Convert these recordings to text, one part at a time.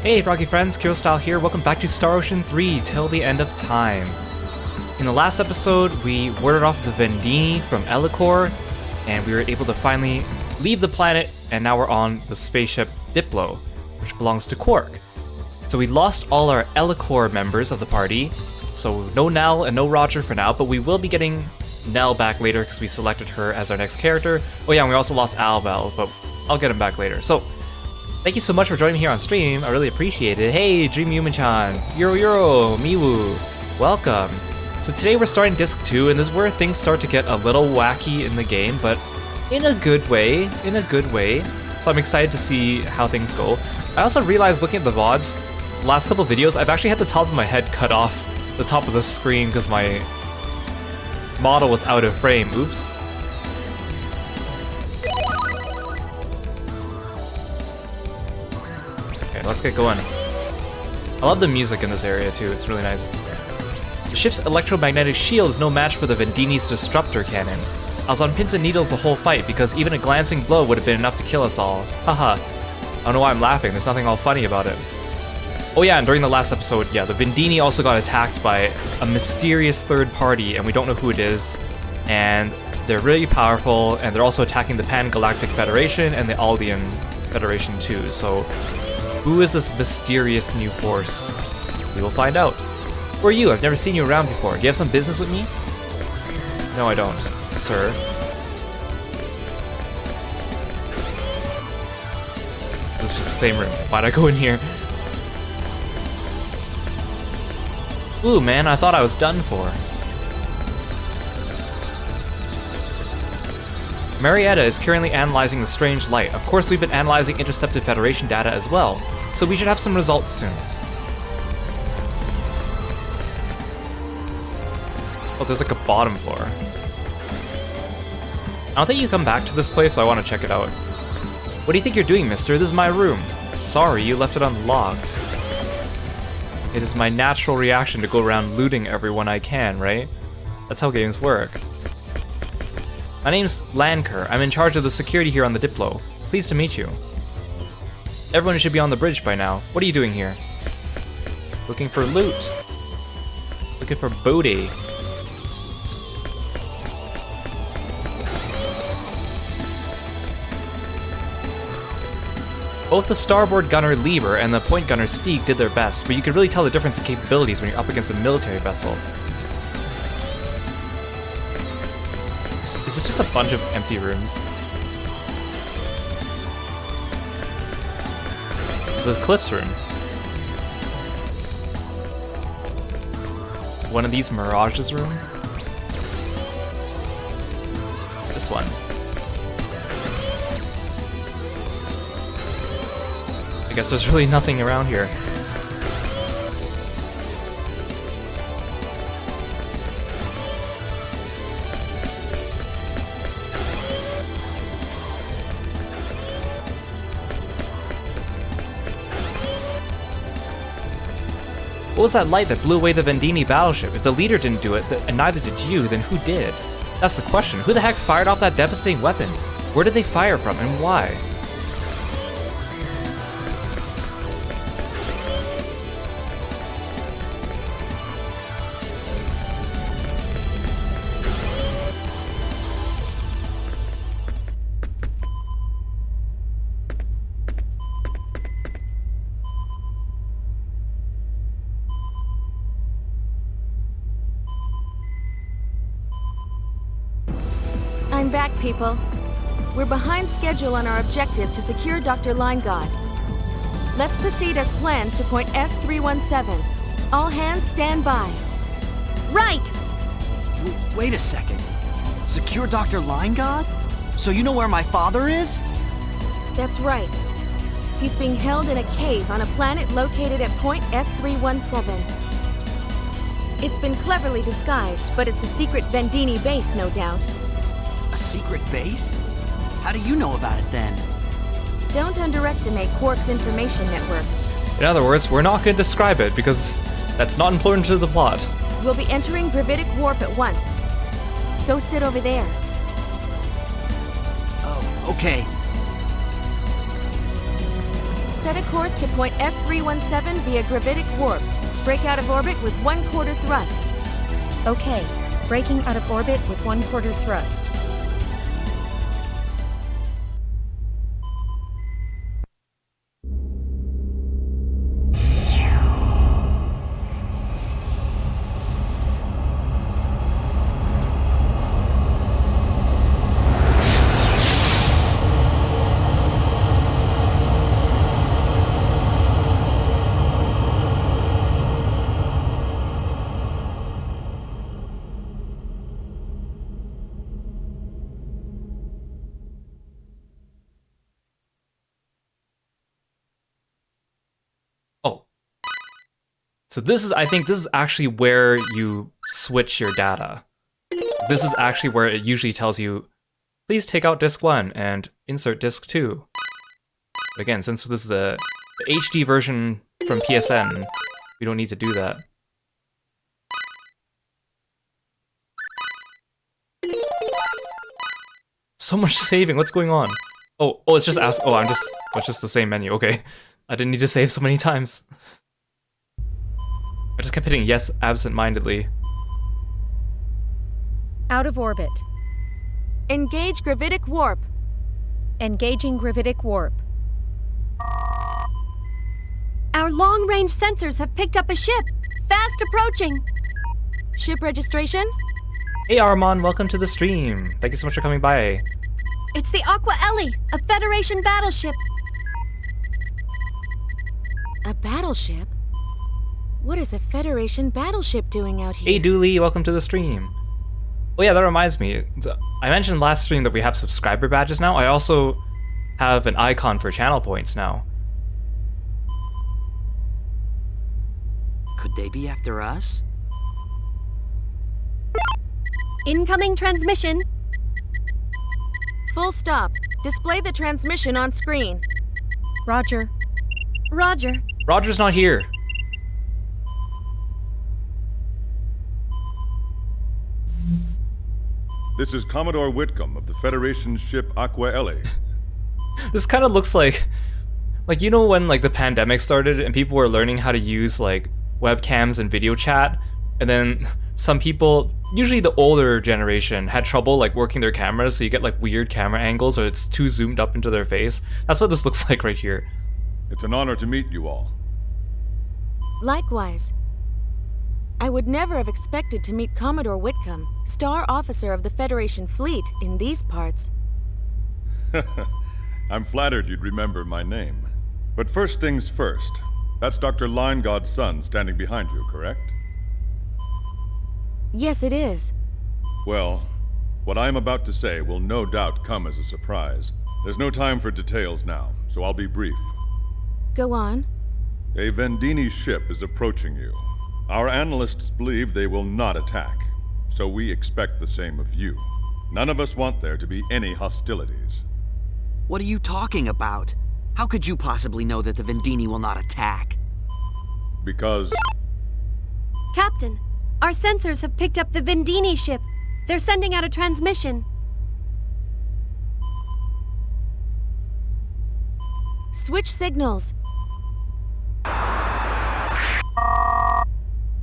Hey Froggy friends, Kirostyle here, welcome back to Star Ocean 3, Till the End of Time. In the last episode, we warded off the Vendini from Elicor, and we were able to finally leave the planet, and now we're on the spaceship Diplo, which belongs to Quark. So we lost all our Elicor members of the party, so no Nell and no Roger for now, but we will be getting Nell back later because we selected her as our next character. Oh yeah, and we also lost Albel, but I'll get him back later. So, thank you so much for joining me here on stream. I really appreciate it. Hey, Dream Yuman-chan, Yoro, Miwu, welcome. So today we're starting Disc 2, and this is where things start to get a little wacky in the game, but in a good way, So I'm excited to see how things go. I also realized looking at the VODs, the last couple videos, I've actually had the top of my head cut off the top of the screen because my model was out of frame. Oops. Let's get going. I love the music in this area too, it's really nice. The ship's electromagnetic shield is no match for the Vendini's disruptor cannon. I was on pins and needles the whole fight because even a glancing blow would have been enough to kill us all. Haha. I don't know why I'm laughing, there's nothing all funny about it. Oh yeah, and during the last episode, yeah, the Vendini also got attacked by a mysterious third party, and we don't know who it is. And they're really powerful, and they're also attacking the Pan-Galactic Federation and the Aldean Federation too, so who is this mysterious new force? We will find out. Who are you? I've never seen you around before. Do you have some business with me? No, I don't, sir. This is just the same room. Why'd I go in here? Ooh, man, I thought I was done for. Marietta is currently analyzing the strange light. Of course, we've been analyzing intercepted Federation data as well, so we should have some results soon. Oh, there's like a bottom floor. I don't think you come back to this place, so I want to check it out. What do you think you're doing, mister? This is my room. Sorry, you left it unlocked. It is my natural reaction to go around looting everyone I can, right? That's how games work. My name's Lanker. I'm in charge of the security here on the Diplo. Pleased to meet you. Everyone should be on the bridge by now. What are you doing here? Looking for loot. Looking for booty. Both the starboard gunner Lieber and the point gunner Stieg did their best, but you can really tell the difference in capabilities when you're up against a military vessel. Is it just a bunch of empty rooms? The Cliff's room. One of these Mirage's room? This one. I guess there's really nothing around here. What was that light that blew away the Vendini battleship? If the leader didn't do it, and neither did you, then who did? That's the question. Who the heck fired off that devastating weapon? Where did they fire from, and why? I'm back, people. We're behind schedule on our objective to secure Dr. Linegaard. Let's proceed as planned to point S317. All hands stand by. Right! Wait a second. Secure Dr. Linegaard? So you know where my father is? That's right. He's being held in a cave on a planet located at point S317. It's been cleverly disguised, but it's a secret Vendini base, no doubt. A secret base? How do you know about it then? Don't underestimate Quark's information network. In other words, we're not going to describe it because that's not important to the plot. We'll be entering gravitic warp at once. Go sit over there. Oh, okay. Set a course to point S317 via gravitic warp. Break out of orbit with 1/4 thrust. Okay, breaking out of orbit with 1/4 thrust. Oh. So I think this is actually where you switch your data. This is actually where it usually tells you, please take out disk 1 and insert disk 2. But again, since this is the HD version from PSN, we don't need to do that. So much saving, what's going on? Oh, it's just it's just the same menu, okay. I didn't need to save so many times. I just kept hitting yes absent-mindedly. Out of orbit. Engage gravitic warp. Engaging gravitic warp. Our long-range sensors have picked up a ship. Fast approaching. Ship registration? Hey Armon, welcome to the stream. Thank you so much for coming by. It's the Aqua Ellie, a Federation battleship. A battleship? What is a Federation battleship doing out here? Hey Dooley, welcome to the stream. Oh yeah, that reminds me. I mentioned last stream that we have subscriber badges now. I also have an icon for channel points now. Could they be after us? Incoming transmission. Full stop. Display the transmission on screen. Roger. Roger. Roger's not here. This is Commodore Whitcomb of the Federation ship Aqua Ellie. This kind of looks like you know when like the pandemic started and people were learning how to use like webcams and video chat, and then some people, usually the older generation, had trouble like working their cameras, so you get like weird camera angles or it's too zoomed up into their face. That's what this looks like right here. It's an honor to meet you all. Likewise. I would never have expected to meet Commodore Whitcomb, Star Officer of the Federation Fleet, in these parts. I'm flattered you'd remember my name. But first things first. That's Dr. Linegod's son standing behind you, correct? Yes, it is. Well, what I'm about to say will no doubt come as a surprise. There's no time for details now, so I'll be brief. Go on. A Vendini ship is approaching you. Our analysts believe they will not attack, so we expect the same of you. None of us want there to be any hostilities. What are you talking about? How could you possibly know that the Vendini will not attack? Because... Captain, our sensors have picked up the Vendini ship. They're sending out a transmission. Switch signals.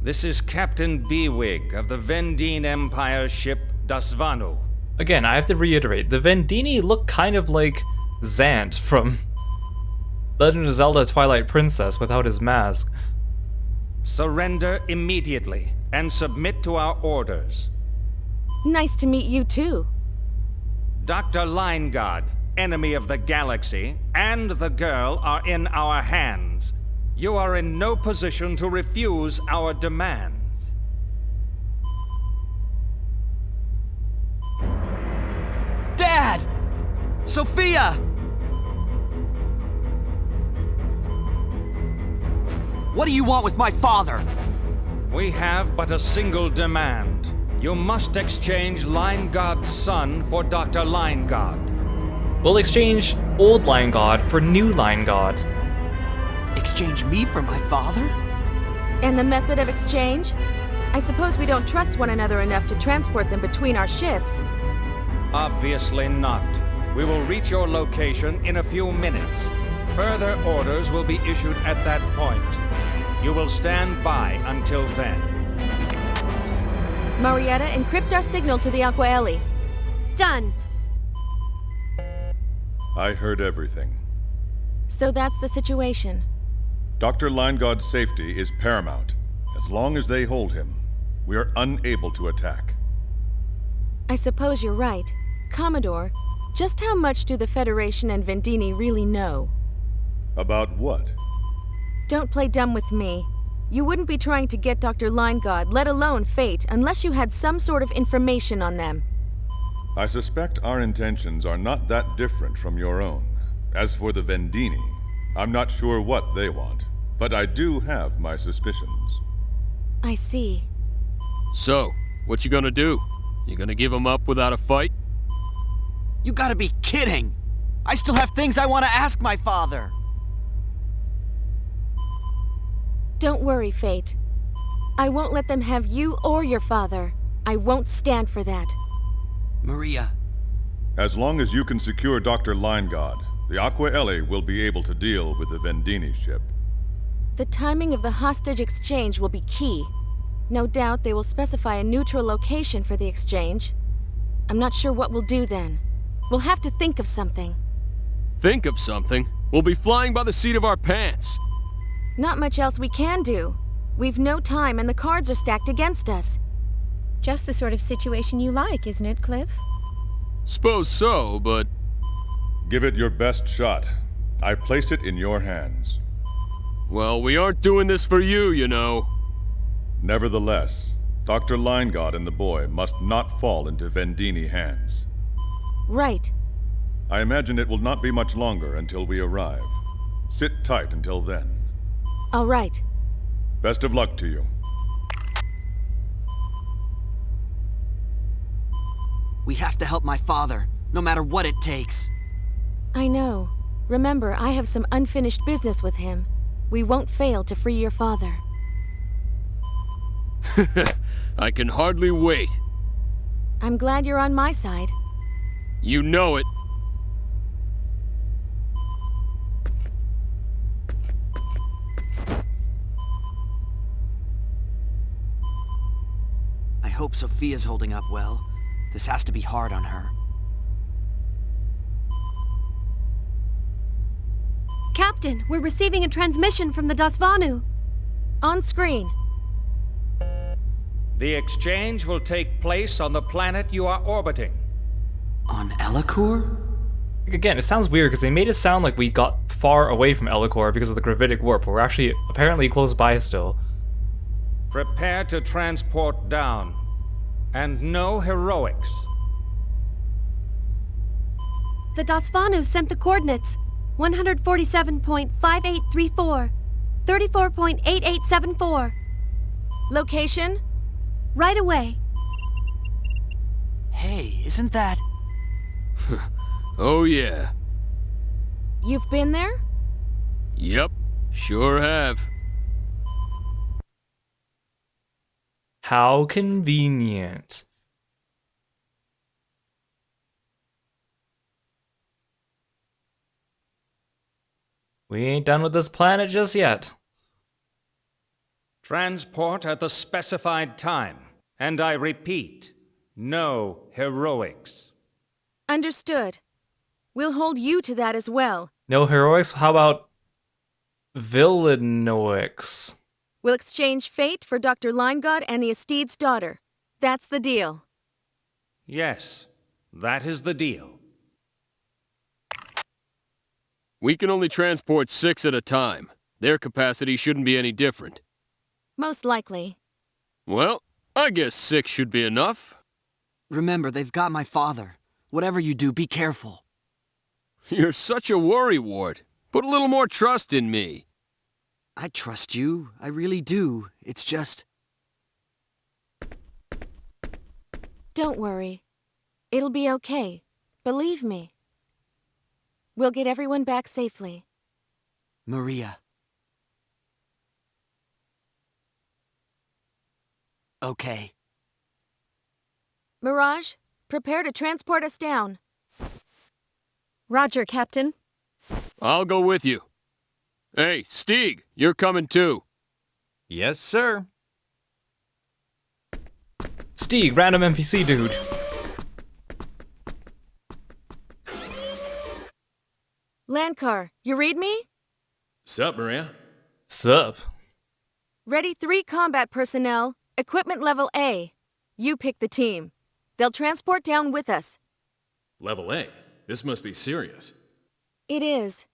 This is Captain Beewig of the Vendine Empire ship Dasvanu. Again, I have to reiterate, the Vendini look kind of like Zant from Legend of Zelda Twilight Princess without his mask. Surrender immediately and submit to our orders. Nice to meet you too. Dr. Lineguard, enemy of the galaxy, and the girl are in our hands. You are in no position to refuse our demands. Dad! Sophia! What do you want with my father? We have but a single demand. You must exchange Linegod's son for Dr. Lineguard. We'll exchange old Line God for new Line God. Exchange me for my father? And the method of exchange? I suppose we don't trust one another enough to transport them between our ships. Obviously not. We will reach your location in a few minutes. Further orders will be issued at that point. You will stand by until then. Marietta, encrypt our signal to the Aquaeli. Done. I heard everything. So that's the situation. Dr. Linegod's safety is paramount. As long as they hold him, we are unable to attack. I suppose you're right. Commodore, just how much do the Federation and Vendini really know? About what? Don't play dumb with me. You wouldn't be trying to get Dr. Linegaud, let alone Fate, unless you had some sort of information on them. I suspect our intentions are not that different from your own. As for the Vendini, I'm not sure what they want, but I do have my suspicions. I see. So, what you gonna do? You gonna give him up without a fight? You gotta be kidding! I still have things I want to ask my father! Don't worry, Fate. I won't let them have you or your father. I won't stand for that. Maria. As long as you can secure Dr. Linegaud, the Aquaeli will be able to deal with the Vendini ship. The timing of the hostage exchange will be key. No doubt they will specify a neutral location for the exchange. I'm not sure what we'll do then. We'll have to think of something. Think of something? We'll be flying by the seat of our pants. Not much else we can do. We've no time and the cards are stacked against us. Just the sort of situation you like, isn't it, Cliff? Suppose so, but... Give it your best shot. I place it in your hands. Well, we aren't doing this for you, you know. Nevertheless, Dr. Linegaud and the boy must not fall into Vendini hands. Right. I imagine it will not be much longer until we arrive. Sit tight until then. All right. Best of luck to you. We have to help my father, no matter what it takes. I know. Remember, I have some unfinished business with him. We won't fail to free your father. I can hardly wait. I'm glad you're on my side. You know it. I hope Sophia's holding up well. This has to be hard on her. Captain, we're receiving a transmission from the Dasvanu. On screen. The exchange will take place on the planet you are orbiting. On Elicour? Again, it sounds weird because they made it sound like we got far away from Elicour because of the gravitic warp, but we're actually apparently close by still. Prepare to transport down. And no heroics. The Dasvanu sent the coordinates 147.5834, 34.8874. Location? Right away. Hey, isn't that... Oh yeah. You've been there? Yep, sure have. How convenient. We ain't done with this planet just yet. Transport at the specified time. And I repeat, no heroics. Understood. We'll hold you to that as well. No heroics? How about villainoics? We'll exchange Fate for Dr. Linegaud and the Esteed's daughter. That's the deal. Yes, that is the deal. We can only transport 6 at a time. Their capacity shouldn't be any different. Most likely. Well, I guess 6 should be enough. Remember, they've got my father. Whatever you do, be careful. You're such a worrywart. Put a little more trust in me. I trust you. I really do. It's just... Don't worry. It'll be okay. Believe me. We'll get everyone back safely. Maria. Okay. Mirage, prepare to transport us down. Roger, Captain. I'll go with you. Hey, Stieg, you're coming too. Yes, sir. Stieg, random NPC dude. Landcar, you read me? Sup, Maria? Sup? Ready 3 combat personnel, equipment level A. You pick the team. They'll transport down with us. Level A? This must be serious. It is.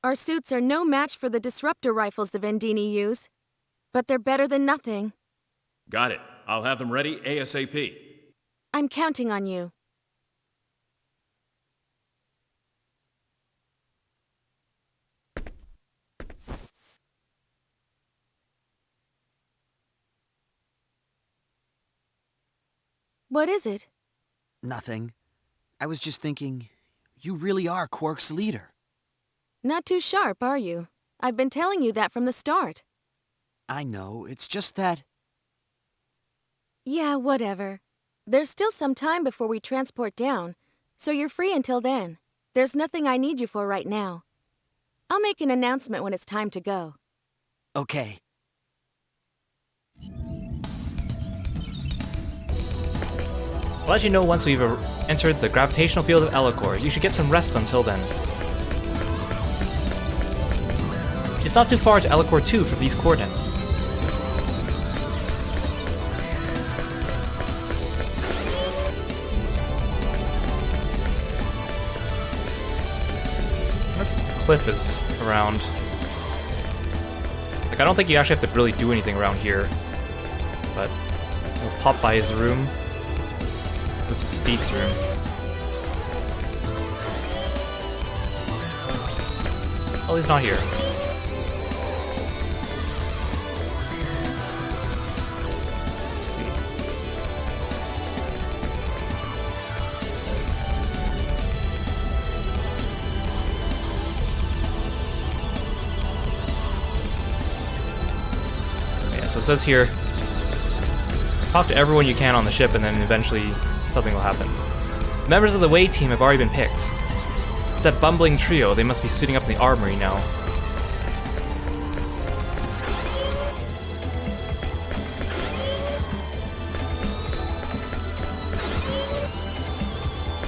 Our suits are no match for the disruptor rifles the Vendini use. But they're better than nothing. Got it. I'll have them ready ASAP. I'm counting on you. What is it? Nothing. I was just thinking, you really are Quark's leader. Not too sharp, are you? I've been telling you that from the start. I know, it's just that... Yeah, whatever. There's still some time before we transport down, so you're free until then. There's nothing I need you for right now. I'll make an announcement when it's time to go. Okay. I'll let you know once we've entered the gravitational field of Elicor. You should get some rest until then. It's not too far to Elicor 2 from these coordinates. Cliff is around. Like, I don't think you actually have to really do anything around here. But we'll pop by his room. This is Steek's room. Oh, he's not here. Let's see. Yeah, so it says here, talk to everyone you can on the ship and then eventually something will happen. Members of the Way team have already been picked. It's that bumbling trio. They must be suiting up in the armory now.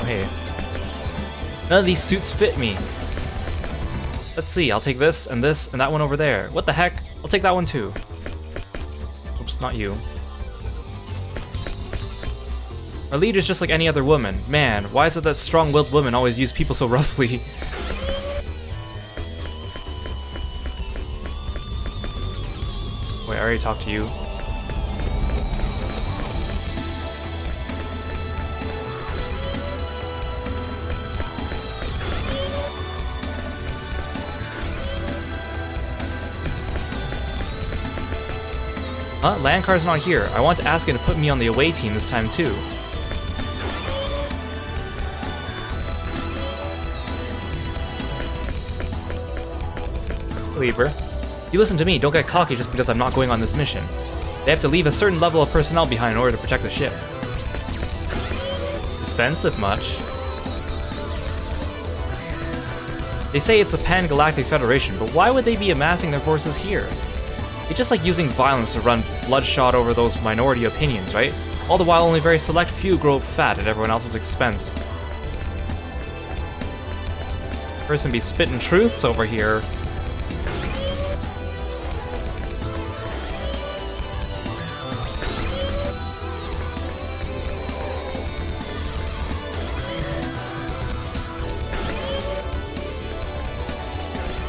Oh, hey. None of these suits fit me. Let's see. I'll take this and that one over there. What the heck? I'll take that one too. Oops, not you. Our leader's just like any other woman. Man, why is it that strong-willed women always use people so roughly? Wait, I already talked to you. Huh? Landcar's not here. I want to ask him to put me on the away team this time too. Lever. You listen to me, don't get cocky just because I'm not going on this mission. They have to leave a certain level of personnel behind in order to protect the ship. Defensive much? They say it's the Pan-Galactic Federation, but why would they be amassing their forces here? It's just like using violence to run bloodshot over those minority opinions, right? All the while only very select few grow fat at everyone else's expense. Person be spitting truths over here.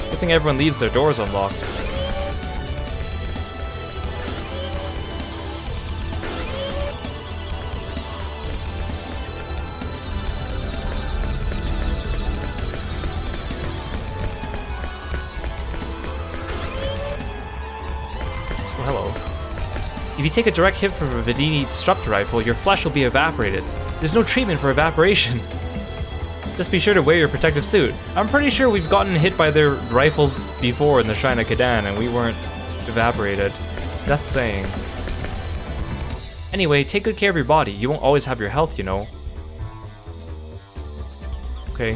I think everyone leaves their doors unlocked. Oh, hello. If you take a direct hit from a Vendini disruptor rifle, your flesh will be evaporated. There's no treatment for evaporation. Just be sure to wear your protective suit. I'm pretty sure we've gotten hit by their rifles before in the Shrine of Kadan and we weren't evaporated. That's saying. Anyway, take good care of your body. You won't always have your health, you know. Okay.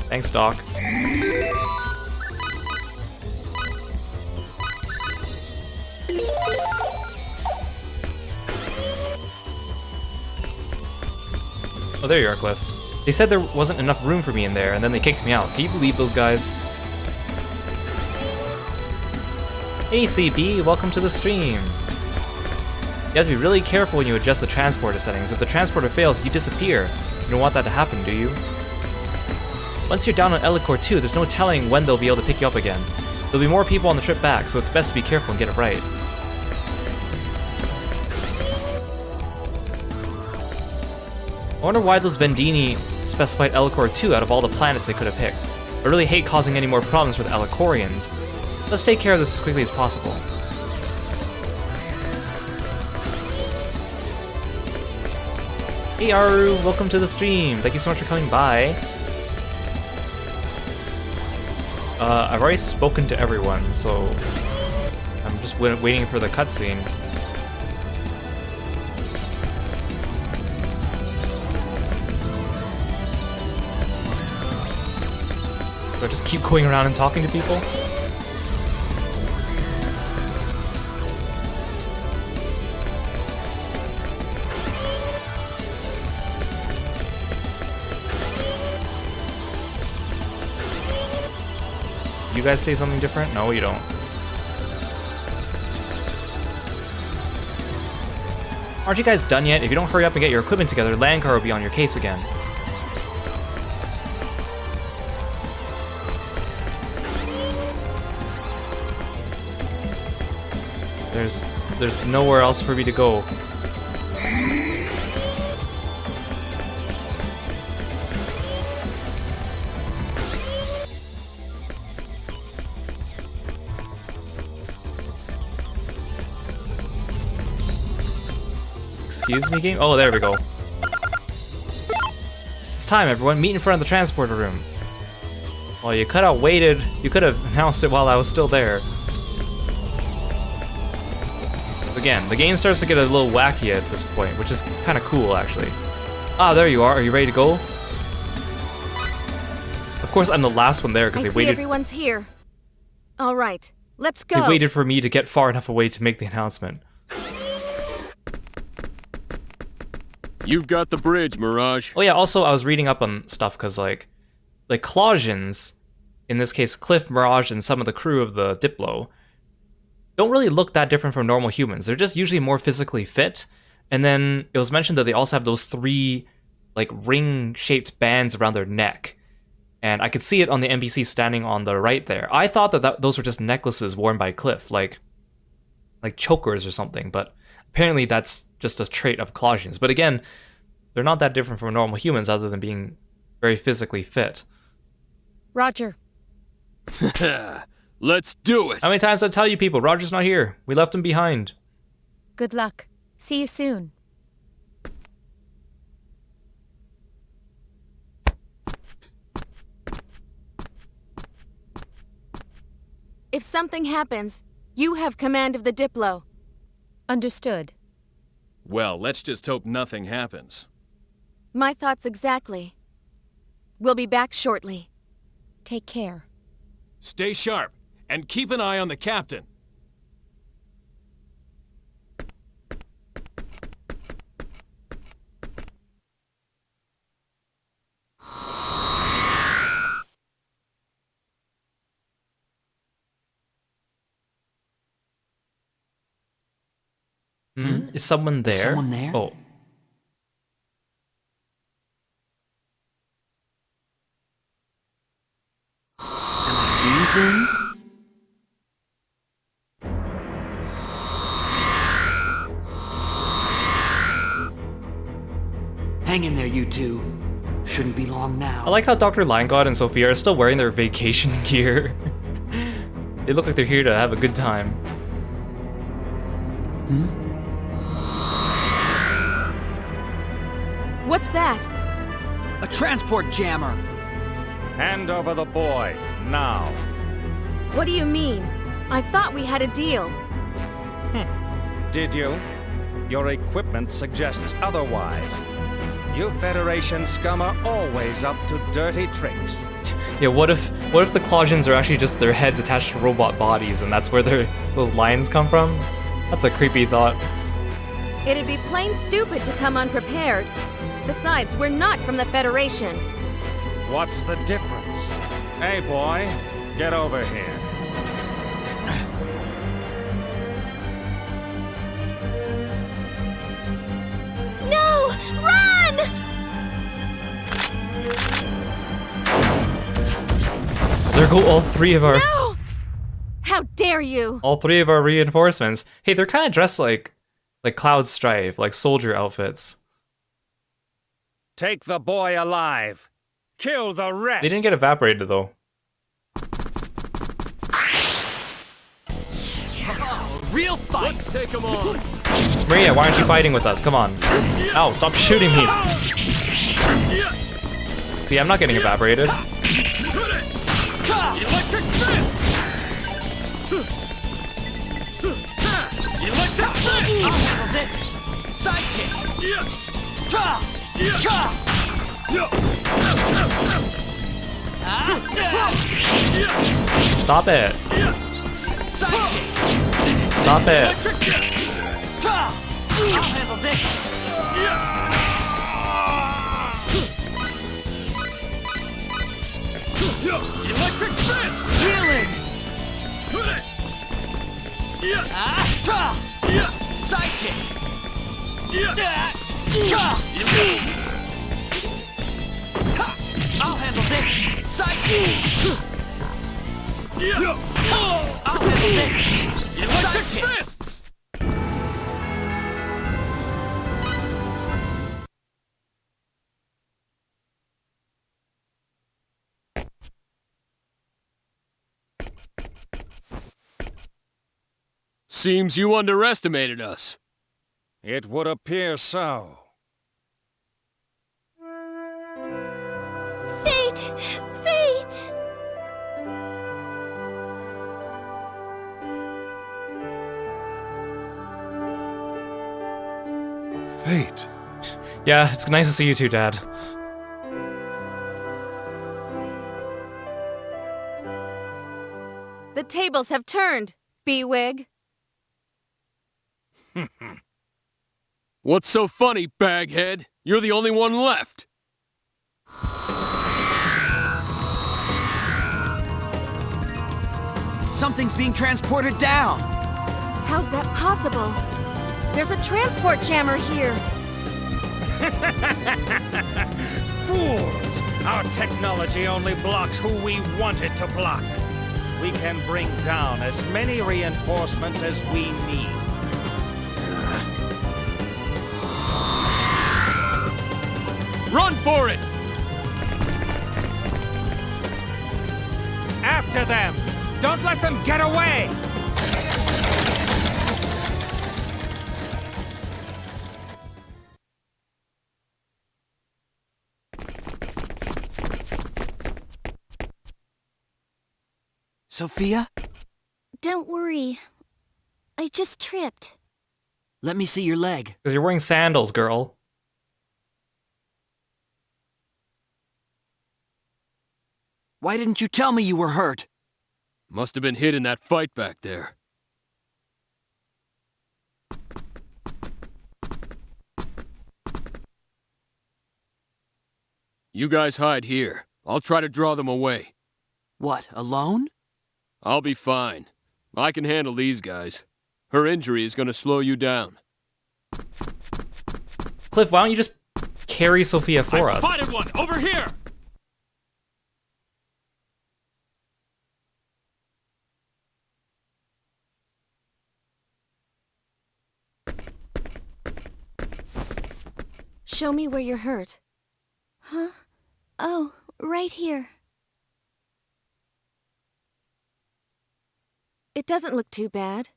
Thanks, Doc. Oh, there you are, Cliff. They said there wasn't enough room for me in there, and then they kicked me out. Can you believe those guys? Hey, CB, welcome to the stream. You have to be really careful when you adjust the transporter settings. If the transporter fails, you disappear. You don't want that to happen, do you? Once you're down on Elicor 2, there's no telling when they'll be able to pick you up again. There'll be more people on the trip back, so it's best to be careful and get it right. I wonder why those Vendini specified Elicor 2 out of all the planets they could have picked. I really hate causing any more problems for the Elicorians. Let's take care of this as quickly as possible. Hey Aru, welcome to the stream. Thank you so much for coming by. I've already spoken to everyone, so I'm just waiting for the cutscene. Do I just keep going around and talking to people? You guys say something different? No, you don't. Aren't you guys done yet? If you don't hurry up and get your equipment together, Landcar will be on your case again. There's nowhere else for me to go. Excuse me, game? Oh, there we go. It's time, everyone. Meet in front of the transporter room. Well, you could have waited. You could have announced it while I was still there. Again, the game starts to get a little wacky at this point, which is kind of cool, actually. Ah, there you are. Are you ready to go? Of course, I'm the last one there because they waited. Everyone's here. All right, let's go. They waited for me to get far enough away to make the announcement. You've got the bridge, Mirage. Oh yeah, also I was reading up on stuff because like Clausians, in this case Cliff, Mirage, and some of the crew of the Diplo, don't really look that different from normal humans. They're just usually more physically fit. And then it was mentioned that they also have those 3 like ring-shaped bands around their neck. And I could see it on the NPC standing on the right there. I thought that those were just necklaces worn by Cliff, like chokers or something, but apparently that's just a trait of Clausians. But again, they're not that different from normal humans other than being very physically fit. Roger. Let's do it! How many times I tell you people, Roger's not here. We left him behind. Good luck. See you soon. If something happens, you have command of the Diplo. Understood. Well, let's just hope nothing happens. My thoughts exactly. We'll be back shortly. Take care. Stay sharp, and keep an eye on the captain. Is someone there? Is someone there? Oh. Am I seeing things? Hang in there, you two. Shouldn't be long now. I like how Dr. Liongod and Sophia are still wearing their vacation gear. They look like they're here to have a good time. What's that? A transport jammer! Hand over the boy, now. What do you mean? I thought we had a deal. Did you? Your equipment suggests otherwise. You Federation scum are always up to dirty tricks. Yeah, what if the Clausians are actually just their heads attached to robot bodies and that's where those lines come from? That's a creepy thought. It'd be plain stupid to come unprepared. Besides, we're not from the Federation. What's the difference? Hey, boy, get over here. No! Run! There go all three of our No! How dare you! reinforcements. Hey, they're kind of dressed like Cloud Strife, like soldier outfits. Take the boy alive. Kill the rest. They didn't get evaporated though. Real fight! Let's take them on. Maria, why aren't you fighting with us? Come on. Ow, stop shooting me. See, I'm not getting evaporated. Electric fist! Electric fist! I'll handle this! Sidekick! Ka! Ka! Stop it. Sidekick! Stop it. Ka! I'll handle this! Electric fist! Healing! Ka! Sidekick! Ka! I'll handle this! Sidekick! I'll handle this! Electric Sidekick! fists! Seems you underestimated us. It would appear so. Fate! Fate! Fate. Yeah, it's nice to see you too, Dad. The tables have turned, B-Wig. What's so funny, baghead? You're the only one left. Something's being transported down! How's that possible? There's a transport jammer here. Fools! Our technology only blocks who we want it to block. We can bring down as many reinforcements as we need. Run for it! After them! Don't let them get away! Sophia, Don't worry. I just tripped. let me see your leg. Because you're wearing sandals, girl. Why didn't you tell me you were hurt? Must have been hit in that fight back there. You guys hide here. I'll try to draw them away. What, alone? I'll be fine. I can handle these guys. Her injury is gonna slow you down. Cliff, why don't you just carry Sophia for I us? spotted one! Over here! Show me where you're hurt. Huh? Oh, right here. It doesn't look too bad.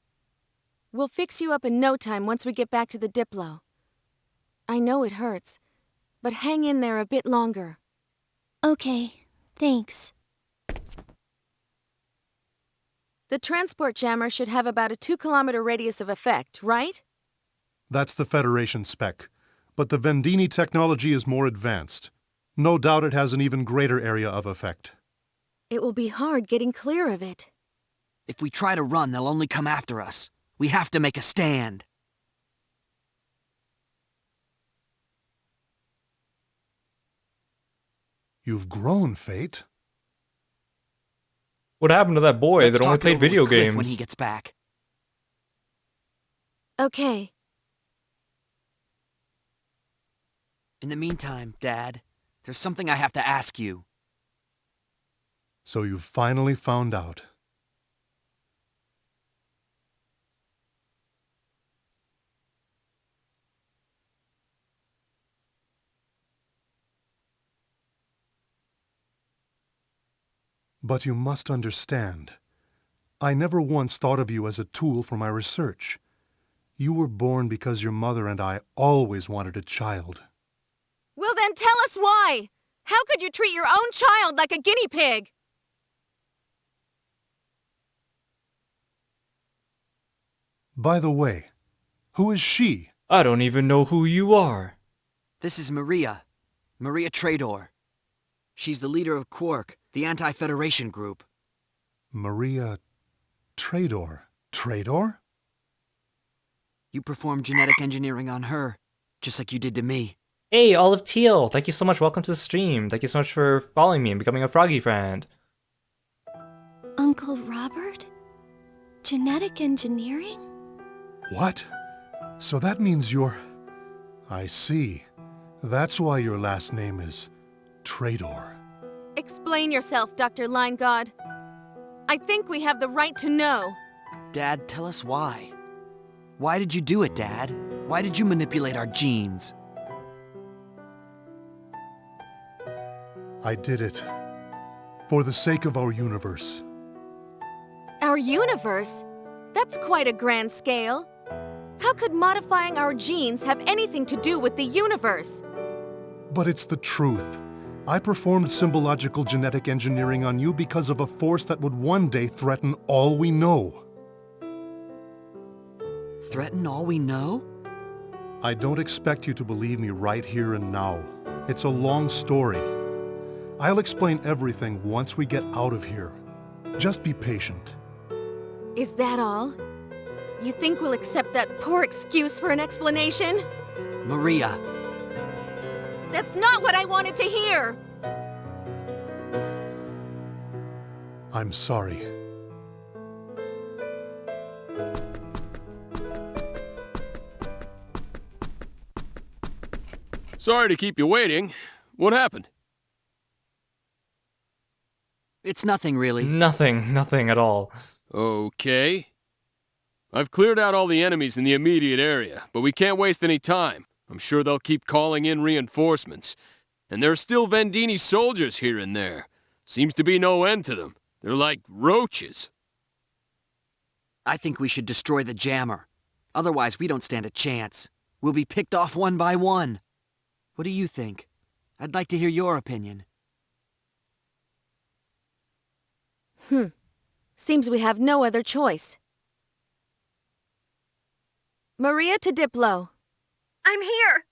We'll fix you up in no time once we get back to the Diplo. I know it hurts, but hang in there a bit longer. Okay, thanks. The transport jammer should have about a 2-kilometer radius of effect, right? That's the Federation spec. But the Vendini technology is more advanced. No doubt it has an even greater area of effect. It will be hard getting clear of it. If we try to run, they'll only come after us. We have to make a stand. You've grown, Fate. What happened to that boy Let's that only talk it played over with video Cliff games? when he gets back. Okay. In the meantime, Dad, there's something I have to ask you. So you've finally found out. But you must understand, I never once thought of you as a tool for my research. You were born because your mother and I always wanted a child. Well then tell us why! How could you treat your own child like a guinea pig? By the way, who is she? I don't even know who you are. This is Maria. Maria Trador. She's the leader of Quark, the anti-Federation group. Maria Trador. Trador? You performed genetic engineering on her, just like you did to me. Hey, Olive Teal, thank you so much. Welcome to the stream. Thank you so much for following me and becoming a Froggy friend. Uncle Robert? Genetic engineering? What? So that means you're... I see. That's why your last name is Trador. Explain yourself, Dr. Linegaud. I think we have the right to know. Dad, tell us why. Why did you do it, Dad? Why did you manipulate our genes? I did it. For the sake of our universe. Our universe? That's quite a grand scale. How could modifying our genes have anything to do with the universe? But it's the truth. I performed symbological genetic engineering on you because of a force that would one day threaten all we know. Threaten all we know? I don't expect you to believe me right here and now. It's a long story. I'll explain everything once we get out of here. Just be patient. Is that all? You think we'll accept that poor excuse for an explanation? Maria. That's not what I wanted to hear! I'm sorry. Sorry to keep you waiting. What happened? It's nothing, really. Nothing at all. Okay. I've cleared out all the enemies in the immediate area, but we can't waste any time. I'm sure they'll keep calling in reinforcements. And there are still Vendini soldiers here and there. Seems to be no end to them. They're like roaches. I think we should destroy the jammer. Otherwise, we don't stand a chance. We'll be picked off one by one. What do you think? I'd like to hear your opinion. Seems we have no other choice. Maria to Diplo. I'm here!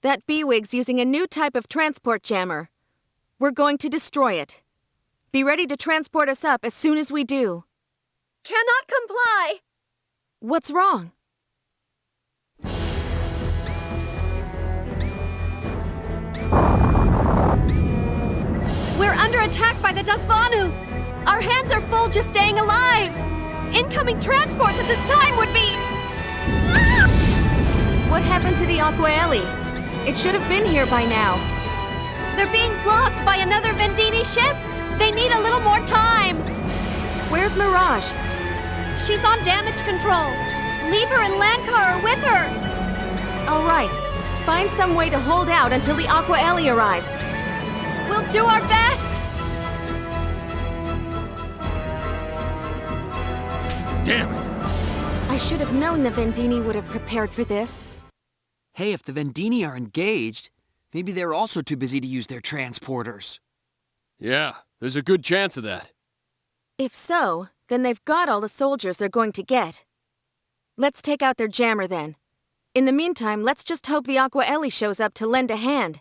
That B-Wig's using a new type of transport jammer. We're going to destroy it. Be ready to transport us up as soon as we do. Cannot comply! What's wrong? We're under attack by the Dasvanu! Our hands are full just staying alive! Incoming transports at this time would be... What happened to the Aquaeli? It should have been here by now. They're being blocked by another Vendini ship! They need a little more time! Where's Mirage? She's on damage control. Lieber and Lankar are with her! All right. Find some way to hold out until the Aquaeli arrives. We'll do our best! Damn it! I should have known the Vendini would have prepared for this. Hey, if the Vendini are engaged, maybe they're also too busy to use their transporters. Yeah, there's a good chance of that. If so, then they've got all the soldiers they're going to get. Let's take out their jammer then. In the meantime, let's just hope the Aquaeli shows up to lend a hand.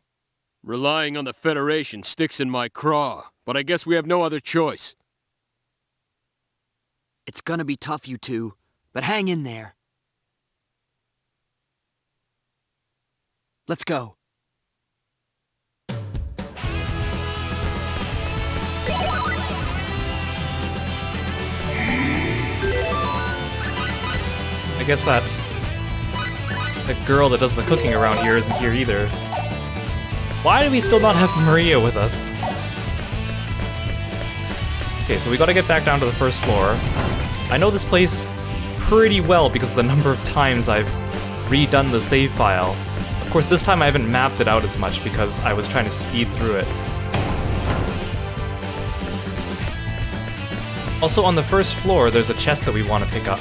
Relying on the Federation sticks in my craw, but I guess we have no other choice. It's gonna be tough, you two, but hang in there. Let's go. guess that the girl that does the cooking around here isn't here either. Why do we still not have Maria with us? Okay, so we gotta get back down to the first floor. I know this place pretty well because of the number of times I've redone the save file. Of course, this time I haven't mapped it out as much because I was trying to speed through it. Also, on the first floor, there's a chest that we want to pick up.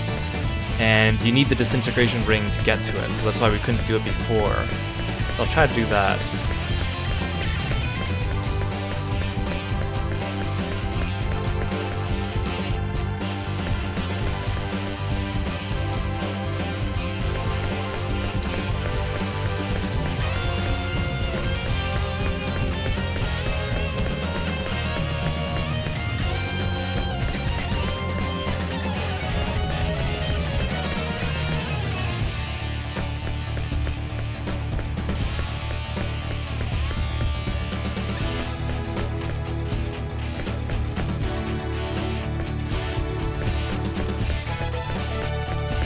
And you need the disintegration ring to get to it, so that's why we couldn't do it before. I'll try to do that.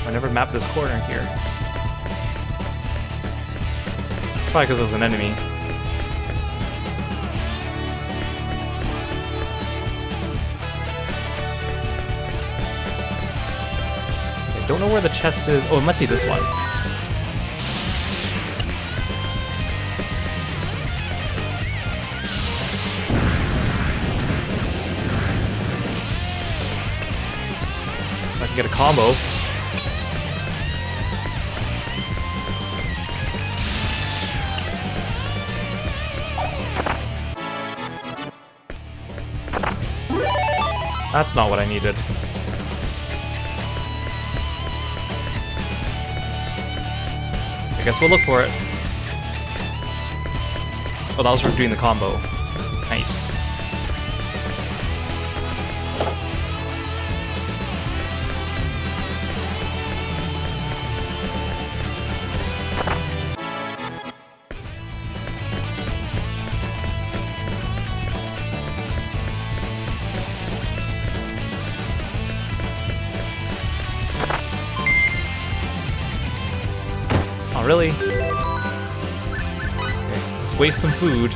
I never mapped this corner here. Probably because it was an enemy. I don't know where the chest is. Oh, it must be this one. I can get a combo. That's not what I needed. I guess we'll look for it. Oh, that was for doing the combo. Nice. Really? Okay, let's waste some food.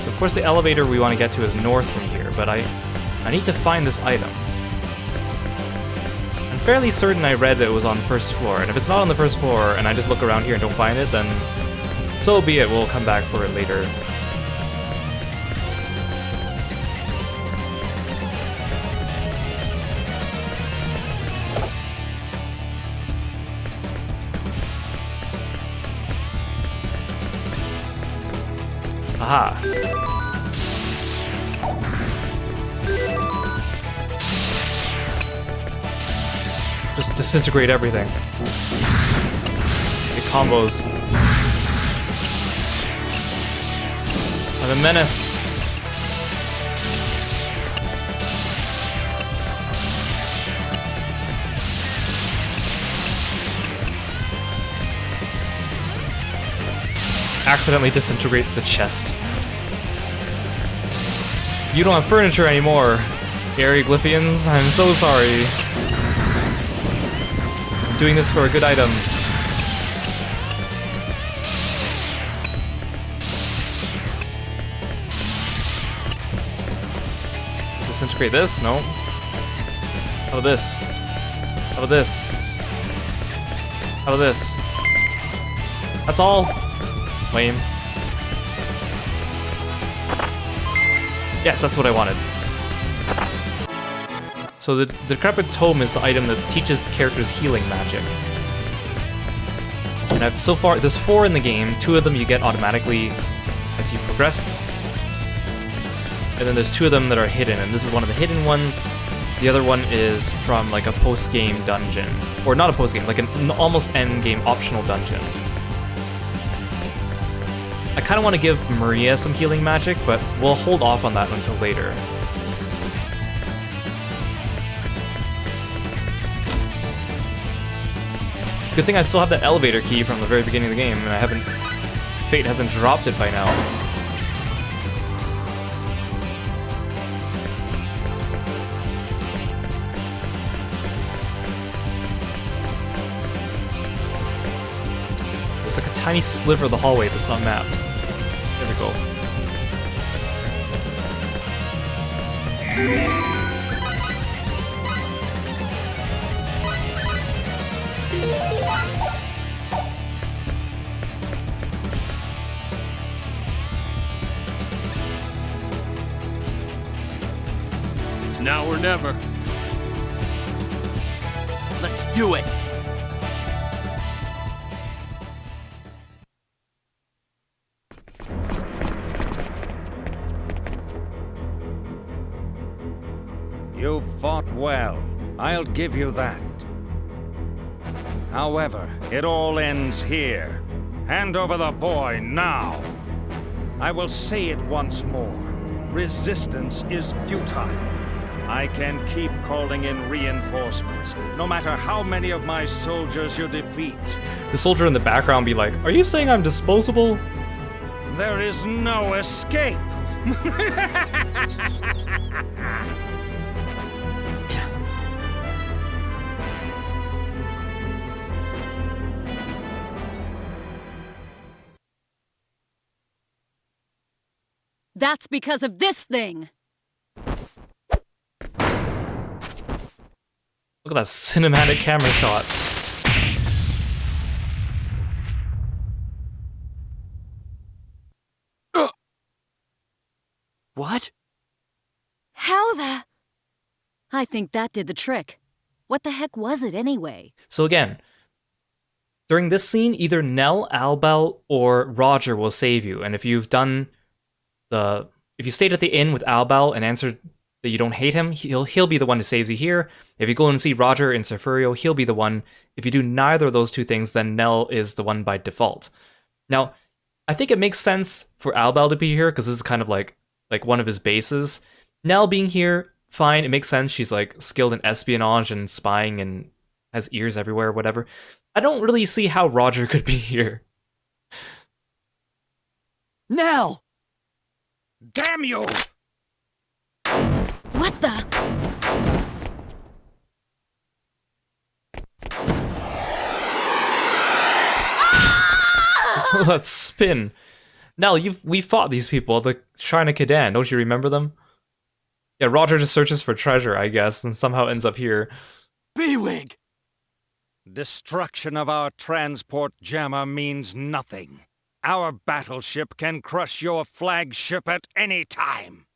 So of course the elevator we want to get to is north from here, but I need to find this item. Fairly certain I read that it was on first floor, and if it's not on the first floor and I just look around here and don't find it, then so be it, we'll come back for it later. Aha. Just disintegrate everything. It combos. I'm a menace. Accidentally disintegrates the chest. You don't have furniture anymore, Hieroglyphians. I'm so sorry. Doing this for a good item. Disintegrate this? No. How about this? How about this? How about this? That's all. Lame. Yes, that's what I wanted. So the Decrepit Tome is the item that teaches characters healing magic. And so far, there's 4 in the game. 2 of them you get automatically as you progress. And then there's 2 of them that are hidden, and this is one of the hidden ones. The other one is from like a post-game dungeon. Or not a post-game, like an almost end-game optional dungeon. I kind of want to give Maria some healing magic, but we'll hold off on that until later. Good thing I still have that elevator key from the very beginning of the game, and Fate hasn't dropped it by now. There's like a tiny sliver of the hallway that's not mapped. There we go. It's now or never. Let's do it! You fought well. I'll give you that. However, it all ends here. Hand over the boy now. I will say it once more. Resistance is futile. I can keep calling in reinforcements, no matter how many of my soldiers you defeat. The soldier in the background be like, "Are you saying I'm disposable?" There is no escape. That's because of this thing! Look at that cinematic camera shot. What? How the... I think that did the trick. What the heck was it anyway? So again, during this scene, either Nell, Albel, or Roger will save you. And if you've done if you stayed at the inn with Albel and answered that you don't hate him, he'll be the one who saves you here. If you go and see Roger in Sefurio, he'll be the one. If you do neither of those two things, then Nell is the one by default. Now, I think it makes sense for Albel to be here because this is kind of like one of his bases. Nell being here, fine, it makes sense. She's like skilled in espionage and spying and has ears everywhere, whatever. I don't really see how Roger could be here. Nell! Damn you! What the... That spin. Nell, we fought these people at the Shrine of Kadan. Don't you remember them? Yeah, Roger just searches for treasure, I guess, and somehow ends up here. Beewig! Destruction of our transport jammer means nothing. Our battleship can crush your flagship at any time.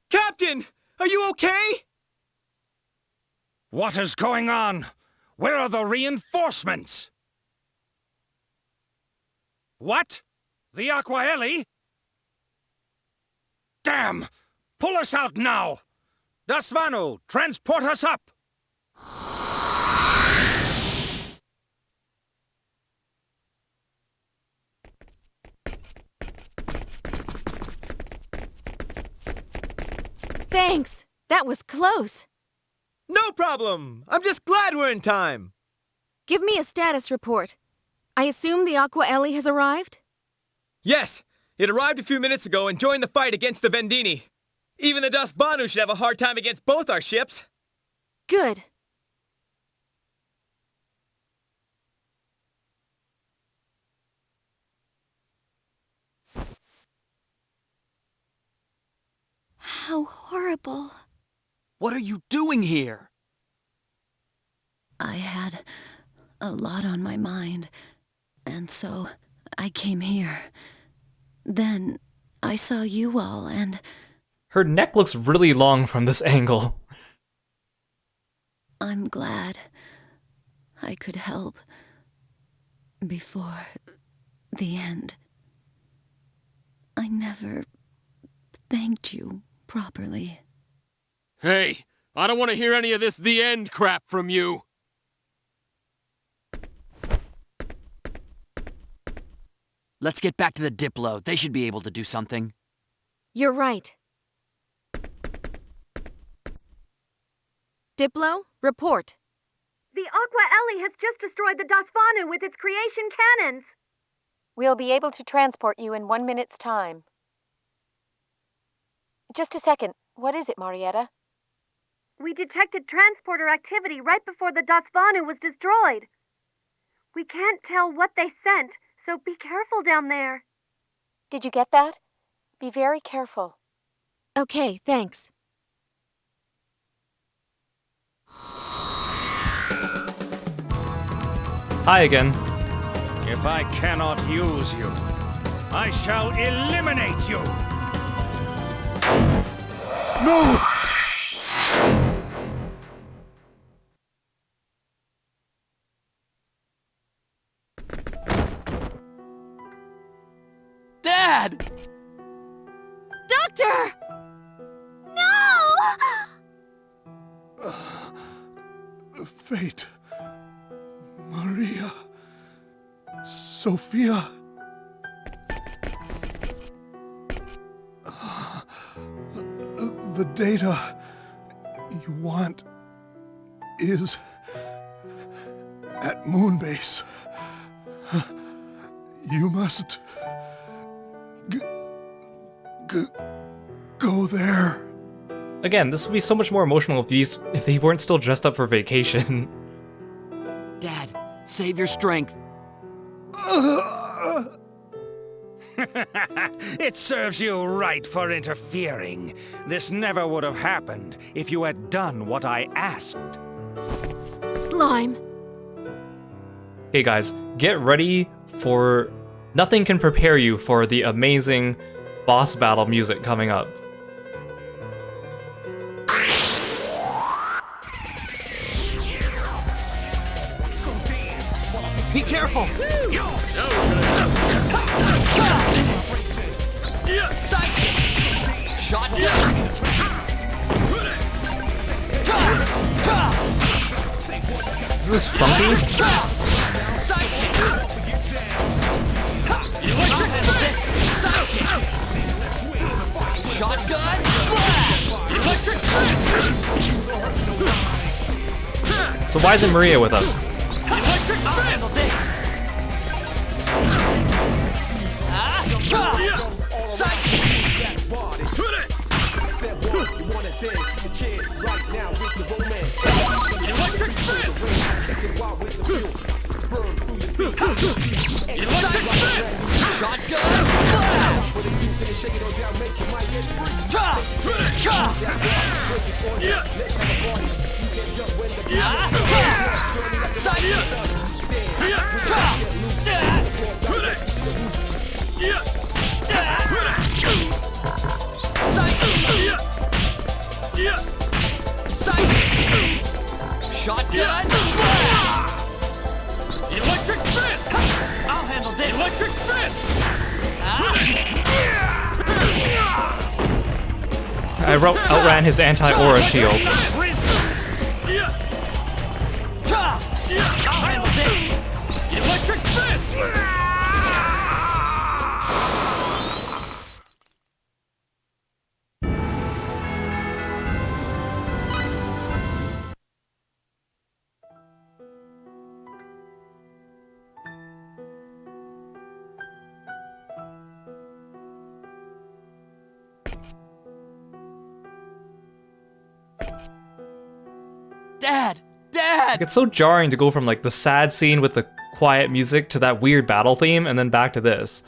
Captain! Are you okay? What is going on? Where are the reinforcements? What? The Aquaeli? Damn! Pull us out now! Dasvanu, transport us up! Thanks! That was close. No problem! I'm just glad we're in time! Give me a status report. I assume the Aquaeli has arrived? Yes! It arrived a few minutes ago and joined the fight against the Vendini. Even the Dasbanu should have a hard time against both our ships. Good. How horrible. What are you doing here? I had a lot on my mind, and so I came here. Then I saw you all, and... Her neck looks really long from this angle. I'm glad I could help before the end. I never thanked you properly. Hey, I don't want to hear any of this "the end" crap from you. Let's get back to the Diplo. They should be able to do something. You're right. Diplo, report. The Aqua Ellie has just destroyed the Dasvanu with its creation cannons. We'll be able to transport you in 1 minute's time. Just a second. What is it, Marietta? We detected transporter activity right before the Dasvanu was destroyed. We can't tell what they sent, so be careful down there. Did you get that? Be very careful. Okay, thanks. Hi again. If I cannot use you, I shall eliminate you! No! Dad! Doctor! No! Fate. Maria. Sophia. The data you want is at Moonbase. You must go there. Again, this would be so much more emotional if they weren't still dressed up for vacation. Dad, save your strength. It serves you right for interfering. This never would have happened if you had done what I asked. Slime. Okay guys, get ready for... Nothing can prepare you for the amazing boss battle music coming up. Be careful! Shotgun! Is this funky? Shotgun! Electric! So why isn't Maria with us? Electric Shotgun! Electric fist! I'll handle this! Electric fist! I outran his anti-aura shield. I'll handle this! Electric fist! Dad! Dad! It's so jarring to go from like the sad scene with the quiet music to that weird battle theme and then back to this.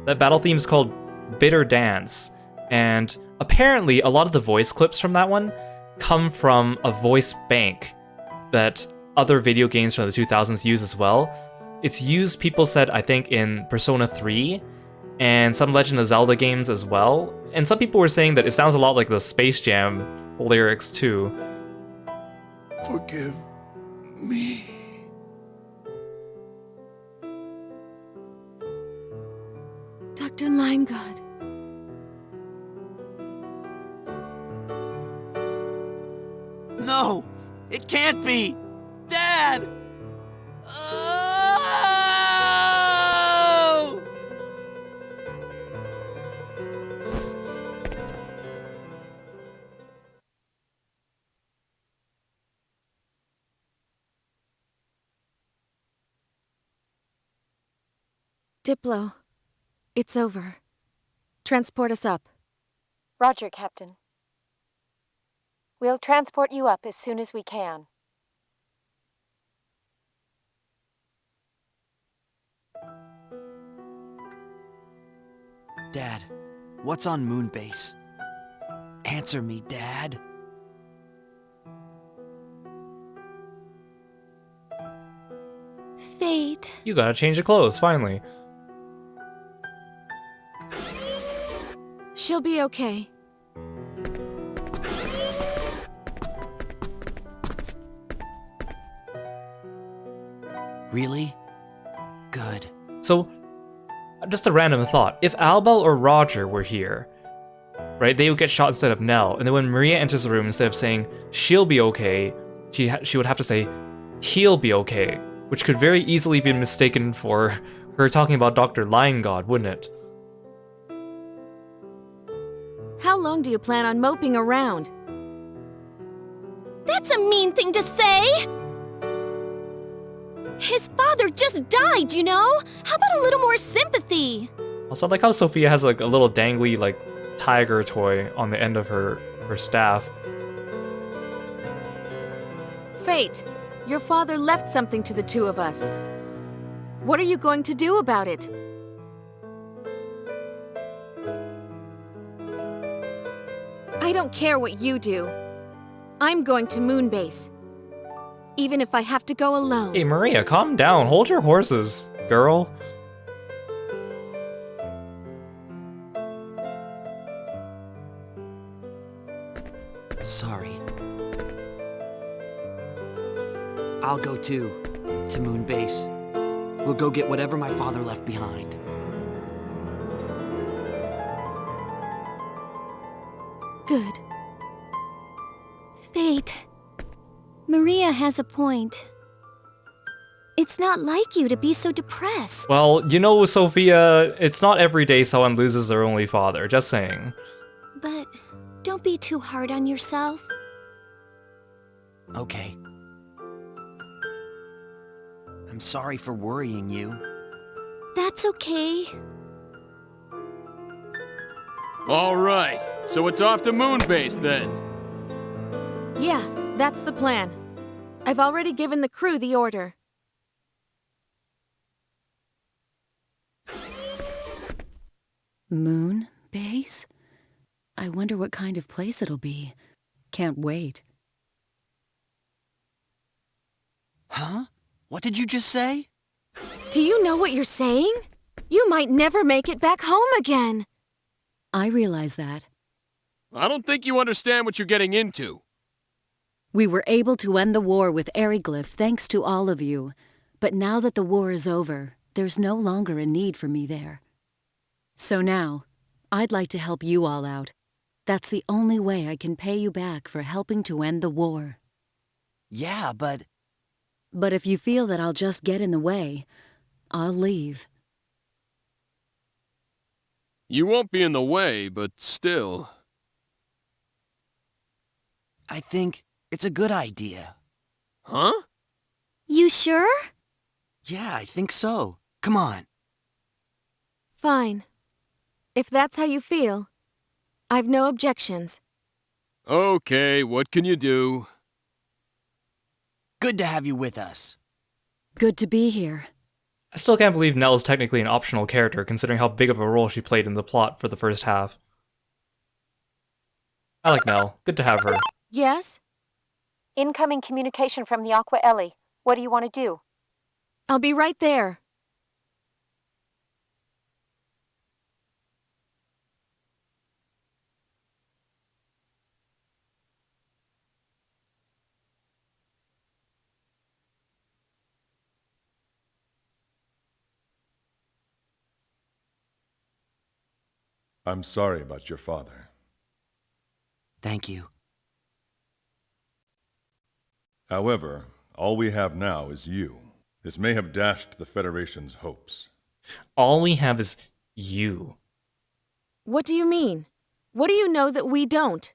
That battle theme is called Bitter Dance, and apparently a lot of the voice clips from that one come from a voice bank that other video games from the 2000s use as well. It's used, people said, I think, in Persona 3 and some Legend of Zelda games as well. And some people were saying that it sounds a lot like the Space Jam lyrics too. Forgive me. Dr. Limeguard. No! It can't be! Dad! Oh! Diplo, it's over. Transport us up. Roger, Captain. We'll transport you up as soon as we can. Dad, what's on Moonbase? Answer me, Dad. Fate. You gotta change your clothes, finally. She'll be okay. Really? Good. So, just a random thought. If Albel or Roger were here, right, they would get shot instead of Nell. And then when Maria enters the room, instead of saying, she'll be okay, she would have to say, he'll be okay. Which could very easily be mistaken for her talking about Dr. Lion God, wouldn't it? How long do you plan on moping around? That's a mean thing to say! His father just died, you know? How about a little more sympathy? Also, I like how Sophia has like a little dangly like tiger toy on the end of her staff. Fate, your father left something to the two of us. What are you going to do about it? I don't care what you do. I'm going to Moonbase. Even if I have to go alone. Hey Maria, calm down. Hold your horses, girl. Sorry. I'll go too, to Moonbase. We'll go get whatever my father left behind. Good. Fate. Maria has a point. It's not like you to be so depressed. Well, you know, Sophia, it's not every day someone loses their only father, just saying. But don't be too hard on yourself. Okay. I'm sorry for worrying you. That's okay. All right, so it's off to Moonbase then. Yeah, that's the plan. I've already given the crew the order. Moon base? I wonder what kind of place it'll be. Can't wait. Huh? What did you just say? Do you know what you're saying? You might never make it back home again. I realize that. I don't think you understand what you're getting into. We were able to end the war with Eriglyph thanks to all of you. But now that the war is over, there's no longer a need for me there. So now, I'd like to help you all out. That's the only way I can pay you back for helping to end the war. Yeah, but... But if you feel that I'll just get in the way, I'll leave. You won't be in the way, but still. I think it's a good idea. Huh? You sure? Yeah, I think so. Come on. Fine. If that's how you feel, I've no objections. Okay, what can you do? Good to have you with us. Good to be here. I still can't believe Nell is technically an optional character, considering how big of a role she played in the plot for the first half. I like Nell. Good to have her. Yes? Incoming communication from the Aqua Ellie. What do you want to do? I'll be right there. I'm sorry about your father. Thank you. However, all we have now is you. This may have dashed the Federation's hopes. All we have is you. What do you mean? What do you know that we don't?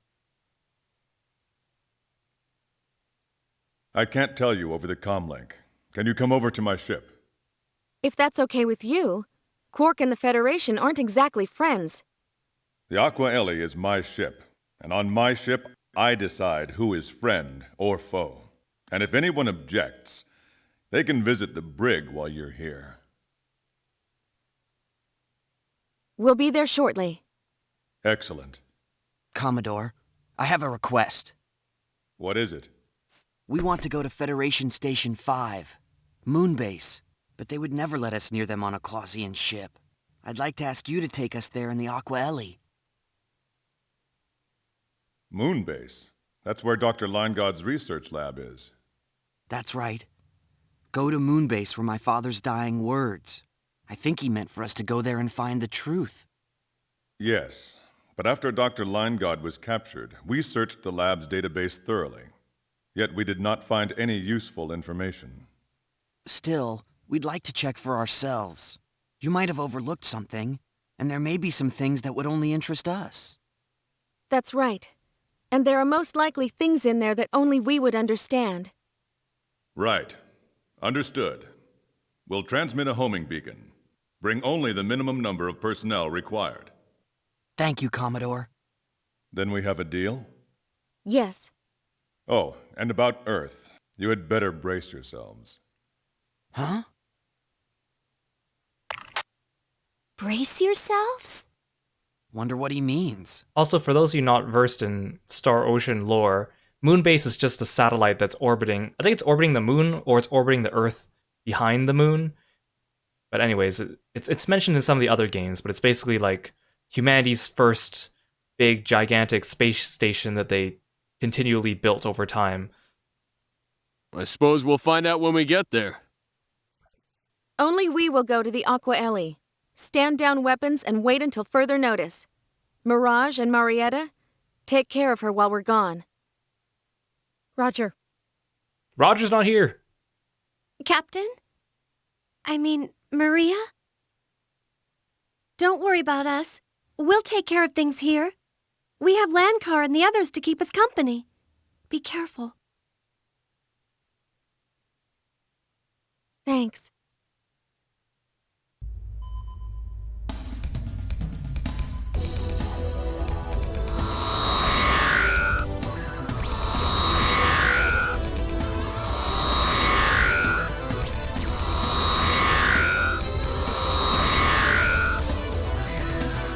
I can't tell you over the comlink. Can you come over to my ship? If that's okay with you, Quark and the Federation aren't exactly friends. The Aqua Ellie is my ship, and on my ship, I decide who is friend or foe. And if anyone objects, they can visit the brig while you're here. We'll be there shortly. Excellent. Commodore, I have a request. What is it? We want to go to Federation Station 5, Moonbase, but they would never let us near them on a Clausian ship. I'd like to ask you to take us there in the Aqua Ellie. Moonbase? That's where Dr. Linegod's research lab is. That's right. Go to Moonbase where my father's dying words. I think he meant for us to go there and find the truth. Yes, but after Dr. Linegod was captured, we searched the lab's database thoroughly. Yet we did not find any useful information. Still, we'd like to check for ourselves. You might have overlooked something, and there may be some things that would only interest us. That's right. And there are most likely things in there that only we would understand. Right. Understood. We'll transmit a homing beacon. Bring only the minimum number of personnel required. Thank you, Commodore. Then we have a deal? Yes. Oh, and about Earth. You had better brace yourselves. Huh? Brace yourselves? Wonder what he means. Also, for those of you not versed in Star Ocean lore, Moonbase is just a satellite that's orbiting. I think it's orbiting the moon, or it's orbiting the Earth behind the moon. But anyways, it's mentioned in some of the other games, but it's basically like humanity's first big, gigantic space station that they continually built over time. I suppose we'll find out when we get there. Only we will go to the Aqua Ellie. Stand down weapons and wait until further notice. Mirage and Marietta, take care of her while we're gone. Roger. Roger's not here. Captain? I mean, Maria? Don't worry about us. We'll take care of things here. We have Landcar and the others to keep us company. Be careful. Thanks.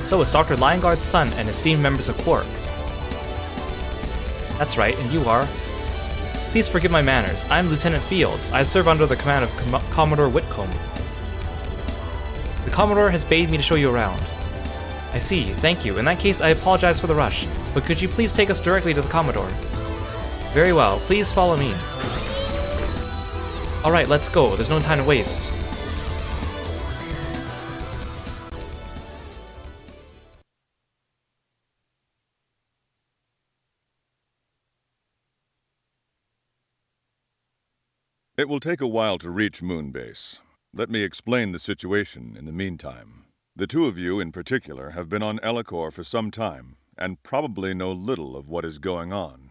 So is Dr. Lineguard's son and esteemed members of Quark. That's right, and you are. Please forgive my manners. I am Lieutenant Fields. I serve under the command of Commodore Whitcomb. The Commodore has bade me to show you around. I see, thank you. In that case, I apologize for the rush, but could you please take us directly to the Commodore? Very well, please follow me. Alright, let's go. There's no time to waste. It will take a while to reach Moonbase. Let me explain the situation in the meantime. The two of you in particular have been on Elicor for some time, and probably know little of what is going on.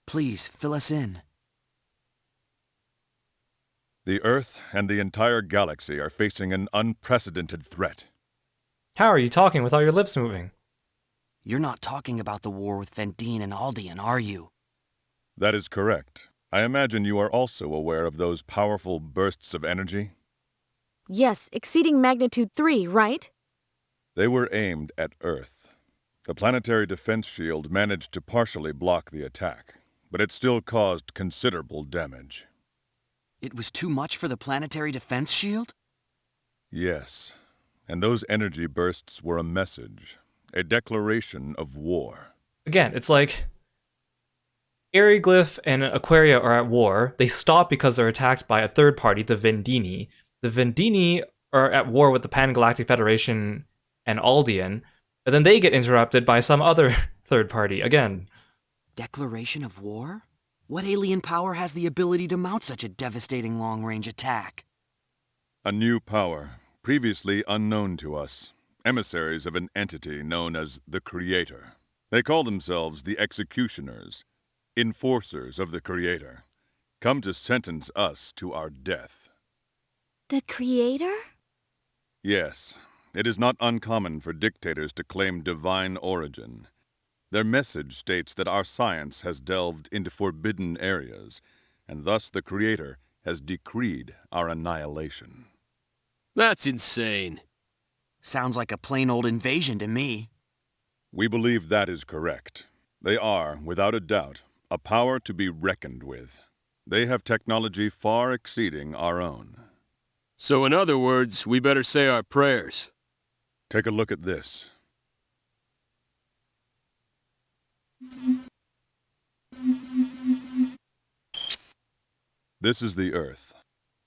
Please, fill us in. The Earth and the entire galaxy are facing an unprecedented threat. How are you talking with all your lips moving? You're not talking about the war with Vendine and Aldean, are you? That is correct. I imagine you are also aware of those powerful bursts of energy? Yes, exceeding magnitude 3, right? They were aimed at Earth. The planetary defense shield managed to partially block the attack, but it still caused considerable damage. It was too much for the planetary defense shield? Yes, and those energy bursts were a message, a declaration of war. Again, it's like Ariglyph and Aquaria are at war. They stop because they're attacked by a third party, the Vendini. The Vendini are at war with the Pan-Galactic Federation and Aldean, and then they get interrupted by some other third party, again. Declaration of war? What alien power has the ability to mount such a devastating long-range attack? A new power, previously unknown to us. Emissaries of an entity known as the Creator. They call themselves the Executioners, enforcers of the Creator, come to sentence us to our death. The Creator? Yes, it is not uncommon for dictators to claim divine origin. Their message states that our science has delved into forbidden areas, and thus the Creator has decreed our annihilation. That's insane. Sounds like a plain old invasion to me. We believe that is correct. They are, without a doubt, a power to be reckoned with. They have technology far exceeding our own. So in other words, we better say our prayers. Take a look at this. This is the Earth,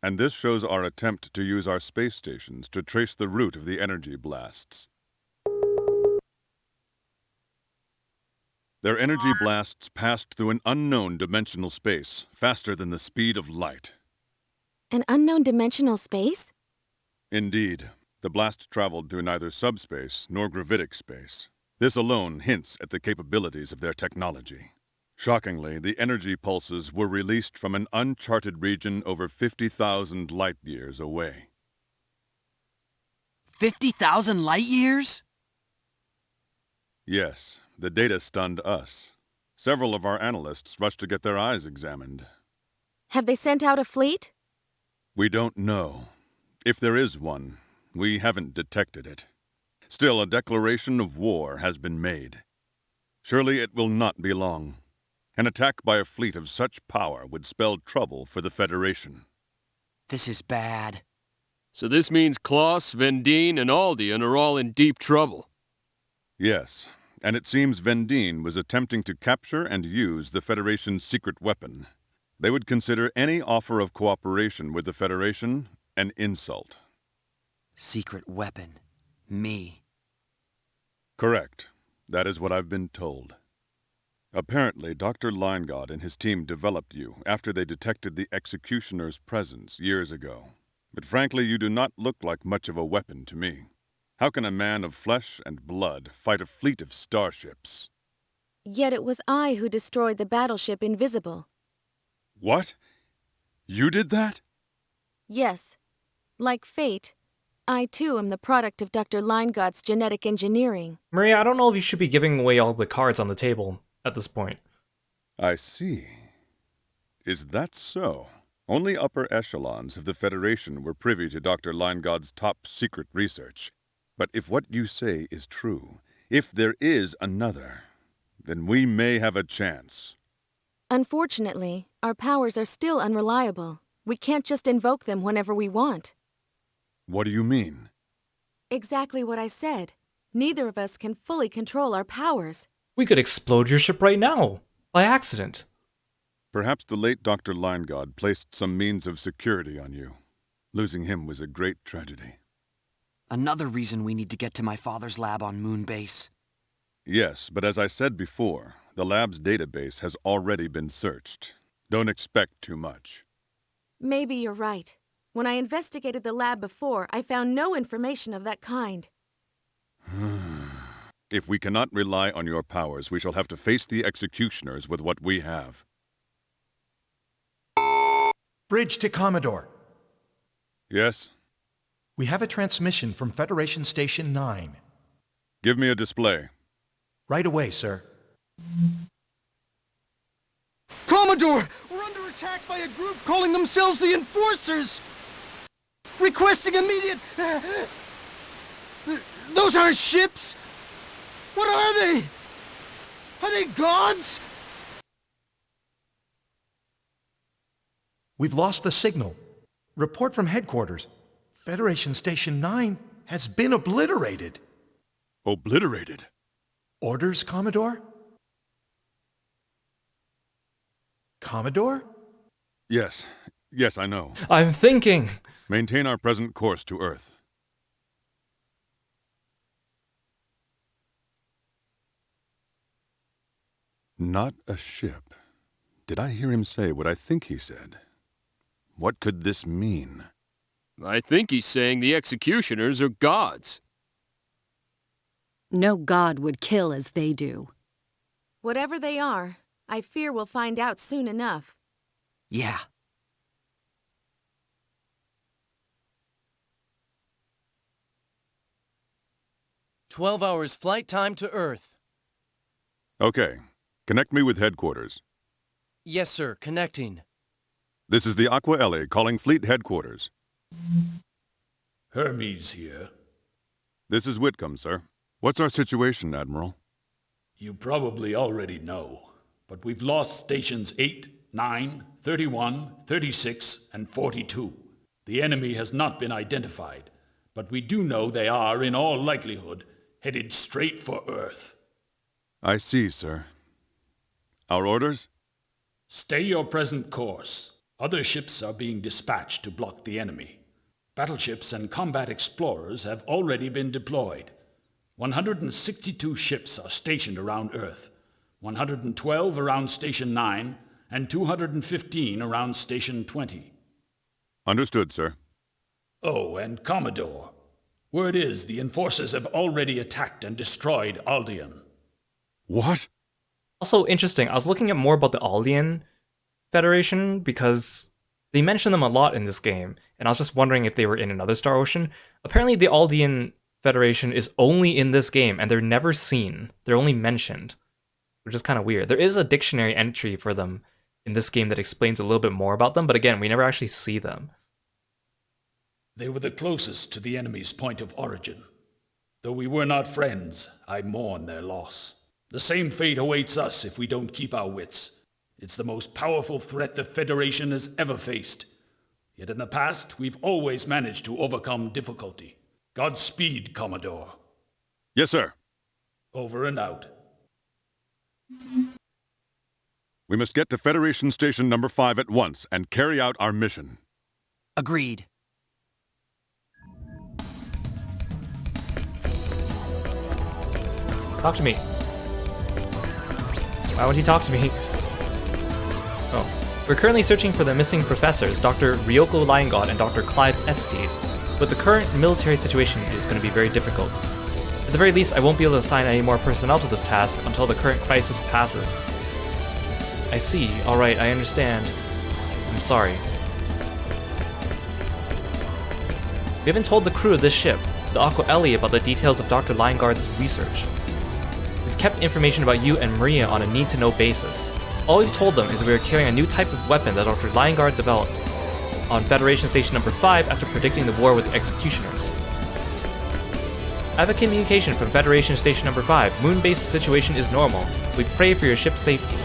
and this shows our attempt to use our space stations to trace the route of the energy blasts. Their energy blasts passed through an unknown dimensional space, faster than the speed of light. An unknown dimensional space? Indeed, the blast traveled through neither subspace nor gravitic space. This alone hints at the capabilities of their technology. Shockingly, the energy pulses were released from an uncharted region over 50,000 light-years away. 50,000 light-years? Yes, the data stunned us. Several of our analysts rushed to get their eyes examined. Have they sent out a fleet? We don't know. If there is one, we haven't detected it. Still, a declaration of war has been made. Surely it will not be long. An attack by a fleet of such power would spell trouble for the Federation. This is bad. So this means Klaus, Vendine, and Aldian are all in deep trouble. Yes, and it seems Vendine was attempting to capture and use the Federation's secret weapon. They would consider any offer of cooperation with the Federation an insult. Secret weapon. Me. Correct. That is what I've been told. Apparently, Dr. Leingod and his team developed you after they detected the Executioner's presence years ago. But frankly, you do not look like much of a weapon to me. How can a man of flesh and blood fight a fleet of starships? Yet it was I who destroyed the battleship Invisible. What? You did that? Yes. Like fate, I too am the product of Dr. Leingod's genetic engineering. Maria, I don't know if you should be giving away all the cards on the table at this point. I see. Is that so? Only upper echelons of the Federation were privy to Dr. Leingod's top-secret research. But if what you say is true, if there is another, then we may have a chance. Unfortunately, our powers are still unreliable. We can't just invoke them whenever we want. What do you mean? Exactly what I said. Neither of us can fully control our powers. We could explode your ship right now, by accident. Perhaps the late Dr. Leingod placed some means of security on you. Losing him was a great tragedy. Another reason we need to get to my father's lab on Moonbase. Yes, but as I said before, the lab's database has already been searched. Don't expect too much. Maybe you're right. When I investigated the lab before, I found no information of that kind. If we cannot rely on your powers, we shall have to face the Executioners with what we have. Bridge to Commodore. Yes? We have a transmission from Federation Station 9. Give me a display. Right away, sir. Commodore! We're under attack by a group calling themselves the Enforcers! Requesting immediate... Those aren't ships! What are they? Are they gods? We've lost the signal. Report from headquarters. Federation Station 9 has been obliterated. Obliterated? Orders, Commodore? Commodore? Yes. Yes, I know. I'm thinking. Maintain our present course to Earth. Not a ship. Did I hear him say what I think he said? What could this mean? I think he's saying the Executioners are gods. No god would kill as they do. Whatever they are, I fear we'll find out soon enough. Yeah. 12 hours flight time to Earth. Okay. Connect me with headquarters. Yes, sir. Connecting. This is the Aqua Ellie calling fleet headquarters. Hermes here. This is Whitcomb, sir. What's our situation, Admiral? You probably already know, but we've lost stations 8, 9, 31, 36, and 42. The enemy has not been identified, but we do know they are, in all likelihood, headed straight for Earth. I see, sir. Our orders? Stay your present course. Other ships are being dispatched to block the enemy. Battleships and combat explorers have already been deployed. 162 ships are stationed around Earth, 112 around Station 9, and 215 around Station 20. Understood, sir. Oh, and Commodore. Word is the Enforcers have already attacked and destroyed Aldean. What? Also interesting, I was looking at more about the Aldean Federation because they mention them a lot in this game, and I was just wondering if they were in another Star Ocean. Apparently the Aldean Federation is only in this game, and they're never seen. They're only mentioned, which is kind of weird. There is a dictionary entry for them in this game that explains a little bit more about them, but again, we never actually see them. They were the closest to the enemy's point of origin. Though we were not friends, I mourn their loss. The same fate awaits us if we don't keep our wits. It's the most powerful threat the Federation has ever faced. Yet in the past, we've always managed to overcome difficulty. Godspeed, Commodore. Yes, sir. Over and out. We must get to Federation Station number 5 at once and carry out our mission. Agreed. Talk to me. Why would he talk to me? Oh. We're currently searching for the missing professors, Dr. Ryoko Liongod and Dr. Clive Estede, but the current military situation is going to be very difficult. At the very least, I won't be able to assign any more personnel to this task until the current crisis passes. I see. Alright, I understand. I'm sorry. We haven't told the crew of this ship, the Aqua Ellie, about the details of Dr. Liongard's research. We've kept information about you and Maria on a need-to-know basis. All we've told them is we are carrying a new type of weapon that Dr. Liongard developed on Federation Station number 5 after predicting the war with the Executioners. I have a communication from Federation Station number 5. Moonbase's situation is normal. We pray for your ship's safety.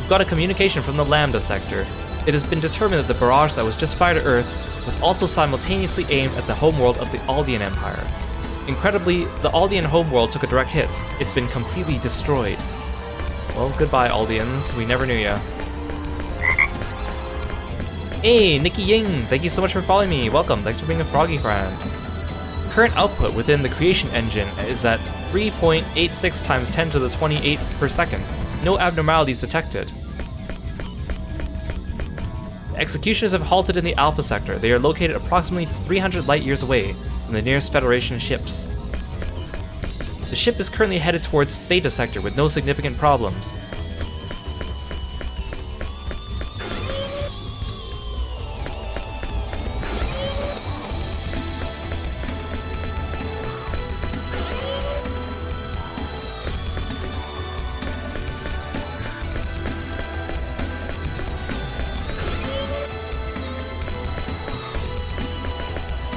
We've got a communication from the Lambda sector. It has been determined that the barrage that was just fired at Earth was also simultaneously aimed at the homeworld of the Aldean Empire. Incredibly, the Aldean homeworld took a direct hit. It's been completely destroyed. Well, goodbye, Aldeans. We never knew ya. Hey, Nikki Ying! Thank you so much for following me. Welcome. Thanks for being a froggy friend. Current output within the creation engine is at 3.86 times 10 to the 28 per second. No abnormalities detected. The executioners have halted in the Alpha sector. They are located approximately 300 light years away from the nearest Federation ships. The ship is currently headed towards Theta sector with no significant problems.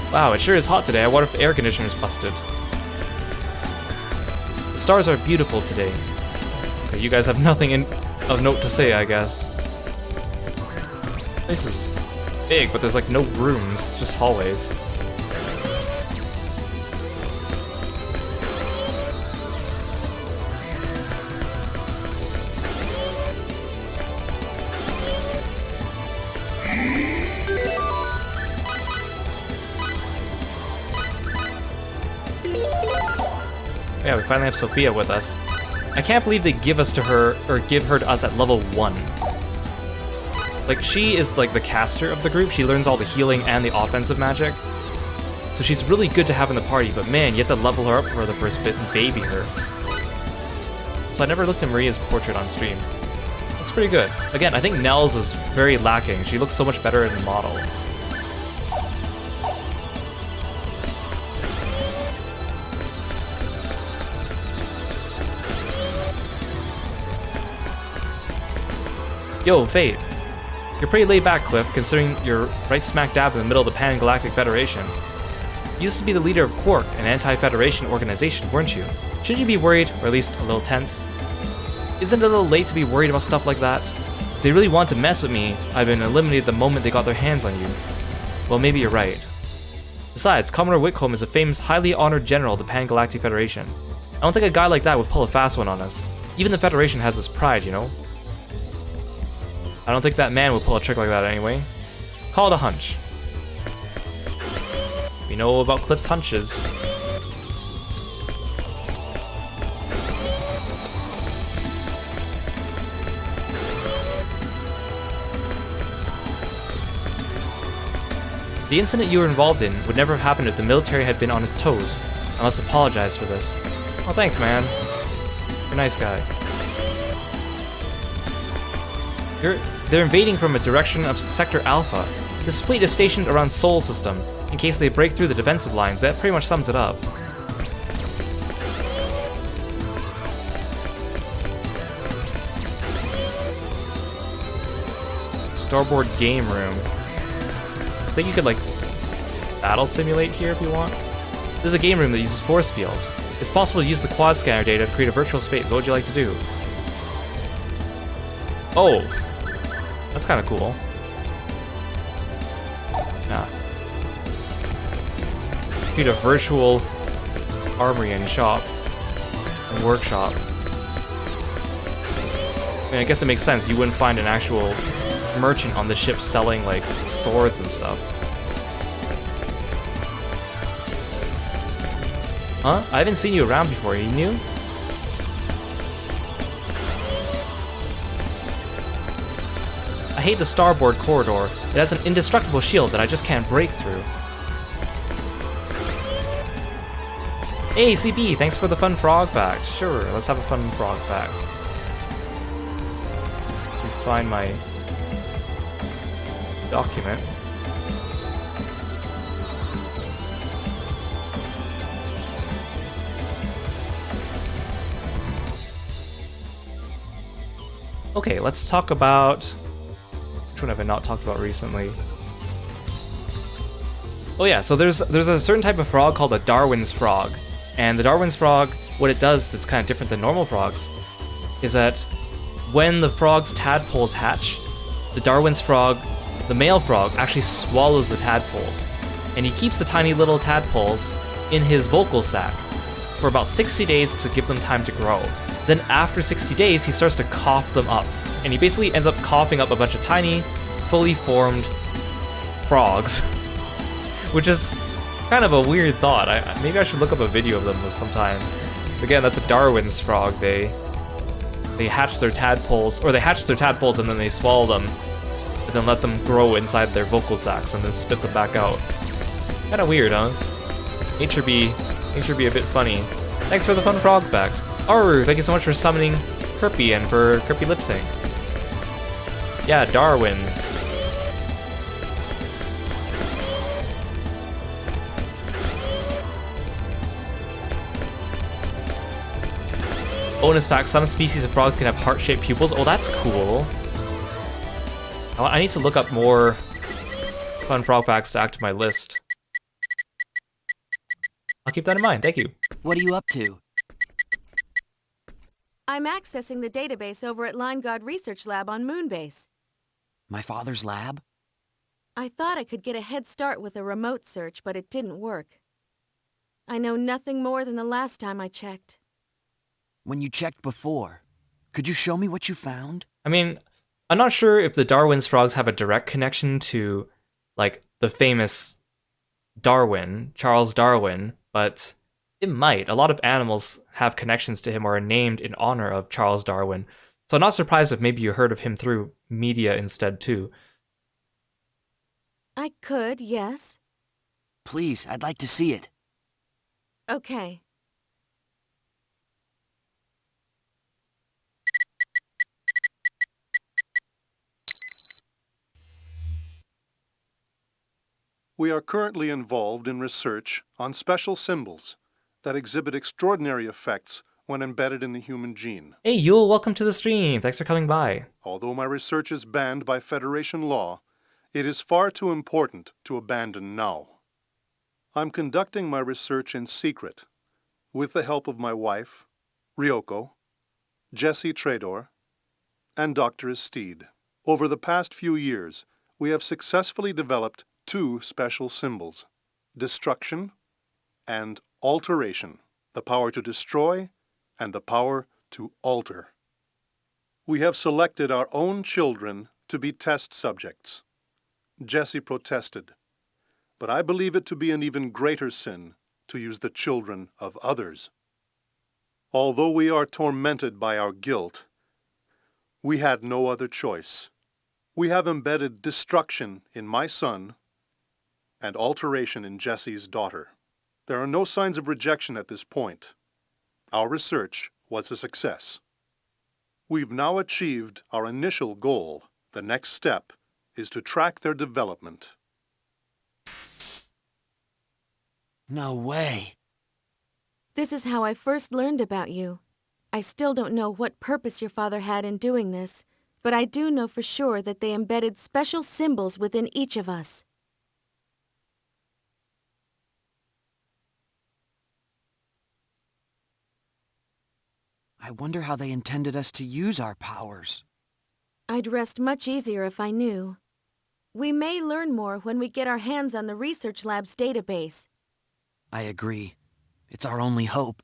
Wow, it sure is hot today. I wonder if the air conditioner's busted. The stars are beautiful today. Okay, you guys have nothing of note to say, I guess. This is big, but there's like no rooms. It's just hallways. Yeah, we finally have Sophia with us. I can't believe they give us to her, or give her to us at level 1. Like, she is like the caster of the group. She learns all the healing and the offensive magic. So she's really good to have in the party, but man, you have to level her up for the first bit and baby her. So I never looked at Maria's portrait on stream. Looks pretty good. Again, I think Nell's is very lacking. She looks so much better in the model. Yo, Fate. You're pretty laid back, Cliff, considering you're right smack dab in the middle of the Pan-Galactic Federation. You used to be the leader of Quark, an anti-Federation organization, weren't you? Shouldn't you be worried, or at least a little tense? Isn't it a little late to be worried about stuff like that? If they really want to mess with me, I've been eliminated the moment they got their hands on you. Well, maybe you're right. Besides, Commodore Whitcomb is a famous, highly honored general of the Pan-Galactic Federation. I don't think a guy like that would pull a fast one on us. Even the Federation has its pride, you know? I don't think that man would pull a trick like that anyway. Call it a hunch. We know about Cliff's hunches. The incident you were involved in would never have happened if the military had been on its toes. I must apologize for this. Oh, thanks, man. You're a nice guy. They're invading from a direction of Sector Alpha. This fleet is stationed around Sol System, in case they break through the defensive lines. That pretty much sums it up. Starboard game room. I think you could, like, battle simulate here if you want. This is a game room that uses force fields. It's possible to use the quad scanner data to create a virtual space. What would you like to do? Oh! That's kind of cool. Yeah. Create a virtual armory and shop. And workshop. I mean, I guess it makes sense. You wouldn't find an actual merchant on the ship selling, like, swords and stuff. Huh? I haven't seen you around before. Are you new? I hate the starboard corridor. It has an indestructible shield that I just can't break through. Hey, CB, thanks for the fun frog fact. Sure, let's have a fun frog fact. Let me find my document. Okay, let's talk about... Which one have I not talked about recently? Oh yeah, so there's a certain type of frog called a Darwin's frog. And the Darwin's frog, what it does that's kind of different than normal frogs, is that when the frog's tadpoles hatch, the Darwin's frog, the male frog, actually swallows the tadpoles. And he keeps the tiny little tadpoles in his vocal sac for about 60 days to give them time to grow. Then after 60 days, he starts to cough them up. And he basically ends up coughing up a bunch of tiny, fully formed frogs. Which is kind of a weird thought. Maybe I should look up a video of them sometime. Again, that's a Darwin's frog. They hatch their tadpoles, or they hatch their tadpoles and then they swallow them, but then let them grow inside their vocal sacs and then spit them back out. Kind of weird, huh? Nature be a bit funny. Thanks for the fun frog fact. Aru, thank you so much for summoning Kirby and for Kirby lip sync. Yeah, Darwin. Bonus fact, some species of frogs can have heart-shaped pupils. Oh, that's cool. I need to look up more fun frog facts to add to my list. I'll keep that in mind, thank you. What are you up to? I'm accessing the database over at Line Guard Research Lab on Moonbase. My father's lab? I thought I could get a head start with a remote search, but it didn't work. I know nothing more than the last time I checked. When you checked before, could you show me what you found? I mean, I'm not sure if the Darwin's frogs have a direct connection to, like, the famous Darwin, Charles Darwin, but it might. A lot of animals have connections to him or are named in honor of Charles Darwin. So I'm not surprised if maybe you heard of him through media instead, too. I could, yes. Please, I'd like to see it. Okay. We are currently involved in research on special symbols that exhibit extraordinary effects when embedded in the human gene. Hey, Yule, welcome to the stream. Thanks for coming by. Although my research is banned by Federation law, it is far too important to abandon now. I'm conducting my research in secret, with the help of my wife, Ryoko, Jesse Trador, and Dr. Estede. Over the past few years, we have successfully developed two special symbols: destruction and alteration, the power to destroy and the power to alter. We have selected our own children to be test subjects. Jesse protested, but I believe it to be an even greater sin to use the children of others. Although we are tormented by our guilt, we had no other choice. We have embedded destruction in my son and alteration in Jesse's daughter. There are no signs of rejection at this point. Our research was a success. We've now achieved our initial goal. The next step is to track their development. No way. This is how I first learned about you. I still don't know what purpose your father had in doing this, but I do know for sure that they embedded special symbols within each of us. I wonder how they intended us to use our powers. I'd rest much easier if I knew. We may learn more when we get our hands on the research lab's database. I agree. It's our only hope.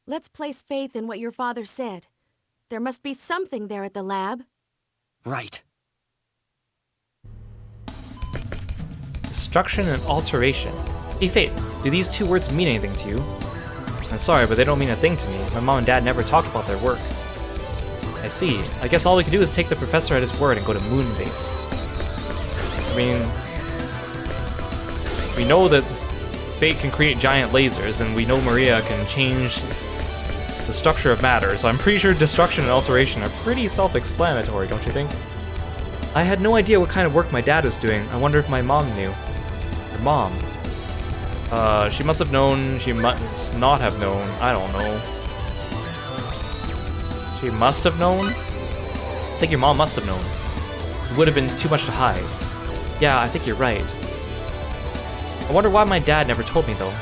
Let's place faith in what your father said. There must be something there at the lab. Right. Destruction and alteration. Hey Fate, do these two words mean anything to you? I'm sorry, but they don't mean a thing to me. My mom and dad never talked about their work. I see. I guess all we can do is take the professor at his word and go to Moonbase. I mean, we know that Fate can create giant lasers, and we know Maria can change the structure of matter, so I'm pretty sure destruction and alteration are pretty self-explanatory, don't you think? I had no idea what kind of work my dad was doing. I wonder if my mom knew. Your mom? She must have known, she must not have known, I don't know. She must have known? I think your mom must have known. It would have been too much to hide. Yeah, I think you're right. I wonder why my dad never told me though.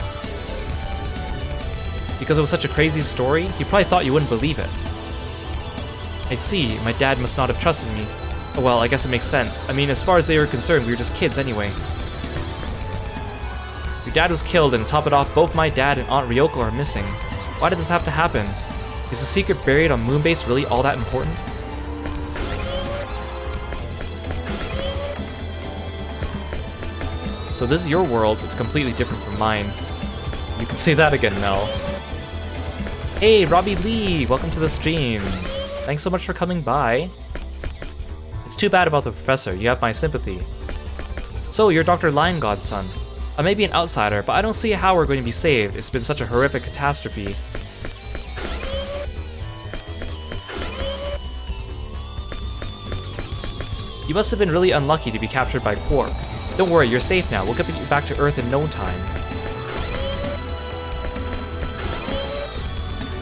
Because it was such a crazy story? He probably thought you wouldn't believe it. I see, my dad must not have trusted me. Oh well, I guess it makes sense. I mean, as far as they were concerned, we were just kids anyway. Your dad was killed, and to top it off, both my dad and Aunt Ryoko are missing. Why did this have to happen? Is the secret buried on Moonbase really all that important? So this is your world, it's completely different from mine. You can say that again, Mel. Hey, Robbie Lee, welcome to the stream. Thanks so much for coming by. It's too bad about the professor, you have my sympathy. So, you're Dr. Lion God's son. I may be an outsider, but I don't see how we're going to be saved. It's been such a horrific catastrophe. You must have been really unlucky to be captured by Quark. Don't worry, you're safe now. We'll get you back to Earth in no time.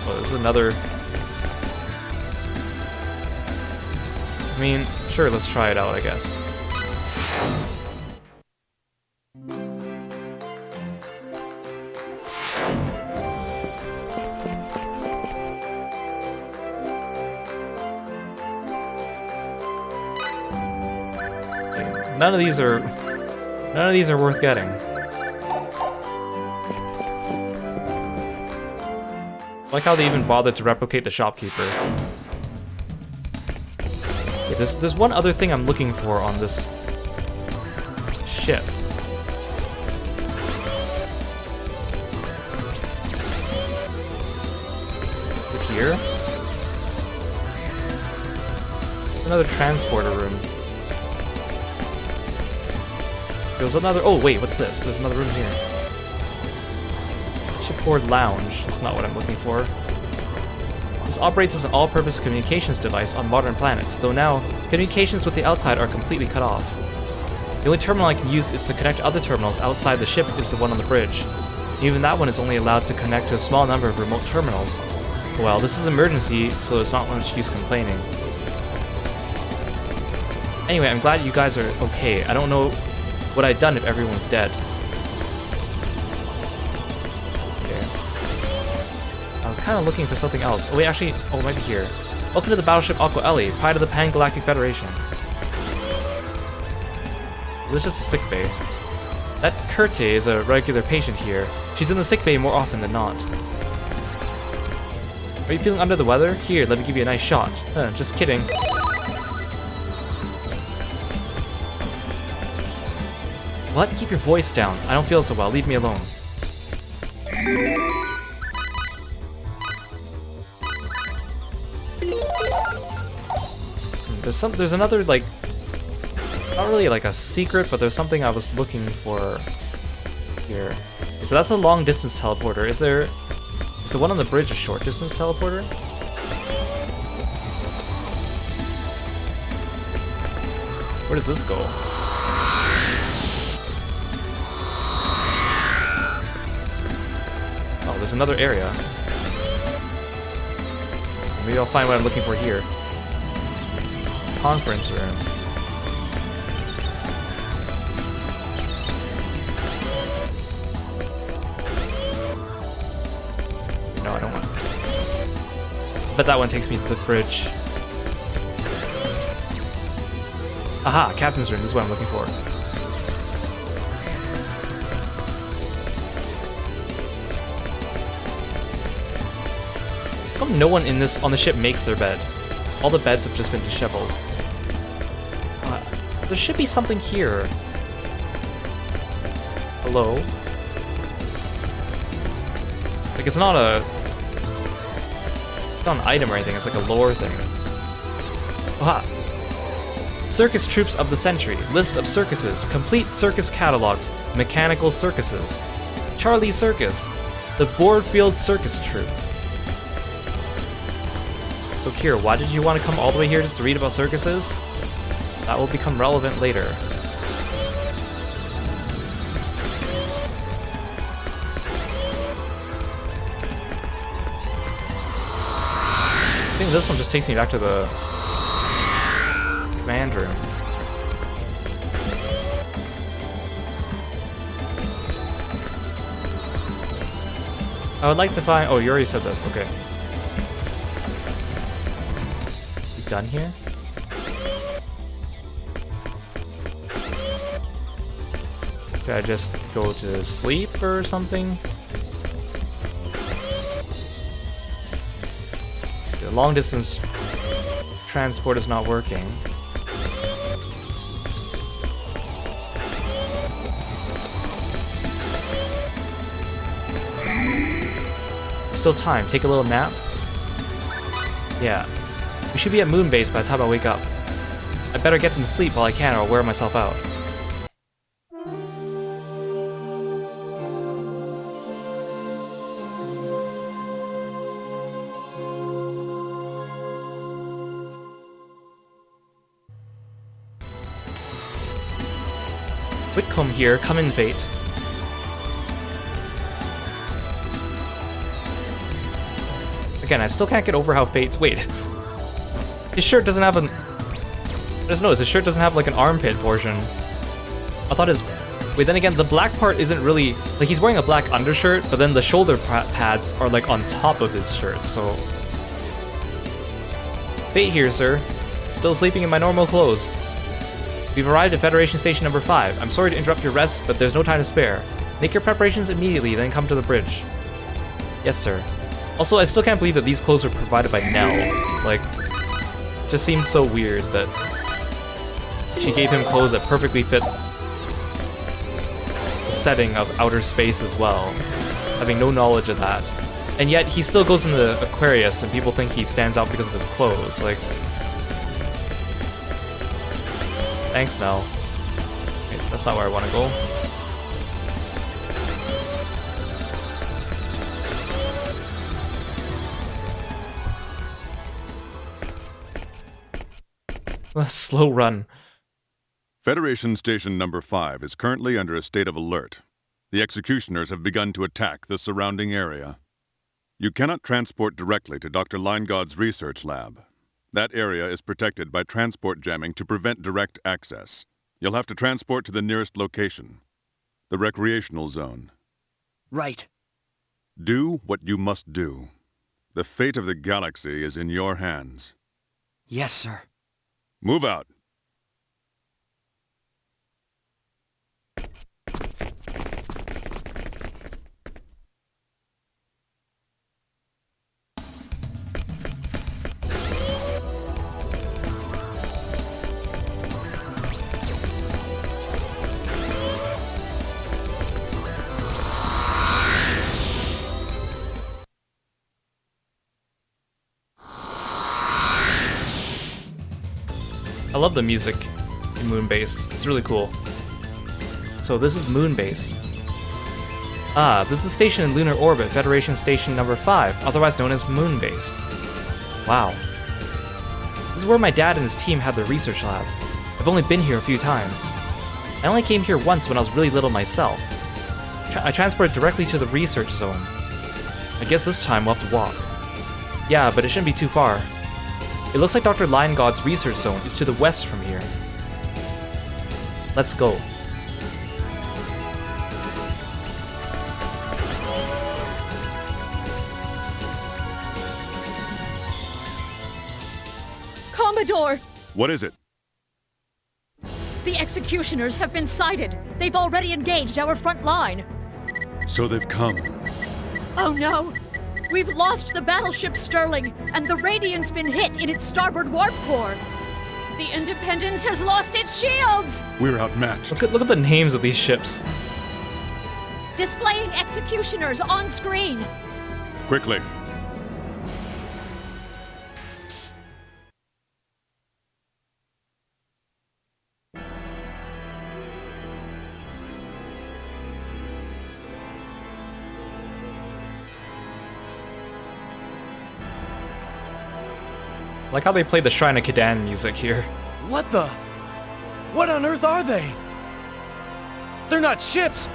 Oh, this is another... I mean, sure, let's try it out, I guess. None of these are worth getting. I like how they even bothered to replicate the shopkeeper. Okay, there's one other thing I'm looking for on this ship. Is it here? Another transporter room. There's another. Oh wait, what's this? There's another room here. Shipboard lounge. That's not what I'm looking for. This operates as an all-purpose communications device on modern planets, though now communications with the outside are completely cut off. The only terminal I can use is to connect other terminals outside the ship is the one on the bridge. Even that one is only allowed to connect to a small number of remote terminals. Well, this is emergency, so there's not much use complaining. Anyway, I'm glad you guys are okay. I don't know what I'd done if everyone's dead. Okay. I was kind of looking for something else. Oh wait, actually, oh, it might be here. Welcome to the battleship Aqua Ellie, pride of the Pan-Galactic Federation. This is just a sick bay. That Kurte is a regular patient here. She's in the sick bay more often than not. Are you feeling under the weather? Here, let me give you a nice shot. Just kidding. What? Keep your voice down. I don't feel so well. Leave me alone. There's another, like, not really like a secret, but there's something I was looking for here. Okay, so that's a long distance teleporter. Is the one on the bridge a short distance teleporter? Where does this go? Oh, there's another area. Maybe I'll find what I'm looking for here. Conference room. No, I don't want. But that one takes me to the bridge. Aha, captain's room. This is what I'm looking for. How come no one on the ship makes their bed? All the beds have just been disheveled. There should be something here. Hello? Like, it's not an item or anything, it's like a lore thing. Aha! Circus Troops of the Century. List of circuses. Complete circus catalog. Mechanical circuses. Charlie Circus. The Boardfield Circus Troupe. So Kira, why did you want to come all the way here just to read about circuses? That will become relevant later. I think this one just takes me back to the command room. I would like to find... Oh, you already said this. Okay. You done here? Should I just go to sleep or something? The long distance transport is not working. Still time. Take a little nap. Yeah. We should be at Moonbase by the time I wake up. I better get some sleep while I can or I'll wear myself out. Whitcomb here, come in, Fate. Again, I still can't get over how Fate's... Wait. His shirt doesn't have an... I just noticed his shirt doesn't have like an armpit portion. I thought his... Wait, then again, the black part isn't really... Like, he's wearing a black undershirt, but then the shoulder pads are like on top of his shirt, so... Fate here, sir. Still sleeping in my normal clothes. We've arrived at Federation Station number 5. I'm sorry to interrupt your rest, but there's no time to spare. Make your preparations immediately, then come to the bridge. Yes, sir. Also, I still can't believe that these clothes were provided by Nell. Like, it just seems so weird that she gave him clothes that perfectly fit the setting of outer space as well, having no knowledge of that. And yet, he still goes into Aquarius and people think he stands out because of his clothes. Like, thanks, Nell. Okay, that's not where I want to go. A slow run. Federation Station number 5 is currently under a state of alert. The executioners have begun to attack the surrounding area. You cannot transport directly to Dr. Linegod's research lab. That area is protected by transport jamming to prevent direct access. You'll have to transport to the nearest location, the recreational zone. Right. Do what you must do. The fate of the galaxy is in your hands. Yes, sir. Move out. I love the music in Moonbase. It's really cool. So this is Moonbase. This is a station in lunar orbit, Federation Station number 5, otherwise known as Moonbase. Wow. This is where my dad and his team had their research lab. I've only been here a few times. I only came here once when I was really little myself. I transported directly to the research zone. I guess this time we'll have to walk. Yeah, but it shouldn't be too far. It looks like Dr. Linegod's research zone is to the west from here. Let's go. Commodore! What is it? The executioners have been sighted. They've already engaged our front line. So they've come. Oh no! We've lost the battleship Sterling, and the Radiant's been hit in its starboard warp core. The Independence has lost its shields! We're outmatched. Look at the names of these ships. Displaying executioners on screen. Quickly. I like how they played the Shrine of Kadan music here. What the? What on earth are they? They're not ships!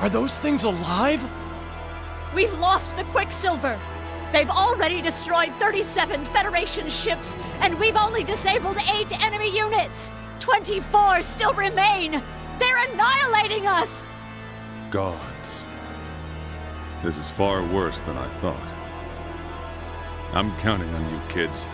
Are those things alive? We've lost the Quicksilver. They've already destroyed 37 Federation ships, and we've only disabled 8 enemy units. 24 still remain. They're annihilating us! Gods. This is far worse than I thought. I'm counting on you, kids.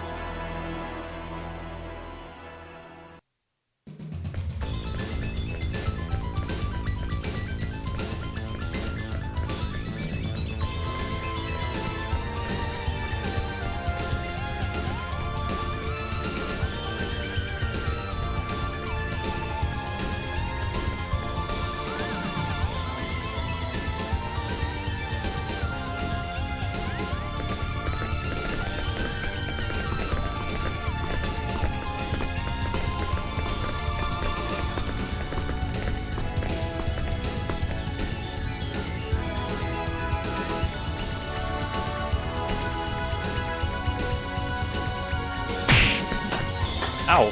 Ow.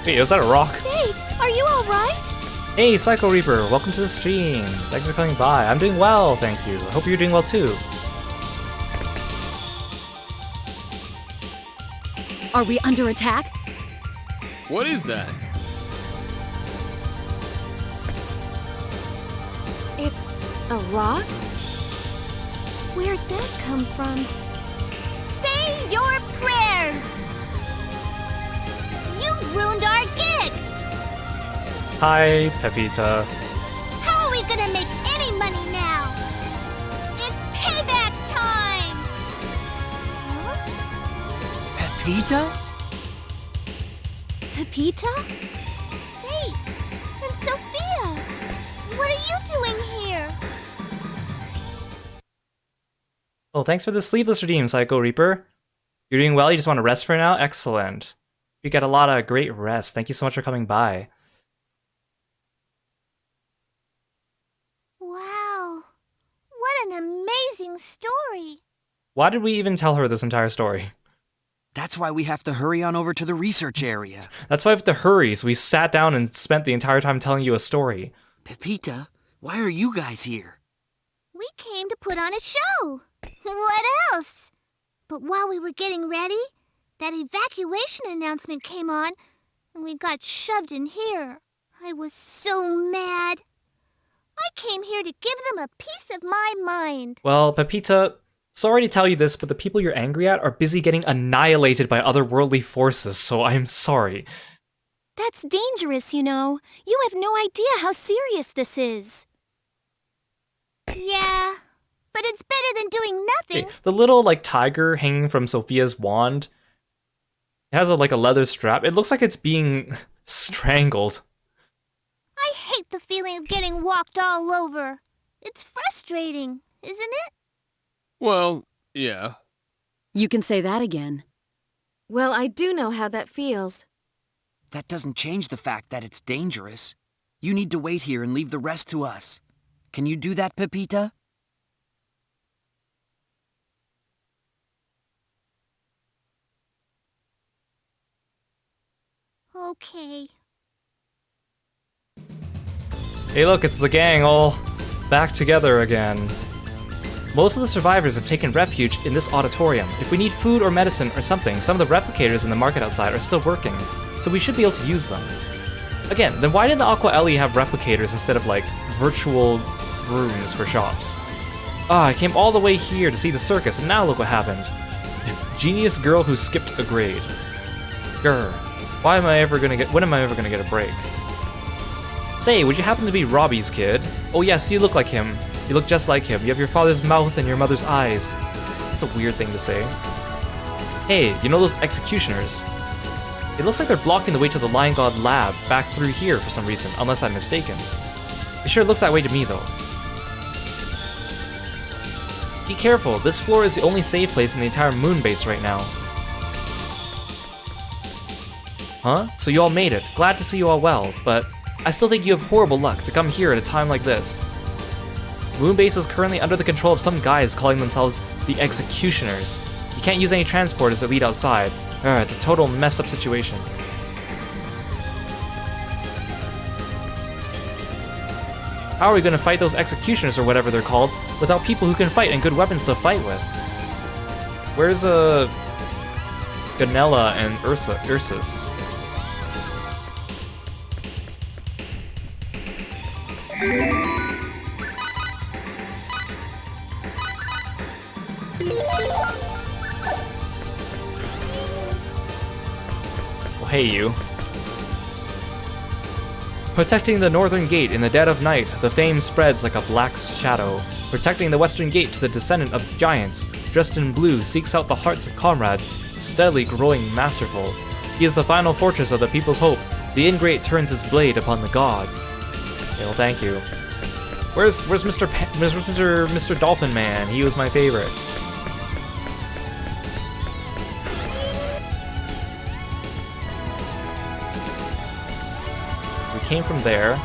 Wait, is that a rock? Hey, are you alright? Hey, Psycho Reaper, welcome to the stream. Thanks for coming by. I'm doing well, thank you. I hope you're doing well too. Are we under attack? What is that? It's a rock? Where'd that come from? Say your prayers! You ruined our gig! Hi, Pepita. How are we gonna make any money now? It's payback time! Pepita? Pepita? Hey, and Sophia! What are you doing here? Oh, thanks for the sleeveless redeem, Psycho Reaper. You're doing well? You just want to rest for now? Excellent. You get a lot of great rest. Thank you so much for coming by. Wow, what an amazing story! Why did we even tell her this entire story? That's why we have to hurry on over to the research area. That's why we have to hurry, so we sat down and spent the entire time telling you a story. Pepita, why are you guys here? We came to put on a show. What else? But while we were getting ready, that evacuation announcement came on, and we got shoved in here. I was so mad. I came here to give them a piece of my mind. Well, Pepita, sorry to tell you this, but the people you're angry at are busy getting annihilated by otherworldly forces, so I'm sorry. That's dangerous, you know. You have no idea how serious this is. Yeah, but it's better than doing nothing. Hey, the little, tiger hanging from Sophia's wand, it has a leather strap. It looks like it's being strangled. I hate the feeling of getting walked all over. It's frustrating, isn't it? Well, yeah. You can say that again. Well, I do know how that feels. That doesn't change the fact that it's dangerous. You need to wait here and leave the rest to us. Can you do that, Pepita? Okay. Hey look, it's the gang all back together again. Most of the survivors have taken refuge in this auditorium. If we need food or medicine or something, some of the replicators in the market outside are still working, so we should be able to use them. Again, then why did the Aqua Ellie have replicators instead of, virtual rooms for shops? I came all the way here to see the circus, and now look what happened. Genius girl who skipped a grade. Grr. When am I ever gonna get a break? Say, would you happen to be Robbie's kid? Oh yes, you look like him. You look just like him. You have your father's mouth and your mother's eyes. That's a weird thing to say. Hey, you know those executioners? It looks like they're blocking the way to the Lion God lab back through here for some reason, unless I'm mistaken. It sure looks that way to me, though. Be careful, this floor is the only safe place in the entire moon base right now. Huh? So you all made it. Glad to see you all well, but I still think you have horrible luck to come here at a time like this. Moonbase is currently under the control of some guys calling themselves the Executioners. You can't use any transporters that lead outside. It's a total messed up situation. How are we gonna fight those Executioners or whatever they're called without people who can fight and good weapons to fight with? Where's Ganella and Ursus? Well, hey you. Protecting the northern gate in the dead of night, the fame spreads like a black shadow. Protecting the western gate to the descendant of giants, dressed in blue, seeks out the hearts of comrades, steadily growing masterful. He is the final fortress of the people's hope. The ingrate turns his blade upon the gods. Okay, well, thank you. Where's Mr. Dolphin Man? He was my favorite. So we came from there.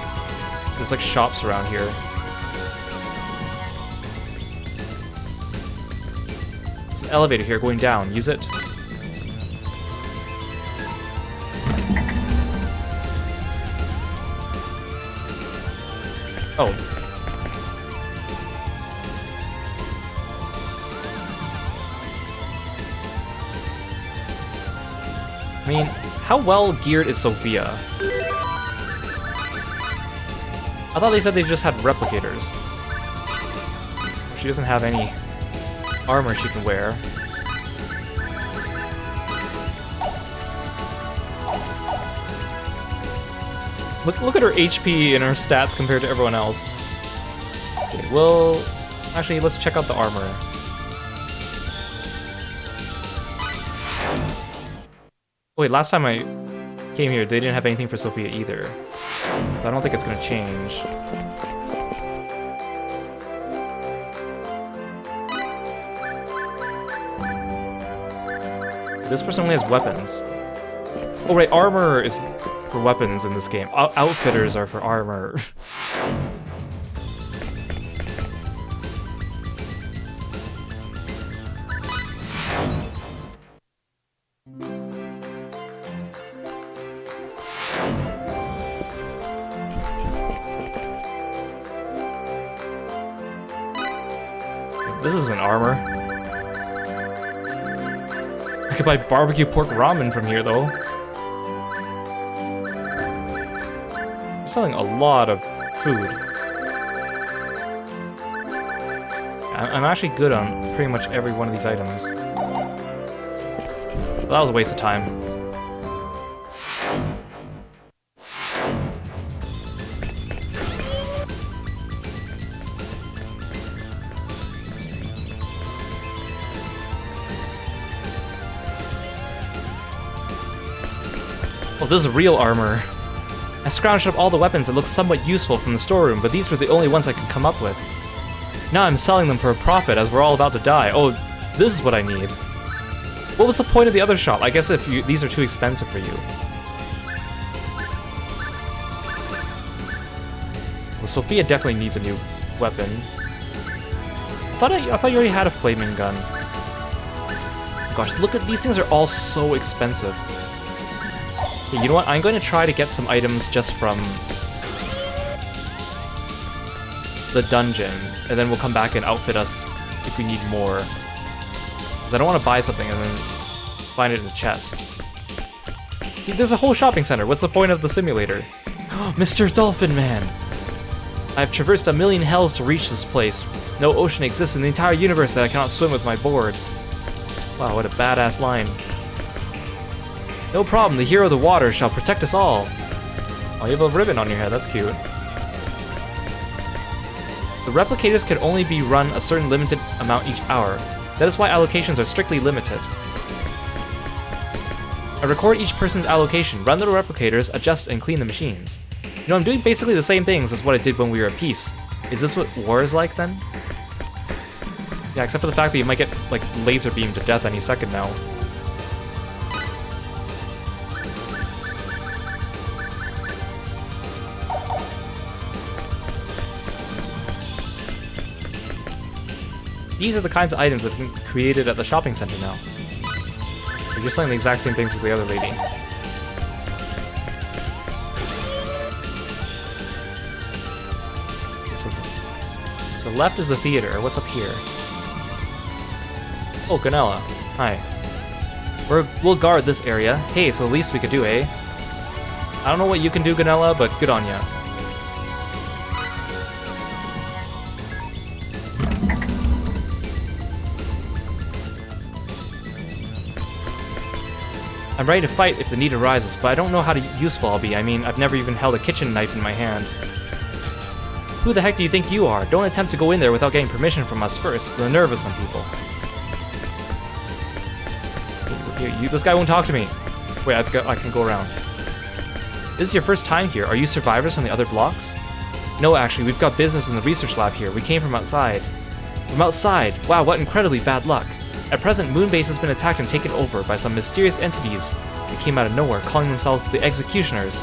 There's shops around here. There's an elevator here going down. Use it. Oh. I mean, how well geared is Sophia? I thought they said they just had replicators. She doesn't have any armor she can wear. Look at her HP and her stats compared to everyone else. Okay, well, actually, let's check out the armor. Wait, last time I came here, they didn't have anything for Sophia either. So I don't think it's gonna change. This person only has weapons. Oh right, armor is for weapons in this game. Outfitters are for armor. This isn't armor. could buy barbecue pork ramen from here, though. They're selling a lot of food. I'm actually good on pretty much every one of these items. That was a waste of time. Well, this is real armor. I scrounged up all the weapons that looked somewhat useful from the storeroom, but these were the only ones I could come up with. Now I'm selling them for a profit as we're all about to die. Oh, this is what I need. What was the point of the other shop? I guess if these are too expensive for you. Well, Sophia definitely needs a new weapon. I thought you already had a flaming gun. Gosh, look at these things are all so expensive. Okay, you know what? I'm going to try to get some items just from the dungeon, and then we'll come back and outfit us if we need more. Because I don't want to buy something and then find it in the chest. See, there's a whole shopping center. What's the point of the simulator? Mr. Dolphin Man! I've traversed a million hells to reach this place. No ocean exists in the entire universe that I cannot swim with my board. Wow, what a badass line. No problem, the hero of the water shall protect us all. Oh, you have a ribbon on your head, that's cute. The replicators can only be run a certain limited amount each hour. That is why allocations are strictly limited. I record each person's allocation, run the replicators, adjust and clean the machines. You know, I'm doing basically the same things as what I did when we were at peace. Is this what war is like then? Yeah, except for the fact that you might get, like, laser beamed to death any second now. These are the kinds of items that have been created at the shopping center now. They're just selling the exact same things as the other lady. So the left is the theater. What's up here? Oh, Ganella. Hi. We'll guard this area. Hey, it's the least we could do, eh? I don't know what you can do, Ganella, but good on ya. I'm ready to fight if the need arises, but I don't know how useful I'll be. I mean, I've never even held a kitchen knife in my hand. Who the heck do you think you are? Don't attempt to go in there without getting permission from us first. The nerve of some people. This guy won't talk to me. Wait, I can go around. This is your first time here. Are you survivors from the other blocks? No, actually, we've got business in the research lab here. We came from outside. From outside? Wow, what incredibly bad luck. At present, Moonbase has been attacked and taken over by some mysterious entities that came out of nowhere, calling themselves the Executioners.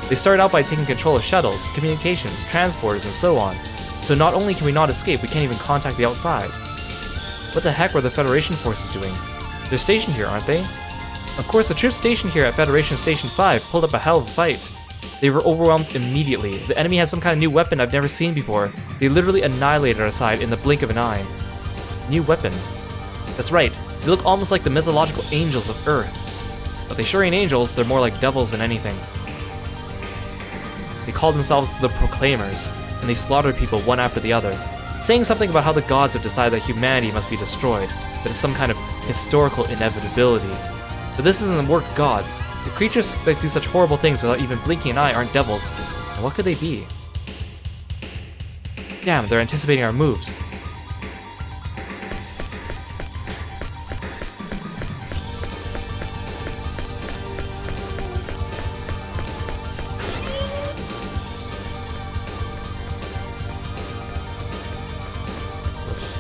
They started out by taking control of shuttles, communications, transporters, and so on. So not only can we not escape, we can't even contact the outside. What the heck were the Federation forces doing? They're stationed here, aren't they? Of course, the troops stationed here at Federation Station 5 pulled up a hell of a fight. They were overwhelmed immediately. The enemy had some kind of new weapon I've never seen before. They literally annihilated our side in the blink of an eye. New weapon. That's right, they look almost like the mythological angels of Earth. But they sure ain't angels, they're more like devils than anything. They call themselves the Proclaimers, and they slaughter people one after the other, saying something about how the gods have decided that humanity must be destroyed, that it's some kind of historical inevitability. But this isn't the work of gods. The creatures that do such horrible things without even blinking an eye aren't devils. And what could they be? Damn, they're anticipating our moves.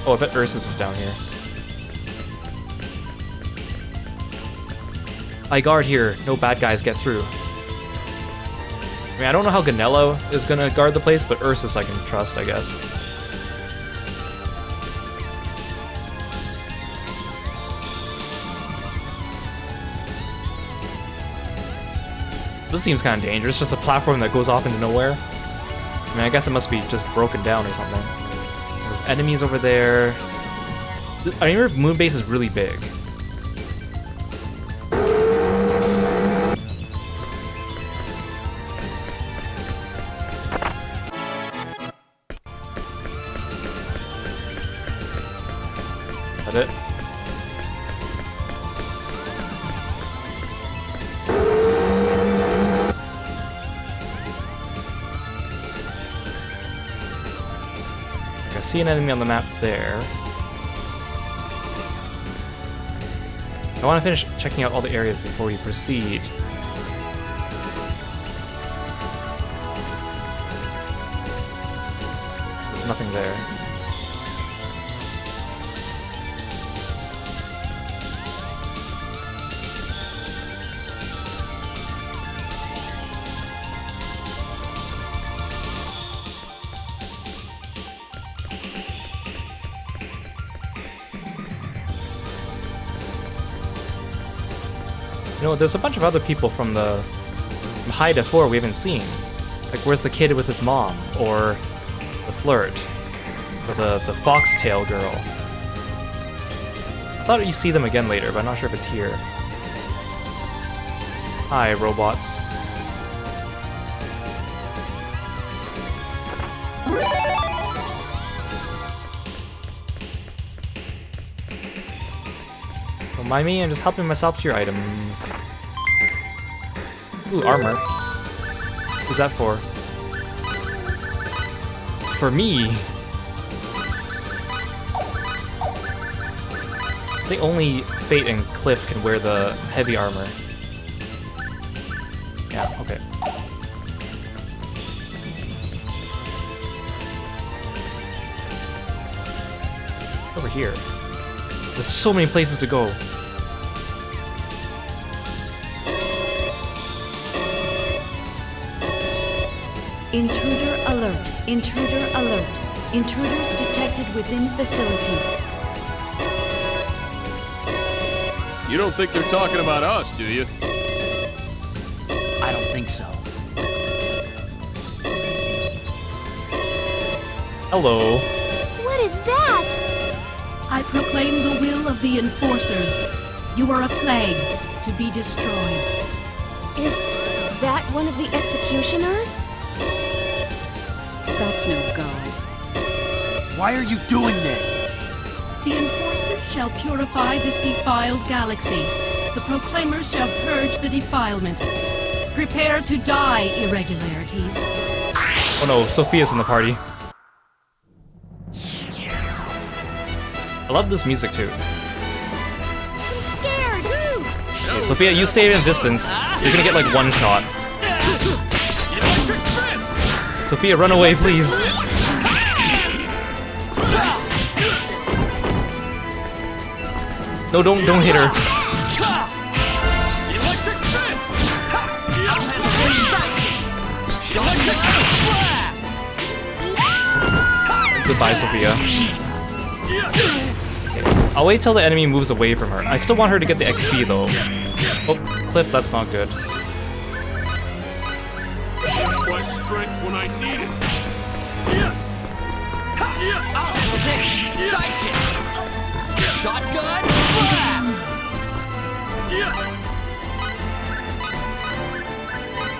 Oh, I bet Ursus is down here. I guard here, no bad guys get through. I mean, I don't know how Ganello is gonna guard the place, but Ursus I can trust, I guess. This seems kind of dangerous, just a platform that goes off into nowhere. I mean, I guess it must be just broken down or something. There's enemies over there. I remember Moonbase is really big. that it? I see an enemy on the map there. I want to finish checking out all the areas before we proceed. There's nothing there. You know, there's a bunch of other people from High to 4 we haven't seen. Like, where's the kid with his mom? Or the flirt? Or the foxtail girl? I thought you see them again later, but I'm not sure if it's here. Hi, robots. Don't mind me, I'm just helping myself to your items. Ooh, armor. Who's that for? For me! I think only Fate and Cliff can wear the heavy armor. Yeah, okay. Over here. There's so many places to go. Intruder alert. Intruder alert. Intruders detected within facility. You don't think they're talking about us, do you? I don't think so. Hello. What is that? I proclaim the will of the Enforcers. You are a plague to be destroyed. Is that one of the executioners? That's no god. Why are you doing this? The Enforcers shall purify this defiled galaxy. The Proclaimers shall purge the defilement. Prepare to die, irregularities. Oh no, Sophia's in the party. I love this music too. I'm scared. Okay, Sophia, you stay at a distance. You're gonna get like one shot. Sophia, run away, please. No, don't hit her. Goodbye, Sophia. Okay. I'll wait till the enemy moves away from her. I still want her to get the XP though. Oh, Cliff, that's not good. My strength when I need it. Shotgun blast!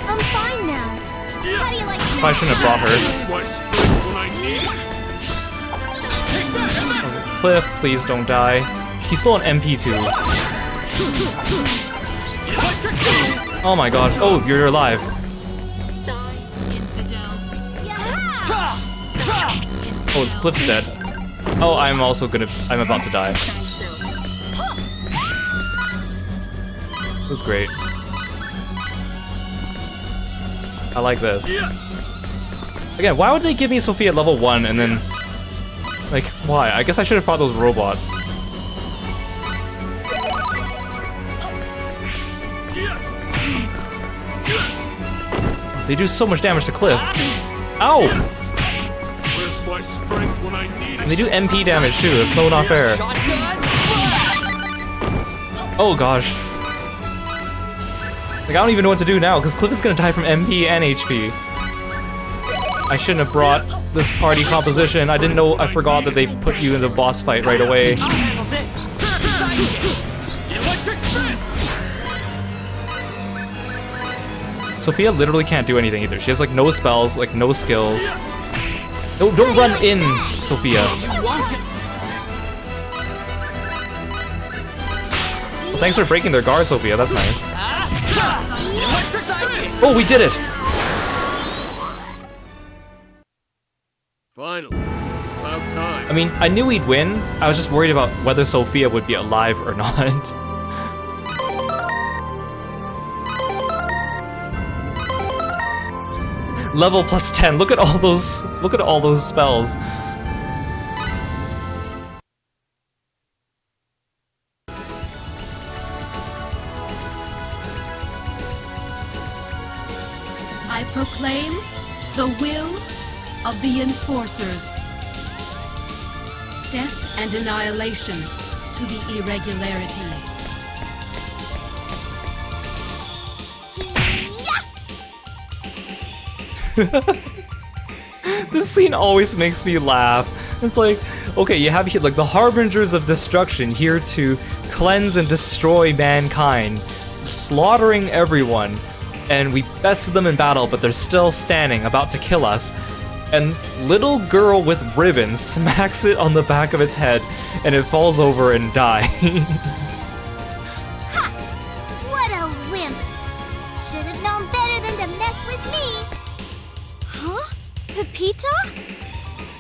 I'm fine now. How do you like that? Probably shouldn't have brought her. My strength when I need it. Cliff, please don't die. He's still an MP too. Oh my gosh. Oh, you're alive. Oh, Cliff's dead. Oh, I'm about to die. That was great. I like this. Again, why would they give me Sophia at level 1 and then... Like, why? I guess I should have fought those robots. They do so much damage to Cliff. Ow! Where's my strength when I need it? And they do MP damage too, that's so not fair. Oh gosh. Like, I don't even know what to do now, because Cliff is gonna die from MP and HP. I shouldn't have brought this party composition. I didn't know, I forgot that they put you in the boss fight right away. Sophia literally can't do anything either. She has like no spells, like no skills. No, don't run in, Sophia. Thanks for breaking their guard, Sophia. That's nice. Oh, we did it! Finally. It's about time. I mean, I knew we'd win. I was just worried about whether Sophia would be alive or not. Level plus 10. Look at all those. Look at all those spells. I proclaim the will of the Enforcers. Death and annihilation to the irregularities. This scene always makes me laugh. It's like, okay, you have here like the harbingers of destruction here to cleanse and destroy mankind, slaughtering everyone, and we bested them in battle, but they're still standing, about to kill us. And little girl with ribbons smacks it on the back of its head, and it falls over and dies. Ha! What a wimp! Should have known better than to mess with me. Huh? Pepita?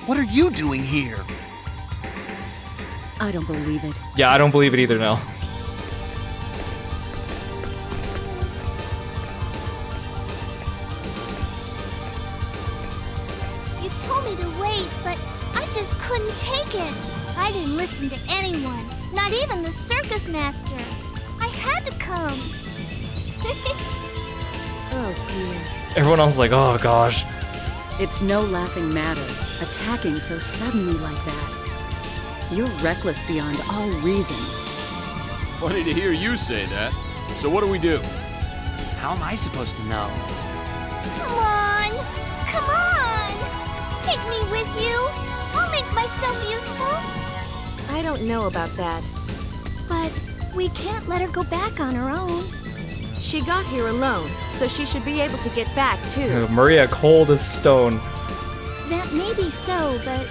What are you doing here? I don't believe it. Yeah, I don't believe it either, no. You told me to wait, but I just couldn't take it. I didn't listen to anyone, not even the circus master. I had to come. Oh dear. Everyone else is like, oh gosh. It's no laughing matter, attacking so suddenly like that. You're reckless beyond all reason. Funny to hear you say that. So what do we do? How am I supposed to know? Come on! Come on! Take me with you. I'll make myself useful. I don't know about that. But we can't let her go back on her own. She got here alone, so she should be able to get back, too. Maria cold as stone. That may be so, but...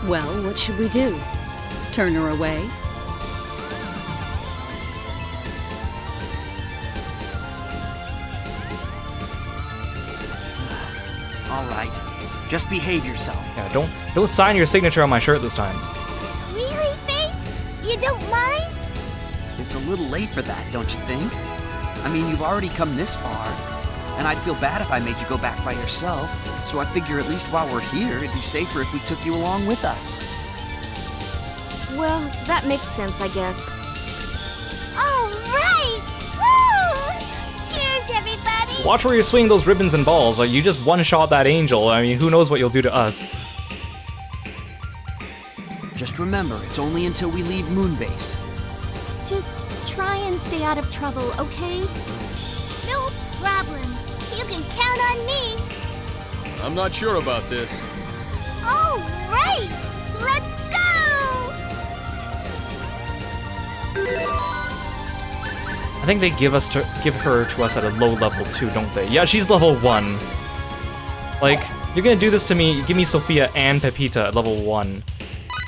Well, what should we do? Turn her away? All right. Just behave yourself. Yeah, don't sign your signature on my shirt this time. Really, Faith? You don't mind? It's a little late for that, don't you think? I mean, you've already come this far, and I'd feel bad if I made you go back by yourself, so I figure at least while we're here, it'd be safer if we took you along with us. Well, that makes sense, I guess. All right! Woo! Cheers, everybody! Watch where you're swinging those ribbons and balls. Like, you just one-shot that angel. I mean, who knows what you'll do to us. Just remember, it's only until we leave Moonbase. Just try and stay out of trouble, okay? No problem. You can count on me. I'm not sure about this. All right! Let's go! I think they give her to us at a low level too, don't they? Yeah, she's level 1. Like, you're gonna do this to me, give me Sophia and Pepita at level 1.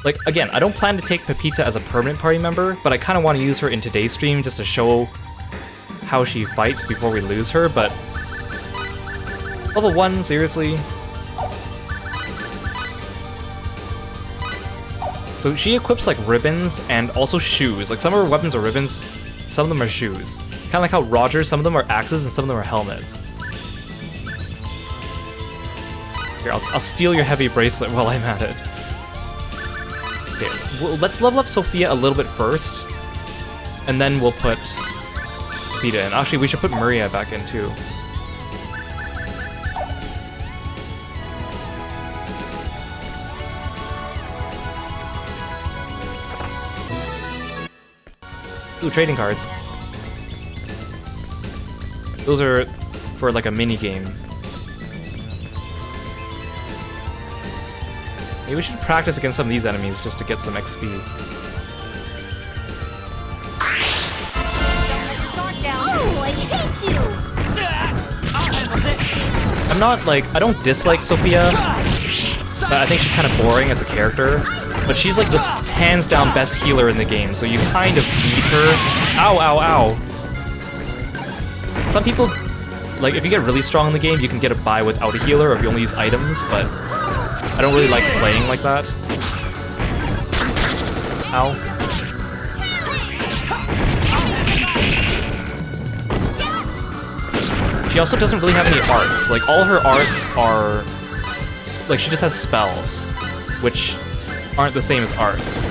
Like, again, I don't plan to take Pepita as a permanent party member, but I kind of want to use her in today's stream just to show how she fights before we lose her, but... Level 1, seriously? So she equips, like, ribbons and also shoes. Like, some of her weapons are ribbons, some of them are shoes. Kind of like how Roger, some of them are axes and some of them are helmets. Here, I'll steal your heavy bracelet while I'm at it. Okay, well, let's level up Sophia a little bit first, and then we'll put Pepita in. Actually, we should put Maria back in too. Ooh, trading cards. Those are for like a mini game. Maybe we should practice against some of these enemies just to get some XP. Oh, I hate you! I'm not like, I don't dislike Sophia, but I think she's kind of boring as a character. But she's like the hands down best healer in the game, so you kind of need her. Ow, ow, ow. Some people, like, if you get really strong in the game, you can get a buy without a healer, or if you only use items, but I don't really like playing like that. Ow. She also doesn't really have any arts. Like, all her arts are... Like, she just has spells, which aren't the same as arts.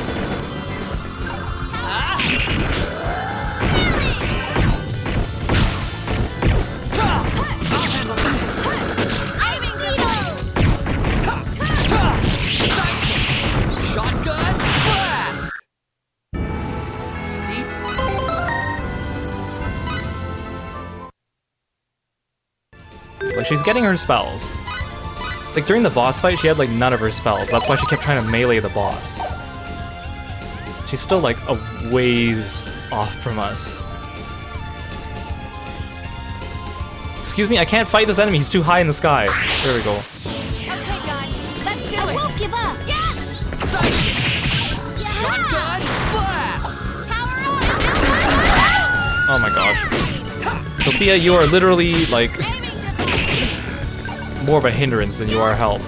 Like, she's getting her spells. Like, during the boss fight, she had, like, none of her spells. That's why she kept trying to melee the boss. She's still, like, a ways off from us. Excuse me, I can't fight this enemy. He's too high in the sky. There we go. Okay, guys, let's do it. I won't give up. Yes! Shotgun blast! Oh my gosh. Sophia, you are literally, like, more of a hindrance than you are help.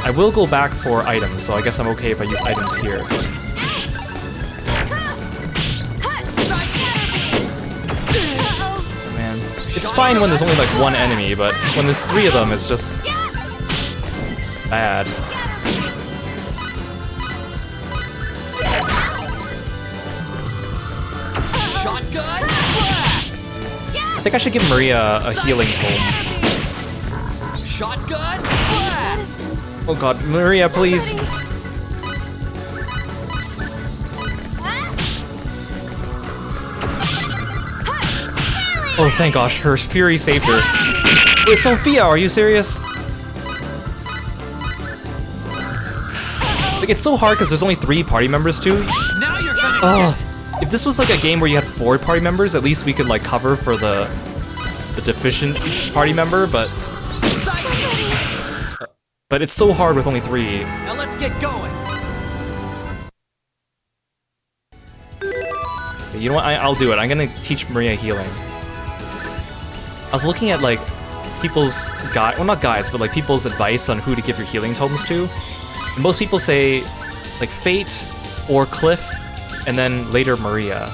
I will go back for items, so I guess I'm okay if I use items here. Man, it's fine when there's only like one enemy, but when there's three of them, it's just bad. I think I should give Maria a healing tome. Shotgun blast! Oh god, Maria, please. Oh, thank gosh, her fury saved her. Wait, Sophia, are you serious? Like, it's so hard because there's only 3 party members too. Now you're gonna If this was like a game where you had 4 party members, at least we could like cover for the deficient party member, but it's so hard with only 3. Now let's get going. You know what? I'll do it. I'm gonna teach Maria healing. I was looking at like people's well, not guides, but like people's advice on who to give your healing totems to. And most people say like Fate or Cliff, and then later Maria.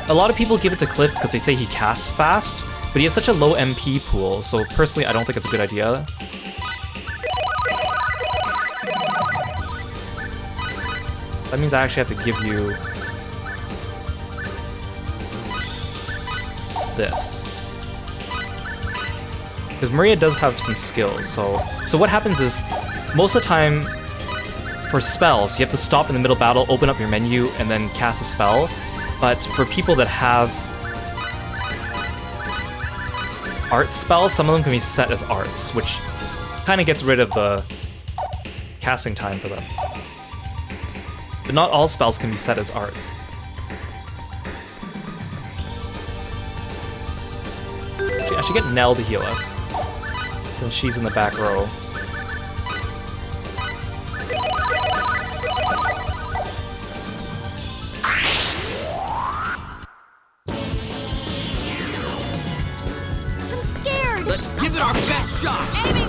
A lot of people give it to Cliff because they say he casts fast, but he has such a low MP pool, so personally I don't think it's a good idea. That means I actually have to give you this. Because Maria does have some skills, so what happens is, most of the time, for spells, you have to stop in the middle battle, open up your menu, and then cast a spell. But for people that have art spells, some of them can be set as arts, which kind of gets rid of the casting time for them. But not all spells can be set as arts. I should get Nell to heal us, since she's in the back row. Let's give it our best shot! Aiming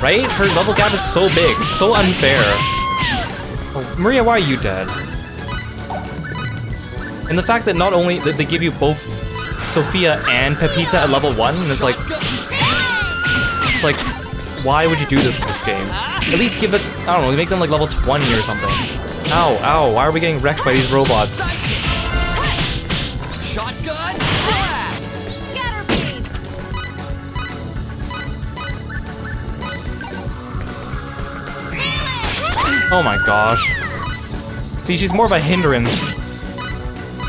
Right? Her level gap is so big. It's so unfair. Oh, Maria, why are you dead? And the fact that not only that they give you both Sophia and Pepita at level 1, and it's like, why would you do this to this game? At least give it, I don't know, make them like level 20 or something. Ow, ow, why are we getting wrecked by these robots? Shotgun blast! Oh my gosh. See, she's more of a hindrance.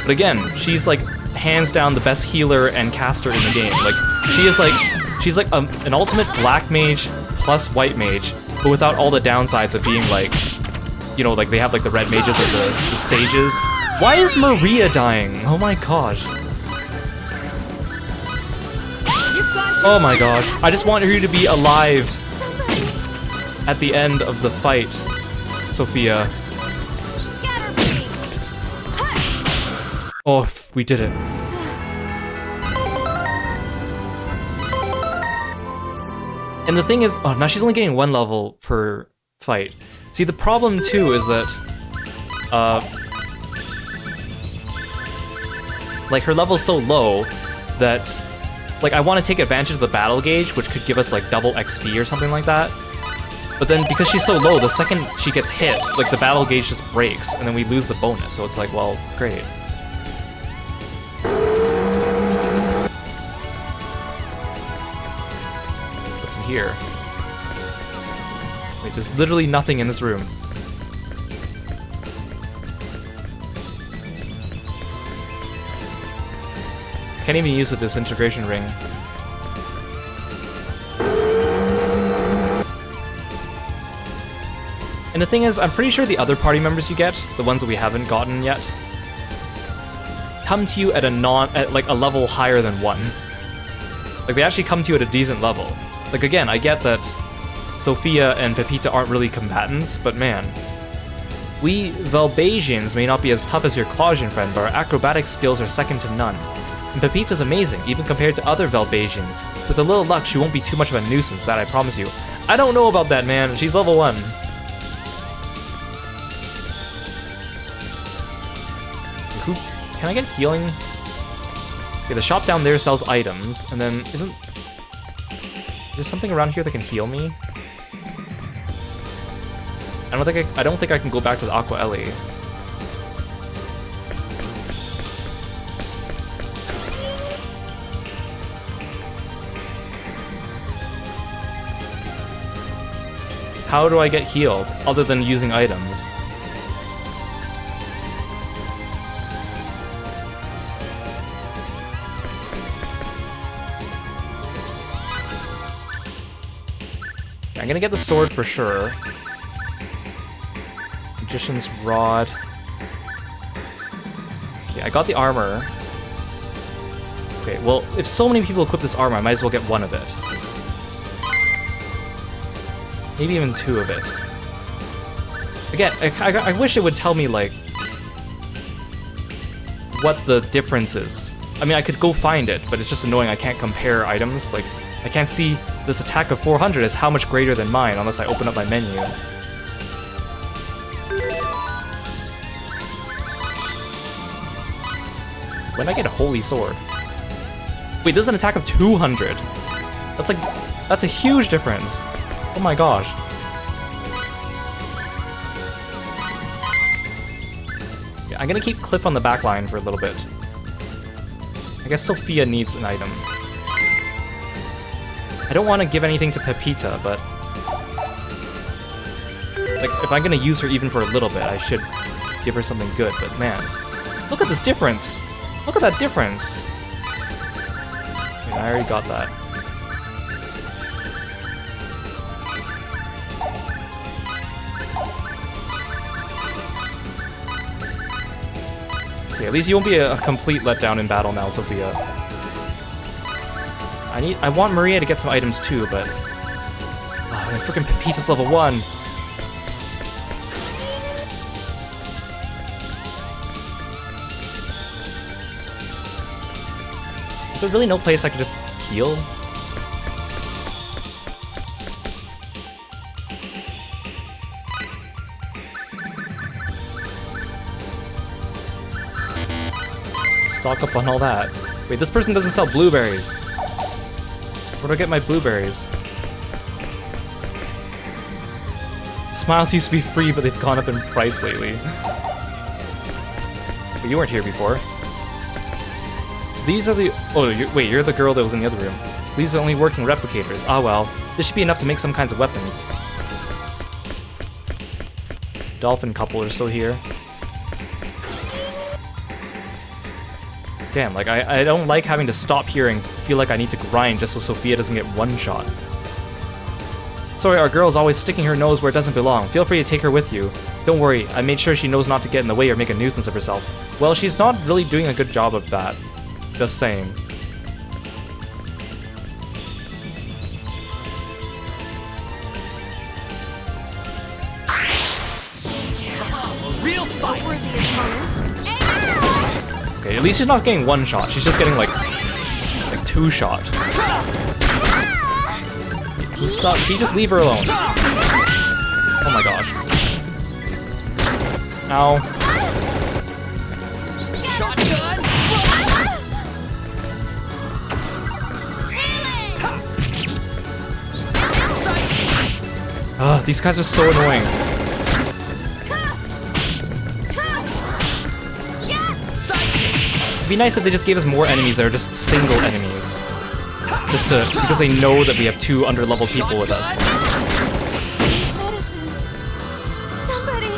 But again, she's like hands down the best healer and caster in the game. Like, she's like an ultimate black mage plus white mage, but without all the downsides of being like, you know, like they have like the red mages or the sages. Why is Maria dying? Oh my gosh. Oh my gosh. I just want her to be alive at the end of the fight, Sophia. Oh, we did it. And the thing is, oh, now she's only getting 1 level per fight. See, the problem too is that, like her level's so low that, like, I want to take advantage of the battle gauge, which could give us like double XP or something like that. But then because she's so low, the second she gets hit, like the battle gauge just breaks, and then we lose the bonus. So it's like, well, great. Here. Wait, there's literally nothing in this room. Can't even use the disintegration ring. And the thing is, I'm pretty sure the other party members you get, the ones that we haven't gotten yet, come to you at like a level higher than 1. Like they actually come to you at a decent level. Like, again, I get that Sophia and Pepita aren't really combatants, but man. We Velbasians may not be as tough as your Clausian friend, but our acrobatic skills are second to none. And Pepita's amazing, even compared to other Velbasians. With a little luck, she won't be too much of a nuisance, that I promise you. I don't know about that, man. She's level 1. Can I get healing? Okay, the shop down there sells items, and then isn't... Is there something around here that can heal me? I don't think I can go back to the Aqua Ellie. How do I get healed other than using items? I'm gonna get the sword for sure. Magician's Rod. Okay, I got the armor. Okay, well, if so many people equip this armor, I might as well get 1 of it. Maybe even 2 of it. Again, I wish it would tell me, like, what the difference is. I mean, I could go find it, but it's just annoying. I can't compare items. Like, I can't see this attack of 400 is how much greater than mine unless I open up my menu. When did I get a holy sword? Wait, this is an attack of 200. That's a huge difference. Oh my gosh. Yeah, I'm gonna keep Cliff on the back line for a little bit. I guess Sophia needs an item. I don't want to give anything to Pepita, but... like, if I'm gonna use her even for a little bit, I should give her something good, but man. Look at this difference! Look at that difference! I already got that. Okay, at least you won't be a complete letdown in battle now, Sophia. I want Maria to get some items too, but... oh, and frickin' Pepita's level 1! Is there really no place I could just heal? Stock up on all that. Wait, this person doesn't sell blueberries. Where do I get my blueberries? Smiles used to be free, but they've gone up in price lately. But you weren't here before. So these are the... oh, wait, you're the girl that was in the other room. So these are only working replicators. Ah, well. This should be enough to make some kinds of weapons. Dolphin couple are still here. Again, like, I don't like having to stop here and feel like I need to grind just so Sophia doesn't get one-shot. Sorry, our girl's always sticking her nose where it doesn't belong. Feel free to take her with you. Don't worry, I made sure she knows not to get in the way or make a nuisance of herself. Well, she's not really doing a good job of that. Just saying. Real fight. Okay, at least she's not getting one shot. She's just getting like two shot. Stop! Can you just leave her alone? Oh my gosh! Ow! Shotgun. Ugh, these guys are so annoying. It'd be nice if they just gave us more enemies that are just single enemies. Because they know that we have 2 underleveled people with us. Somebody!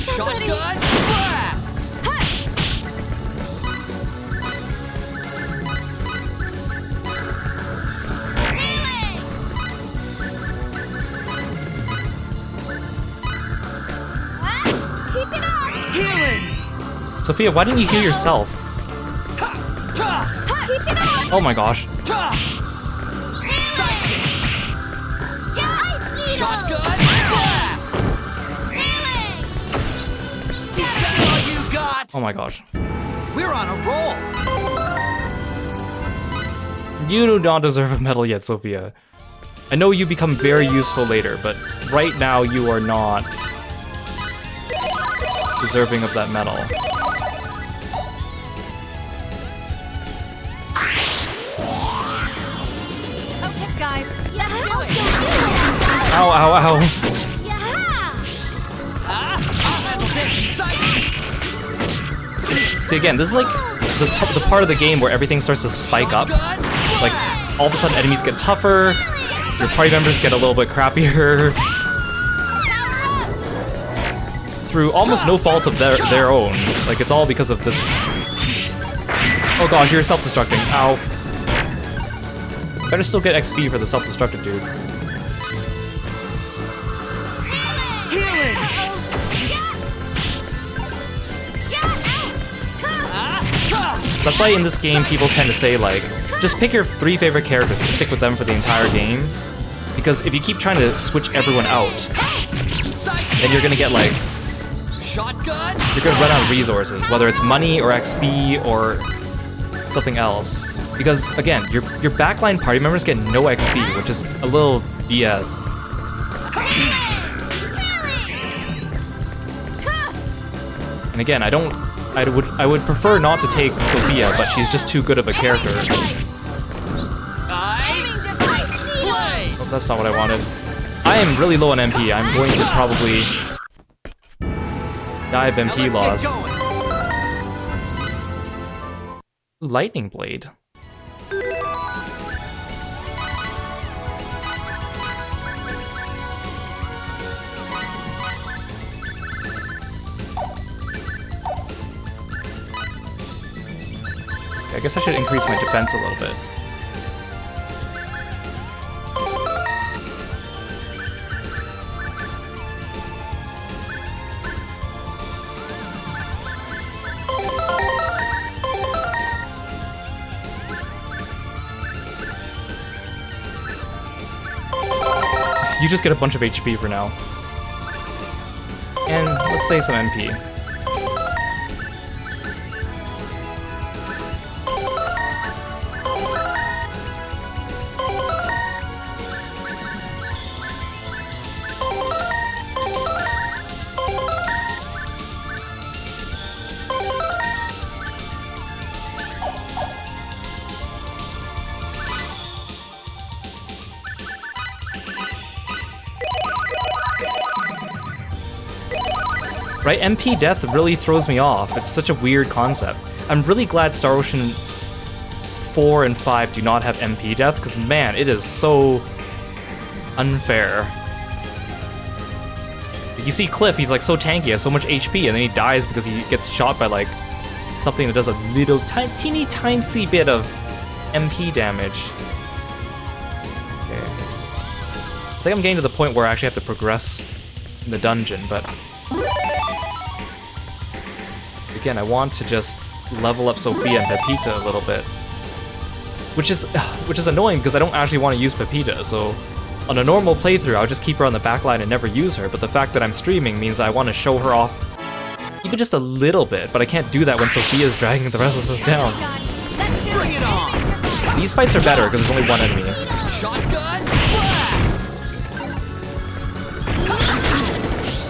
Shotgun blast! Keep it up! Healing! Sophia, why didn't you heal yourself? Keep it up! Oh my gosh. Shotgun blast! Is that all you got? Oh my gosh. We're on a roll. You do not deserve a medal yet, Sophia. I know you become very useful later, but right now you are not deserving of that medal. Okay, guys. Yeah, Ow, ow, ow. See, again, this is like the part of the game where everything starts to spike up. Like, all of a sudden enemies get tougher, your party members get a little bit crappier. Through almost no fault of their own. Like, it's all because of this. Oh god, you're self-destructing. Ow. Better still get XP for the self-destructive dude. That's why in this game people tend to say, like, just pick your 3 favorite characters and stick with them for the entire game. Because if you keep trying to switch everyone out, then you're gonna get, like, you're gonna run out of resources, whether it's money or XP or something else. Because, again, your backline party members get no XP, which is a little BS. And again, I would prefer not to take Sophia, but she's just too good of a character. Oh, that's not what I wanted. I am really low on MP. I'm going to probably die of MP loss. Lightning Blade. I guess I should increase my defense a little bit. You just get a bunch of HP for now. And let's say some MP. Right, MP death really throws me off. It's such a weird concept. I'm really glad Star Ocean 4 and 5 do not have MP death, because man, it is so unfair. You see Cliff, he's like so tanky, he has so much HP, and then he dies because he gets shot by like something that does a little teeny tiny bit of MP damage. Okay. I think I'm getting to the point where I actually have to progress in the dungeon, but again, I want to just level up Sophia and Pepita a little bit, which is annoying because I don't actually want to use Pepita. So on a normal playthrough, I'll just keep her on the back line and never use her. But the fact that I'm streaming means I want to show her off even just a little bit. But I can't do that when Sophia's dragging the rest of us down. Bring it on! These fights are better because there's only one enemy. Shotgun blast!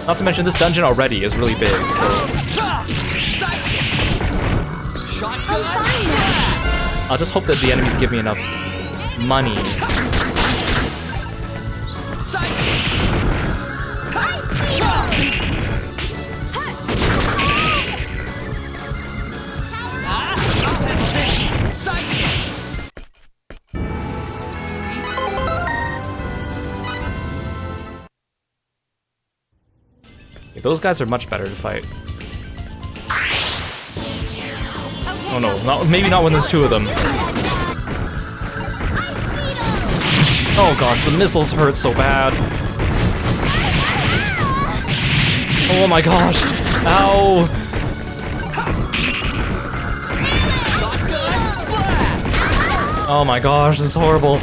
Not to mention this dungeon already is really big, so Shotgun blast! I'll just hope that the enemies give me enough money. Those guys are much better to fight. Oh no, maybe not when there's two of them. Oh gosh, the missiles hurt so bad. Oh my gosh. Ow. Oh my gosh, this is horrible.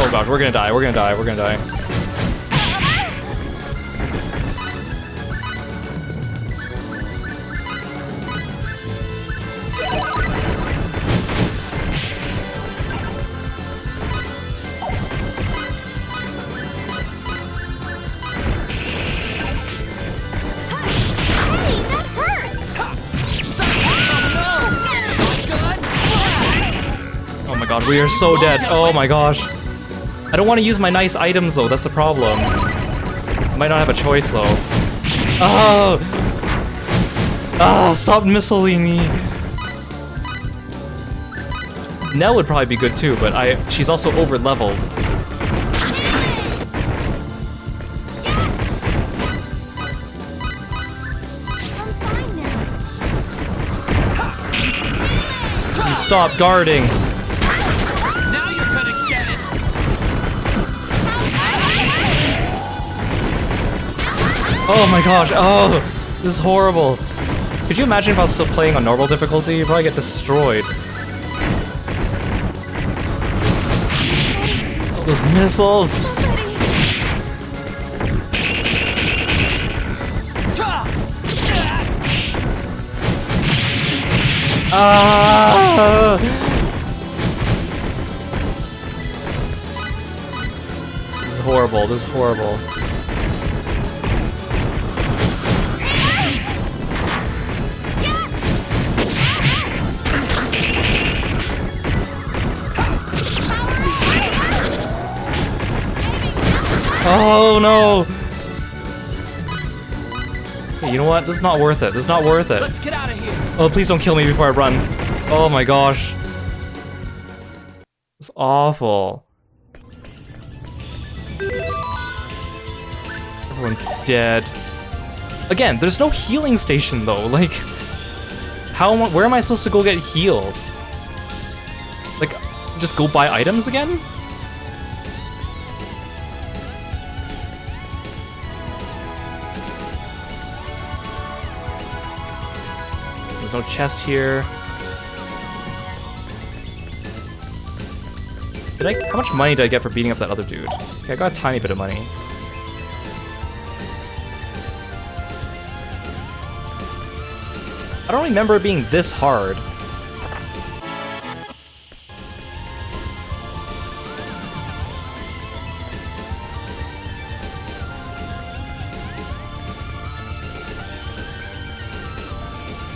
Oh god, we're gonna die, we're gonna die, we're gonna die. Oh my god, we are so dead. Oh my gosh. I don't want to use my nice items though, that's the problem. I might not have a choice though. Oh! Ah, stop missiling me! Nell would probably be good too, but she's also over-leveled. You stop guarding! Oh my gosh, oh, this is horrible. Could you imagine if I was still playing on normal difficulty? You'd probably get destroyed. Oh, those missiles. Ah! This is horrible, this is horrible. Oh no! Hey, you know what? This is not worth it. This is not worth it. Let's get out of here. Oh, please don't kill me before I run. Oh my gosh. It's awful. Everyone's dead. Again, there's no healing station though. Like, where am I supposed to go get healed? Like, just go buy items again? There's no chest here. How much money did I get for beating up that other dude? Okay, I got a tiny bit of money. I don't remember it being this hard.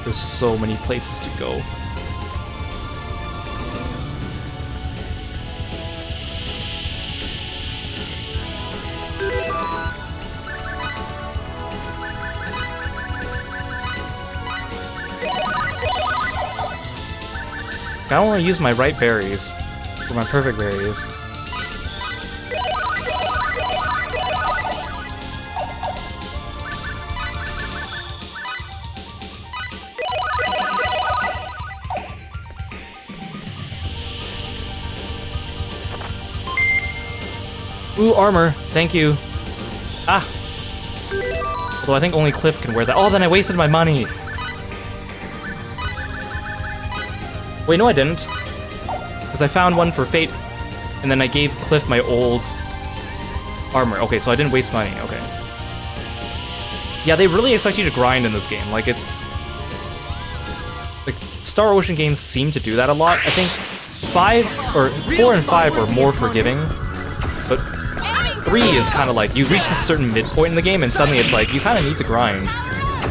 There's so many places to go. I don't want to use my right berries, or my perfect berries. Ooh, armor. Thank you. Ah. Although I think only Cliff can wear that. Oh, then I wasted my money. Wait, no I didn't. Because I found one for Fate, and then I gave Cliff my old armor. Okay, so I didn't waste money. Okay. Yeah, they really expect you to grind in this game. Like, it's... Like, Star Ocean games seem to do that a lot. I think 4 and 5 are more forgiving, but 3 is kind of like, you reach a certain midpoint in the game, and suddenly it's like, you kind of need to grind.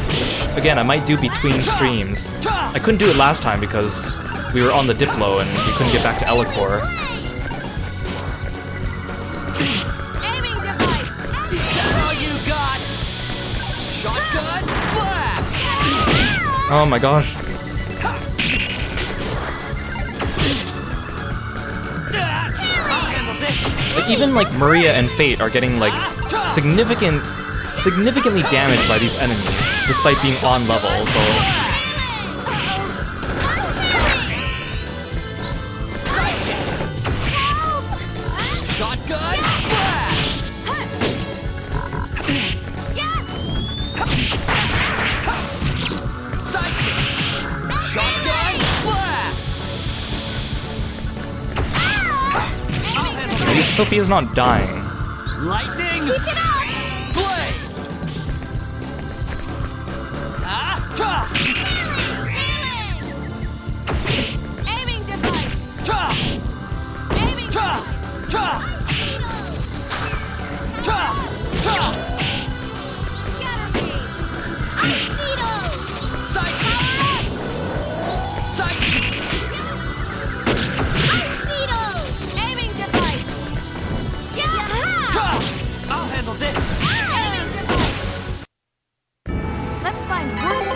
Which, again, I might do between streams. I couldn't do it last time because we were on the Diplo and we couldn't get back to Elicor. Oh my gosh. Like, even like Maria and Fate are getting like significantly damaged by these enemies, despite being on level, so... Maybe Sophia's not dying. Lightning! Keep it up! Play! Aiming device! Aiming I'll handle this! Let's find one.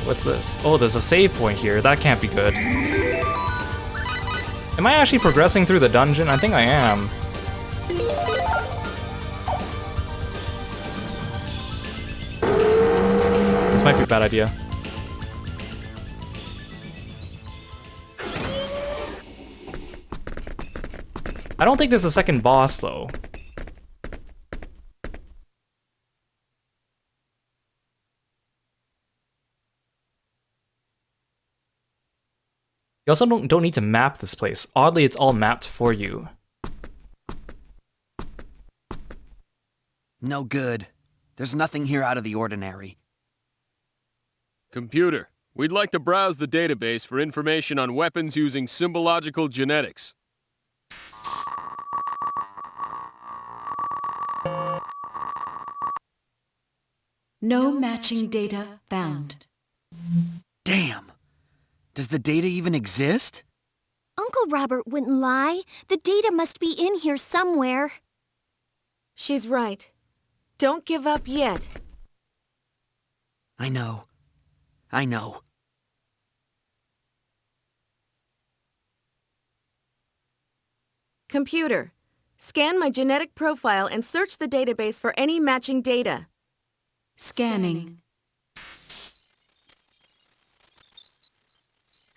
What's this? Oh, there's a save point here. That can't be good. Am I actually progressing through the dungeon? I think I am. This might be a bad idea. I don't think there's a second boss, though. You also don't need to map this place. Oddly, it's all mapped for you. No good. There's nothing here out of the ordinary. Computer, we'd like to browse the database for information on weapons using symbological genetics. No matching data found. Damn! Does the data even exist? Uncle Robert wouldn't lie. The data must be in here somewhere. She's right. Don't give up yet. I know. I know. Computer, scan my genetic profile and search the database for any matching data. Scanning.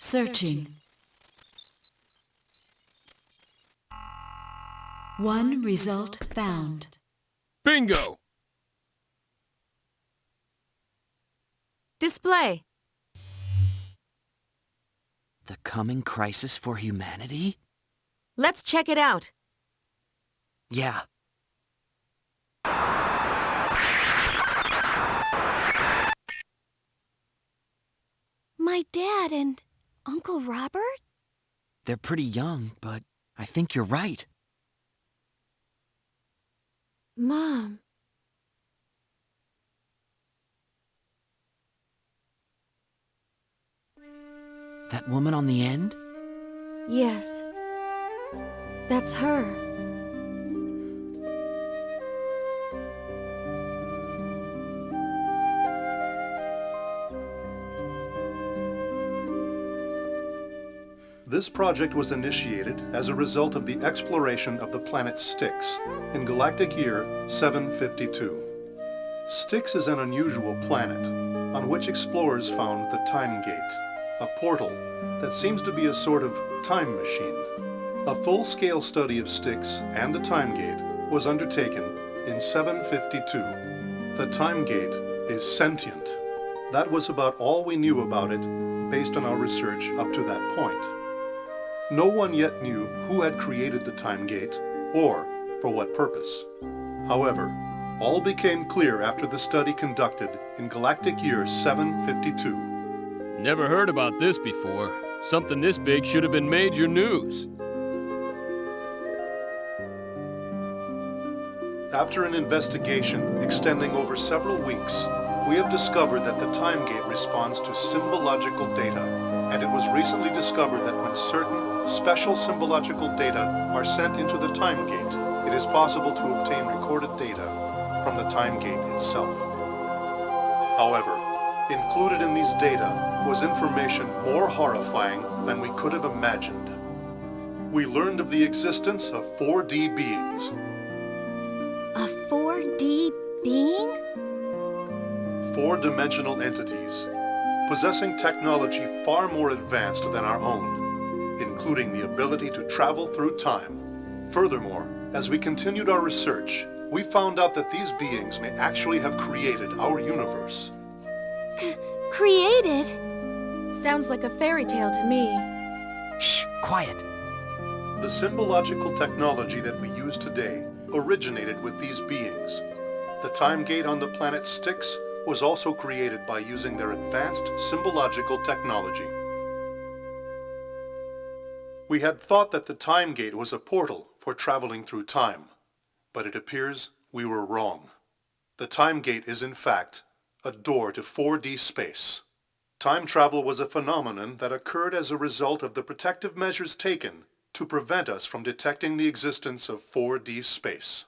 Searching. One result found. Bingo! Display. The coming crisis for humanity? Let's check it out. Yeah. My dad and Uncle Robert? They're pretty young, but I think you're right. Mom. That woman on the end? Yes. That's her. This project was initiated as a result of the exploration of the planet Styx in galactic year 752. Styx is an unusual planet on which explorers found the Time Gate, a portal that seems to be a sort of time machine. A full-scale study of Styx and the Time Gate was undertaken in 752. The Time Gate is sentient. That was about all we knew about it based on our research up to that point. No one yet knew who had created the Time Gate or for what purpose. However, all became clear after the study conducted in galactic year 752. Never heard about this before. Something this big should have been major news. After an investigation extending over several weeks, we have discovered that the Time Gate responds to symbological data, and it was recently discovered that when certain special symbological data are sent into the Time Gate, it is possible to obtain recorded data from the Time Gate itself. However, included in these data was information more horrifying than we could have imagined. We learned of the existence of 4D beings. A 4D being? Four-dimensional entities, possessing technology far more advanced than our own, including the ability to travel through time. Furthermore, as we continued our research, we found out that these beings may actually have created our universe. Created? Sounds like a fairy tale to me. Shh, quiet. The symbological technology that we use today originated with these beings. The Time Gate on the planet Styx was also created by using their advanced symbological technology. We had thought that the Time Gate was a portal for traveling through time, but it appears we were wrong. The Time Gate is in fact a door to 4D space. Time travel was a phenomenon that occurred as a result of the protective measures taken to prevent us from detecting the existence of 4D space.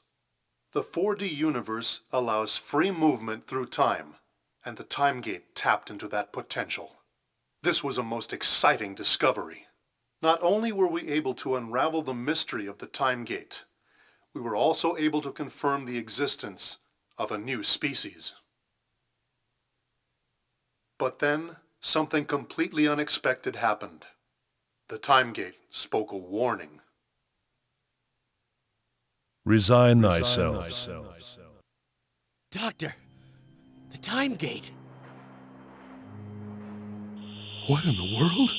The 4D universe allows free movement through time, and the Time Gate tapped into that potential. This was a most exciting discovery. Not only were we able to unravel the mystery of the Time Gate, we were also able to confirm the existence of a new species. But then, something completely unexpected happened. The Time Gate spoke a warning. Resign thyself. Doctor, the Time Gate. What in the world?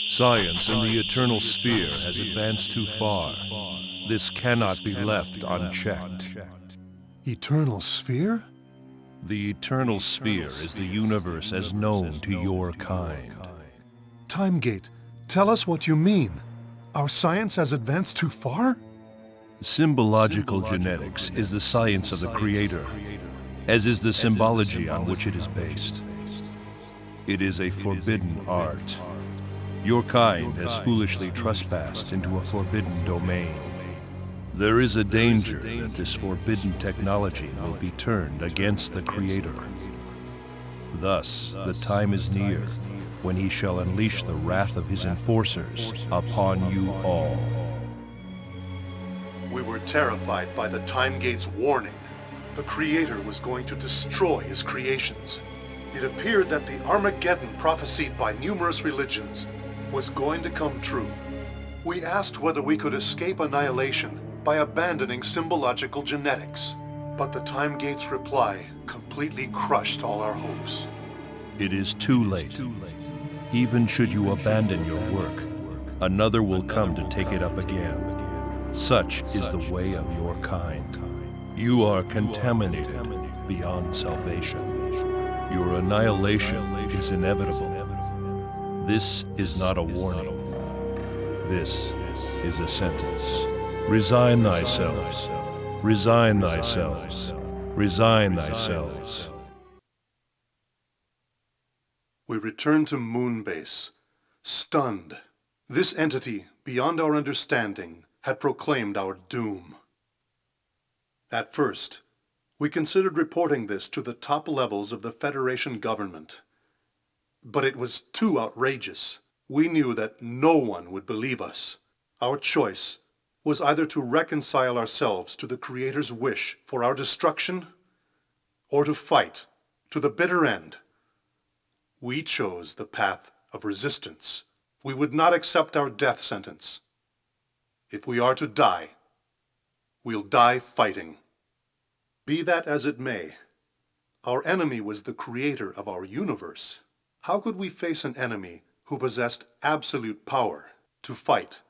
Science in the eternal sphere has advanced too far. This cannot be left unchecked. Eternal sphere? The eternal sphere is the universe as known to your kind. Time Gate, tell us what you mean. Our science has advanced too far? Symbological genetics is the science of the Creator, as is the symbology on which it is based. It is a forbidden art. Your kind has foolishly trespassed into a forbidden domain. There is a danger that this forbidden technology will be turned against the Creator. Thus, the time is near when he shall unleash the wrath of his enforcers upon you all. We were terrified by the Time Gate's warning. The Creator was going to destroy his creations. It appeared that the Armageddon prophesied by numerous religions was going to come true. We asked whether we could escape annihilation by abandoning symbological genetics, but the Time Gate's reply completely crushed all our hopes. It is too late. Even should you abandon your work, another will come to take it up again. Such is the way of your kind. You are contaminated beyond salvation. Your annihilation is inevitable. This is not a warning. This is a sentence. Resign thyselves. Resign thyselves. Resign thyselves. We returned to Moonbase, stunned. This entity, beyond our understanding, had proclaimed our doom. At first, we considered reporting this to the top levels of the Federation government. But it was too outrageous. We knew that no one would believe us. Our choice was either to reconcile ourselves to the Creator's wish for our destruction, or to fight to the bitter end. We chose the path of resistance. We would not accept our death sentence. If we are to die, we'll die fighting. Be that as it may, our enemy was the creator of our universe. How could we face an enemy who possessed absolute power? To fight,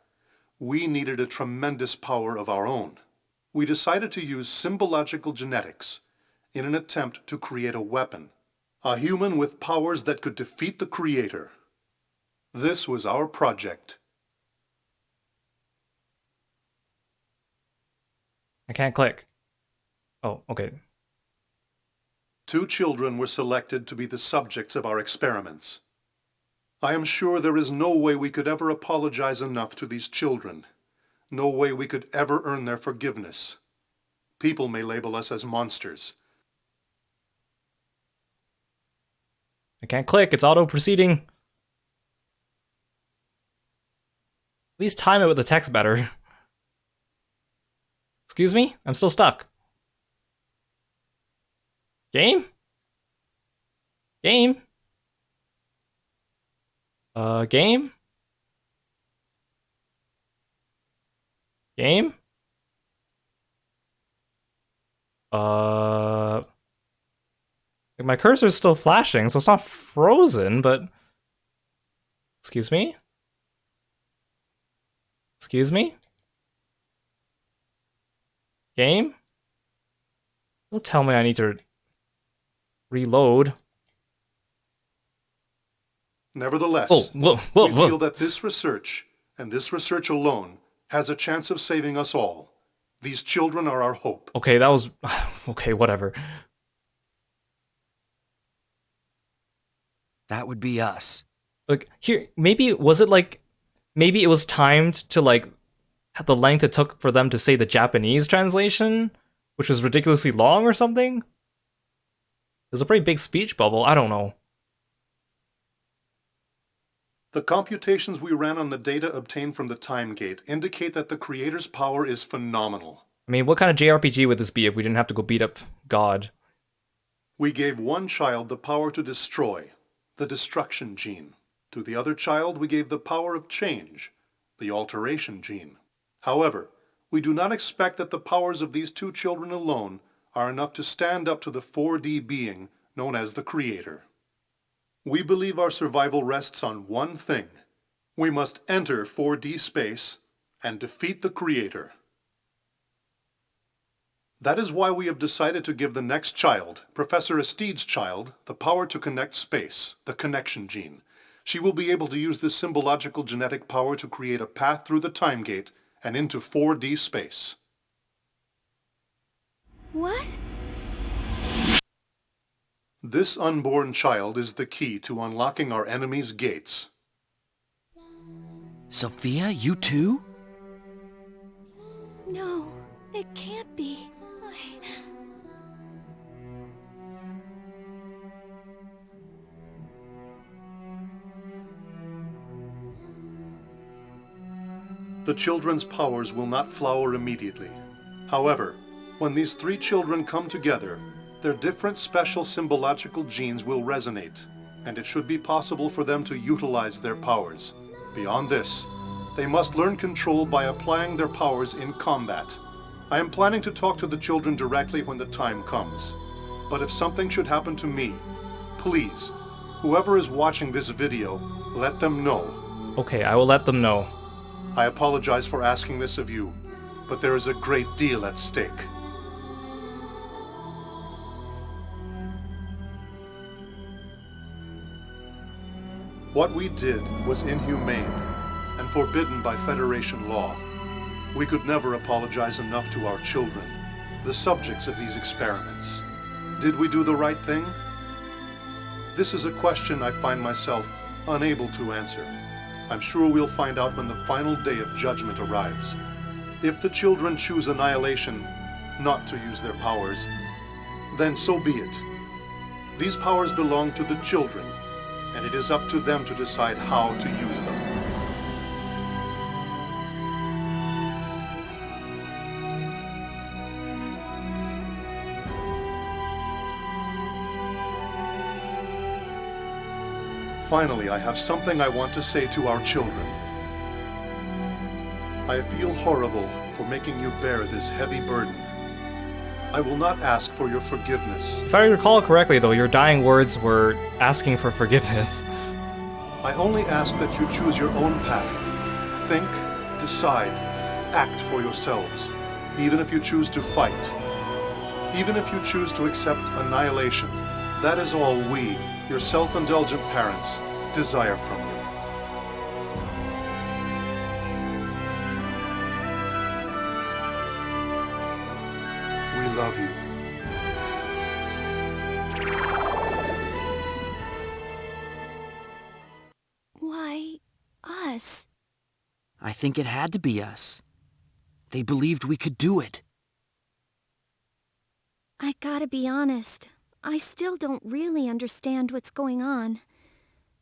we needed a tremendous power of our own. We decided to use symbological genetics in an attempt to create a weapon, a human with powers that could defeat the creator. This was our project. I can't click. Oh, okay. 2 children were selected to be the subjects of our experiments. I am sure there is no way we could ever apologize enough to these children. No way we could ever earn their forgiveness. People may label us as monsters. I can't click, it's auto-proceeding. At least time it with the text better. Excuse me? I'm still stuck. Game? Game? Game? Game? My cursor's still flashing, so it's not frozen, but... Excuse me? Excuse me? Game? Don't tell me I need to reload. Nevertheless, whoa. We feel that this research, and this research alone, has a chance of saving us all. These children are our hope. Okay, that was... Okay, whatever. That would be us. Like, here, maybe, was it like... Maybe it was timed to, like, the length it took for them to say the Japanese translation, which was ridiculously long or something? There's a pretty big speech bubble, I don't know. The computations we ran on the data obtained from the time gate indicate that the creator's power is phenomenal. I mean, what kind of JRPG would this be if we didn't have to go beat up God? We gave one child the power to destroy, the destruction gene. To the other child, we gave the power of change, the alteration gene. However, we do not expect that the powers of these 2 children alone are enough to stand up to the 4D being known as the Creator. We believe our survival rests on one thing. We must enter 4D space and defeat the Creator. That is why we have decided to give the next child, Professor Estide's child, the power to connect space, the connection gene. She will be able to use this symbological genetic power to create a path through the time gate and into 4D space. What? This unborn child is the key to unlocking our enemy's gates. Sophia, you too? No, it can't be. The children's powers will not flower immediately. However, when these 3 children come together, their different special symbological genes will resonate, and it should be possible for them to utilize their powers. Beyond this, they must learn control by applying their powers in combat. I am planning to talk to the children directly when the time comes. But if something should happen to me, please, whoever is watching this video, let them know. Okay, I will let them know. I apologize for asking this of you, but there is a great deal at stake. What we did was inhumane and forbidden by Federation law. We could never apologize enough to our children, the subjects of these experiments. Did we do the right thing? This is a question I find myself unable to answer. I'm sure we'll find out when the final day of judgment arrives. If the children choose annihilation, not to use their powers, then so be it. These powers belong to the children, and it is up to them to decide how to use them. Finally, I have something I want to say to our children. I feel horrible for making you bear this heavy burden. I will not ask for your forgiveness. If I recall correctly, though, your dying words were asking for forgiveness. I only ask that you choose your own path. Think, decide, act for yourselves, even if you choose to fight. Even if you choose to accept annihilation. That is all we, your self-indulgent parents, desire from you. We love you. Why, us? I think it had to be us. They believed we could do it. I gotta be honest, I still don't really understand what's going on.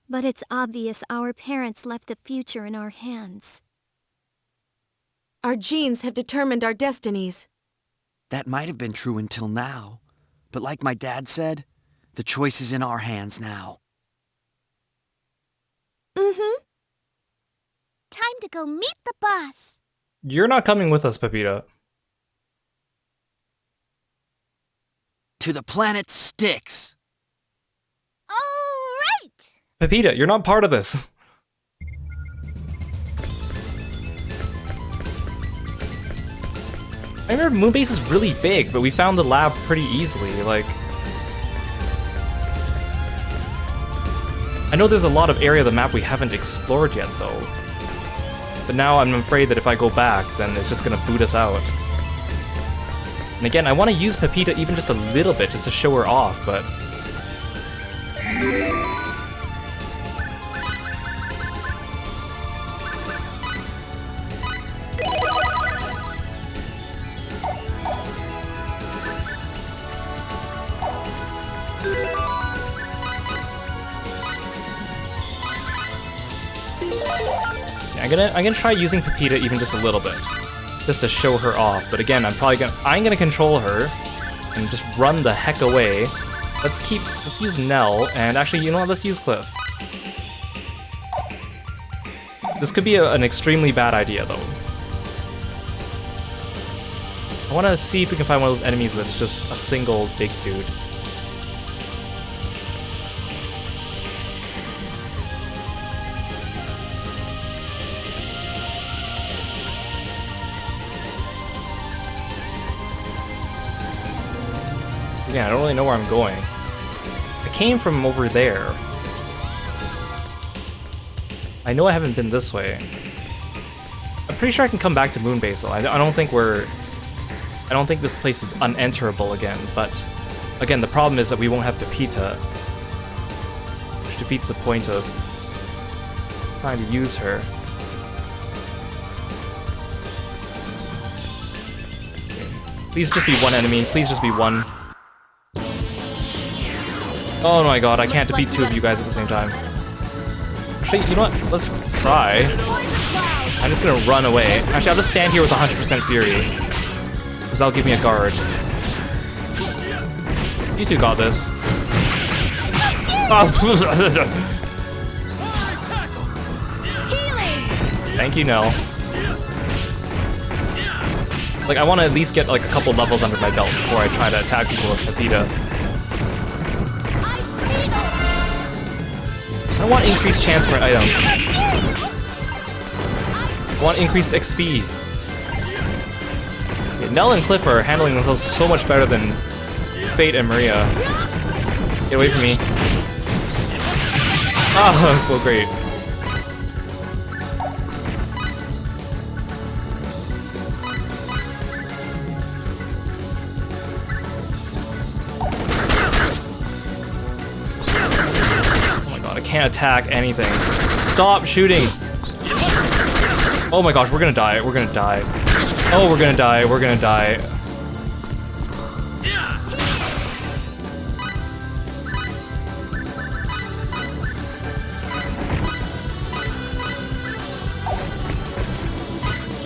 But it's obvious our parents left the future in our hands. Our genes have determined our destinies. That might have been true until now. But like my dad said, the choice is in our hands now. Mm-hmm. Time to go meet the boss. You're not coming with us, Pepita. To the planet Styx. All right. Pepita, you're not part of this. I remember Moonbase is really big, but we found the lab pretty easily, like... I know there's a lot of area of the map we haven't explored yet, though. But now I'm afraid that if I go back, then it's just gonna boot us out. And again, I want to use Pepita even just a little bit, just to show her off, but... I'm gonna try using Pepita even just a little bit, just to show her off. But again, I'm gonna control her and just run the heck away. Let's use Nell, and actually, you know what? Let's use Cliff. This could be an extremely bad idea, though. I want to see if we can find one of those enemies that's just a single big dude. Yeah, I don't really know where I'm going. I came from over there. I know I haven't been this way. I'm pretty sure I can come back to Moonbase though. I don't think this place is unenterable again, but again, the problem is that we won't have Pepita, which defeats the point of trying to use her. Okay. Please just be one enemy. Please just be one. Oh my god, I can't defeat two of you guys at the same time. Actually, you know what? Let's try. I'm just gonna run away. Actually, I'll just stand here with 100% Fury, because that'll give me a guard. You two got this. Oh. Thank you, Nell. Like, I want to at least get like a couple levels under my belt before I try to attack people with Pepita. I want increased chance for an item. I want increased XP. Okay, Nell and Cliff are handling themselves so much better than Fate and Maria. Get away from me. Oh, well, great. Can't attack anything. Stop shooting! Oh my gosh, we're gonna die. We're gonna die. Oh, we're gonna die. We're gonna die.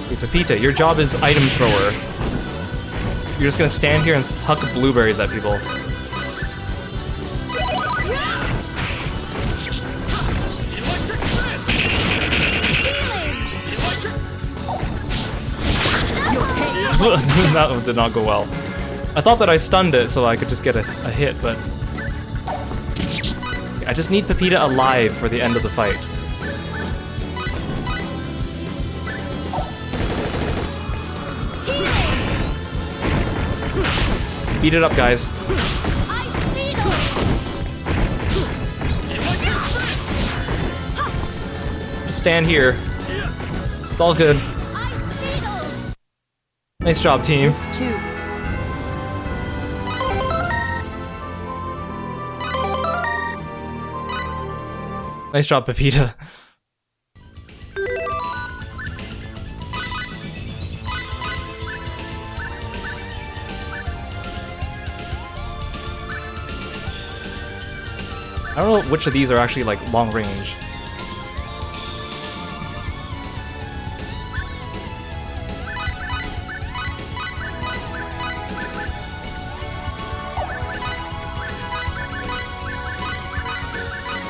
Okay, Pepita, your job is item thrower. You're just gonna stand here and huck blueberries at people. That did not go well. I thought that I stunned it so I could just get a hit, but... I just need Pepita alive for the end of the fight. Beat it up, guys. Just stand here. It's all good. Nice job, team. Nice job, Pepita. I don't know which of these are actually like long range.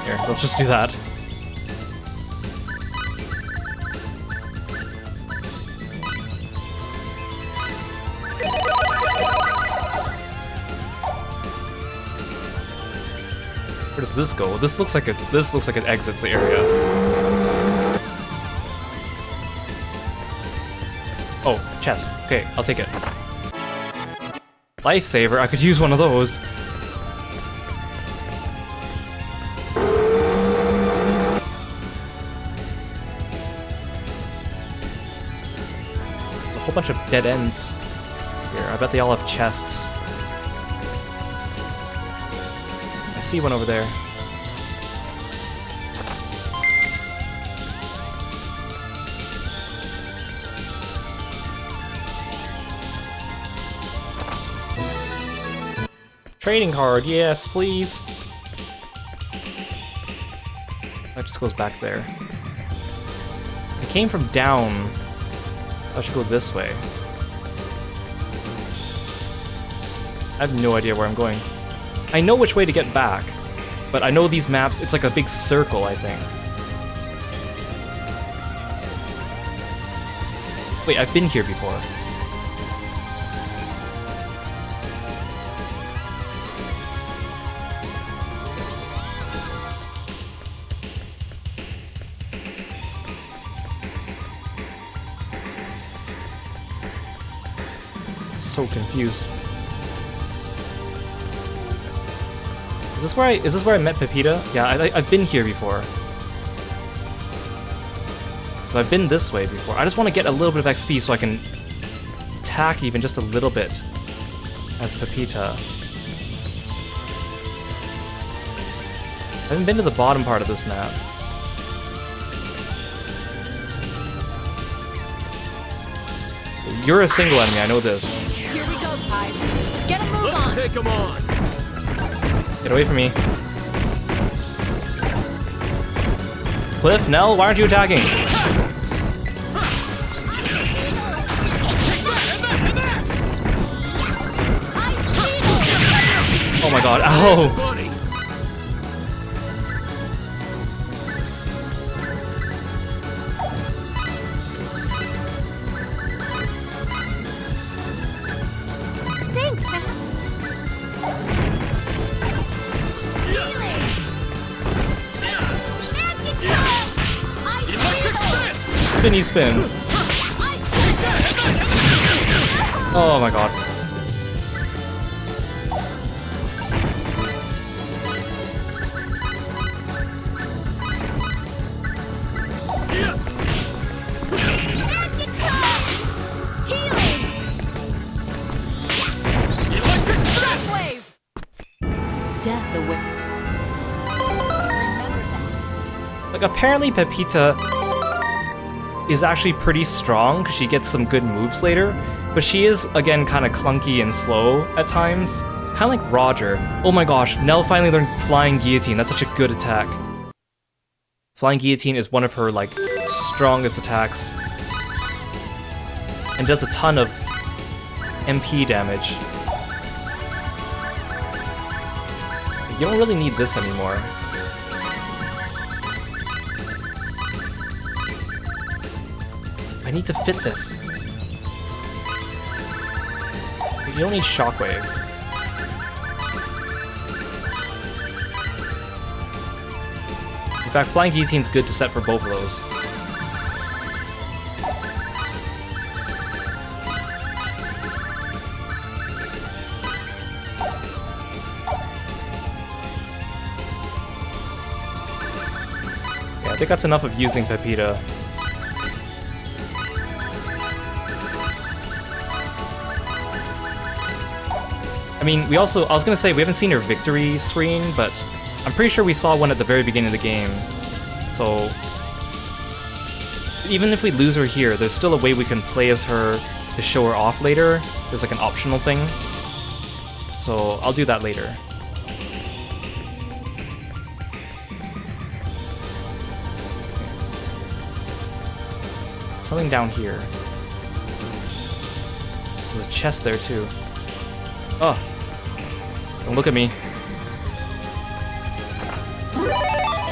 Here, let's just do that. Where does this go? This looks like it exits the area. Oh, chest. Okay, I'll take it. Lifesaver, I could use one of those. There's a whole bunch of dead ends here. I bet they all have chests. I see one over there. Trading card, yes, please. That just goes back there. I came from down. I should go this way. I have no idea where I'm going. I know which way to get back, but I know these maps, it's like a big circle, I think. Wait, I've been here before. So confused. Is this where I met Pepita? Yeah, I've been here before. So I've been this way before. I just want to get a little bit of XP so I can attack even just a little bit as Pepita. I haven't been to the bottom part of this map. You're a single enemy, I know this. Here we go, guys. Get a move on. Take him on. Get away from me. Cliff, Nell, why aren't you attacking? Oh my god, ow! Spinny spin. Oh my god. Death awaits. Like apparently Pepita is actually pretty strong because she gets some good moves later, but she is again kind of clunky and slow at times, kind of like Roger. Oh my gosh, Nell finally learned Flying Guillotine. That's such a good attack. Flying Guillotine is one of her like strongest attacks and does a ton of MP damage. You don't really need this anymore. I need to fit this. You don't need Shockwave. In fact, Flying Guillotine's good to set for both of those. Yeah, I think that's enough of using Pepita. I mean, I was gonna say, we haven't seen her victory screen, but I'm pretty sure we saw one at the very beginning of the game. So, even if we lose her here, there's still a way we can play as her to show her off later. There's like an optional thing. So, I'll do that later. Something down here. There's a chest there too. Oh. Don't look at me.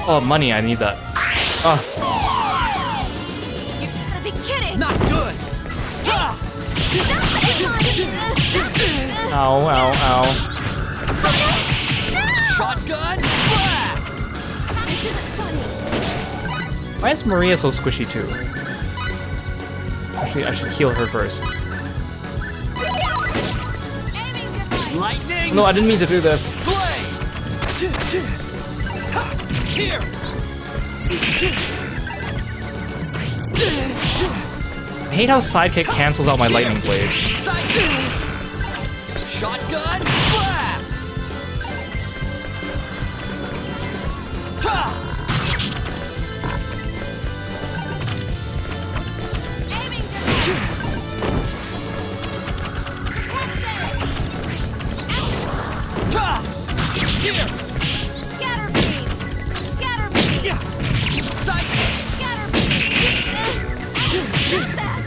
Oh, money, I need that. Oh. You gotta be kidding! Not good! Ow, ow, ow. Shotgun blast! Why is Maria so squishy too? Actually, I should heal her first. Lightning! No, I didn't mean to do this. Here! I hate how Sidekick cancels out my Lightning Blade. Shotgun blast! Here! Scatter beam! Scatter beam! Sidekick! Scatter beam! Get that!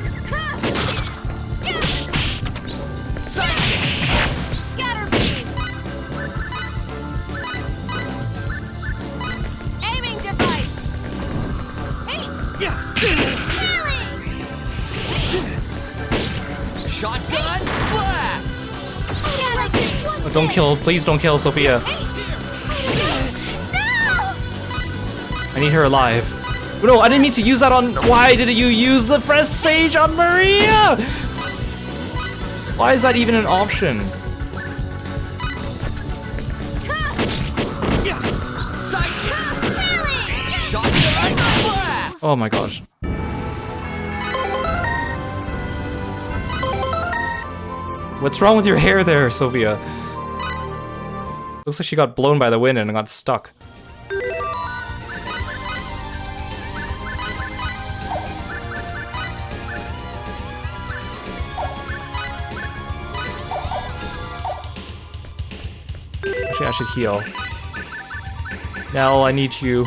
Scatter beam! Aiming device! Hey! Shotgun blast! Oh, don't kill, please don't kill Sophia. I need her alive. No, I didn't mean to use that on... Why did you use the Fresh Sage on Maria? Why is that even an option? Oh my gosh. What's wrong with your hair there, Sophia? Looks like she got blown by the wind and got stuck. Actually, I should heal. Nell, I need you.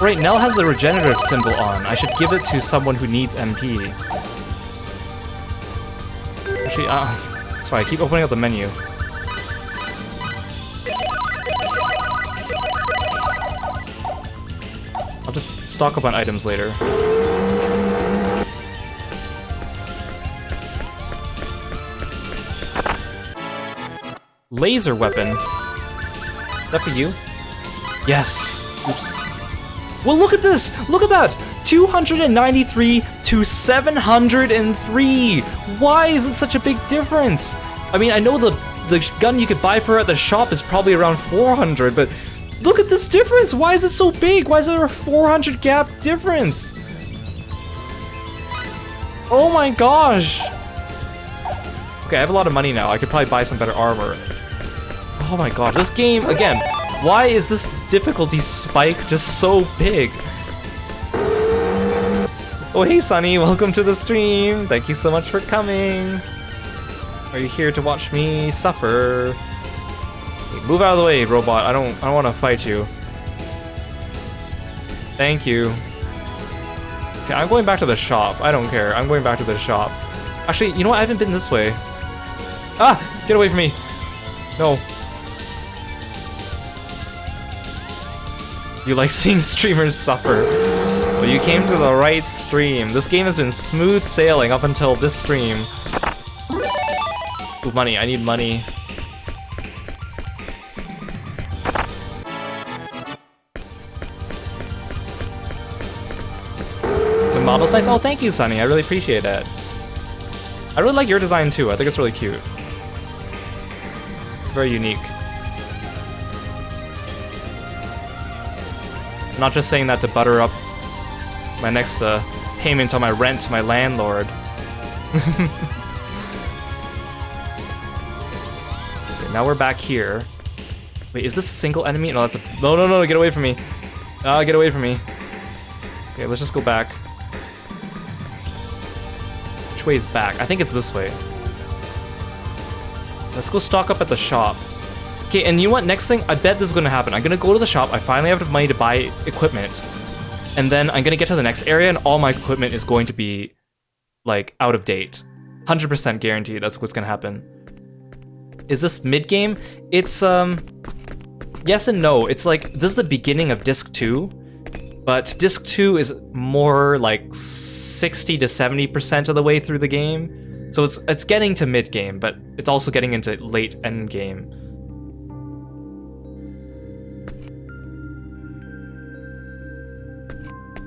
Right, Nell has the regenerative symbol on. I should give it to someone who needs MP. Actually, sorry, I keep opening up the menu. I'll just stock up on items later. Laser weapon. Is that for you? Yes. Oops. Well, look at this! Look at that! 293 to 703! Why is it such a big difference? I mean, I know the gun you could buy for her at the shop is probably around 400, but look at this difference! Why is it so big? Why is there a 400 gap difference? Oh my gosh! Okay, I have a lot of money now. I could probably buy some better armor. Oh my god, this game, again, why is this difficulty spike just so big? Oh hey Sunny, welcome to the stream. Thank you so much for coming. Are you here to watch me suffer? Hey, move out of the way, robot. I don't want to fight you. Thank you. Okay, I'm going back to the shop. I don't care. I'm going back to the shop. Actually, you know what? I haven't been this way. Ah! Get away from me! No. You like seeing streamers suffer. Well, you came to the right stream. This game has been smooth sailing up until this stream. Ooh, money. I need money. The model's nice. Oh, thank you, Sunny. I really appreciate it. I really like your design too. I think it's really cute. Very unique. I'm not just saying that to butter up my next payment on my rent to my landlord. Okay, now we're back here. Wait, is this a single enemy? No, that's a... No, get away from me. Get away from me. Okay, let's just go back. Which way is back? I think it's this way. Let's go stock up at the shop. Okay, and you know what? Next thing, I bet this is gonna happen. I'm gonna go to the shop, I finally have enough money to buy equipment, and then I'm gonna get to the next area and all my equipment is going to be, like, out of date. 100% guaranteed that's what's gonna happen. Is this mid-game? It's, yes and no. It's like, this is the beginning of Disc 2, but Disc 2 is more like 60 to 70% of the way through the game. So it's getting to mid-game, but it's also getting into late end-game.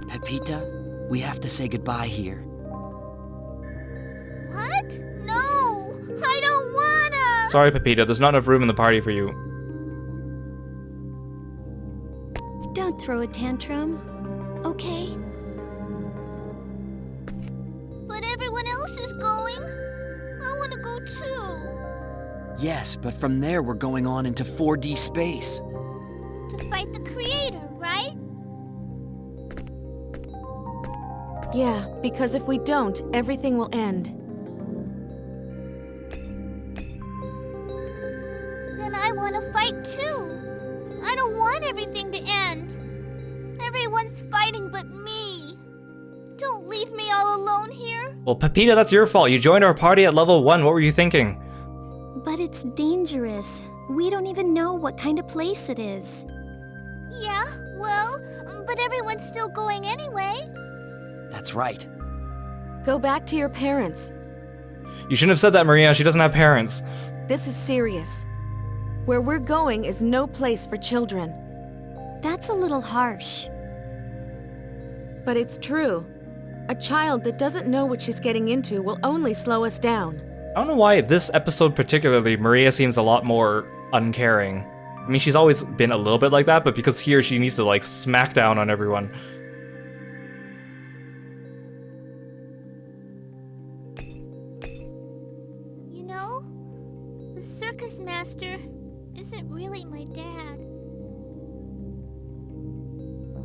Pepita, we have to say goodbye here. What? No! I don't wanna! Sorry, Pepita, there's not enough room in the party for you. Don't throw a tantrum, okay? But everyone else is going. I wanna go too. Yes, but from there we're going on into 4D space. To fight the creator, right? Yeah, because if we don't, everything will end. Then I want to fight too. I don't want everything to end. Everyone's fighting but me. Don't leave me all alone here. Well, Pepita, that's your fault. You joined our party at level 1. What were you thinking? But it's dangerous. We don't even know what kind of place it is. Yeah, well, but everyone's still going anyway. That's right. Go back to your parents. You shouldn't have said that, Maria. She doesn't have parents. This is serious. Where we're going is no place for children. That's a little harsh. But it's true. A child that doesn't know what she's getting into will only slow us down. I don't know why this episode particularly, Maria seems a lot more uncaring. I mean, she's always been a little bit like that, but because here she needs to, like, smack down on everyone. You know, the circus master isn't really my dad.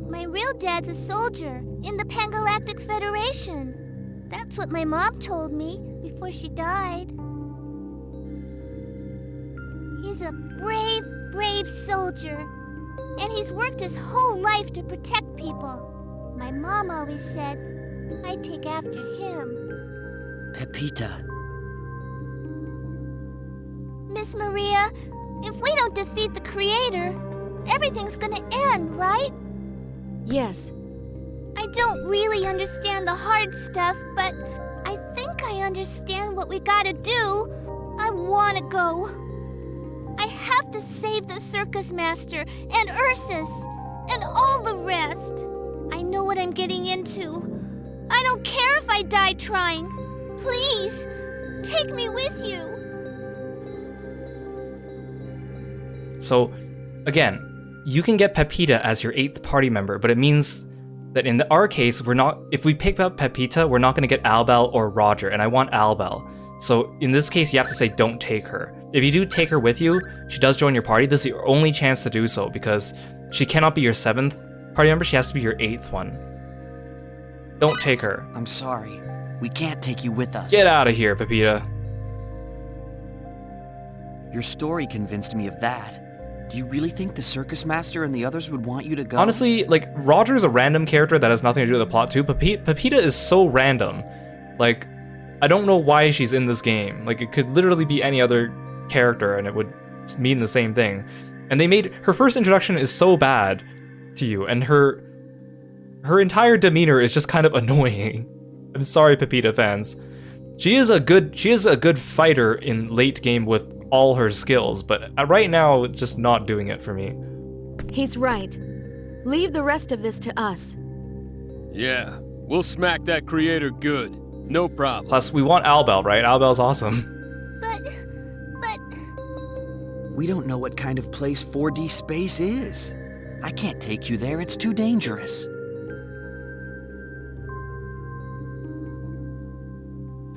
My real dad's a soldier in the Pangalactic Federation. That's what my mom told me before she died. He's a brave, brave soldier, and he's worked his whole life to protect people. My mom always said I'd take after him. Pepita. Miss Maria, if we don't defeat the creator, everything's gonna end, right? Yes. I don't really understand the hard stuff, but I think I understand what we gotta do. I wanna go. I have to save the circus master and Ursus and all the rest. I know what I'm getting into. I don't care if I die trying. Please, take me with you. So, again, you can get Pepita as your 8th party member, but it means that in our case, if we pick up Pepita, we're not going to get Albel or Roger, and I want Albel. So in this case, you have to say don't take her. If you do take her with you, she does join your party, this is your only chance to do so, because she cannot be your 7th party member, she has to be your 8th one. Don't take her. I'm sorry. We can't take you with us. Get out of here, Pepita. Your story convinced me of that. Do you really think the circus master and the others would want you to go? Honestly, like, Roger's a random character that has nothing to do with the plot too. Pepita is so random. Like, I don't know why she's in this game. Like, it could literally be any other character and it would mean the same thing. And they made her first introduction is so bad to you, and her her entire demeanor is just kind of annoying. I'm sorry, Pepita fans. She is a good fighter in late game with all her skills, but right now, just not doing it for me. He's right. Leave the rest of this to us. Yeah, we'll smack that creator good. No problem. Plus, we want Albel, right? Albel's awesome. We don't know what kind of place 4D space is. I can't take you there, it's too dangerous.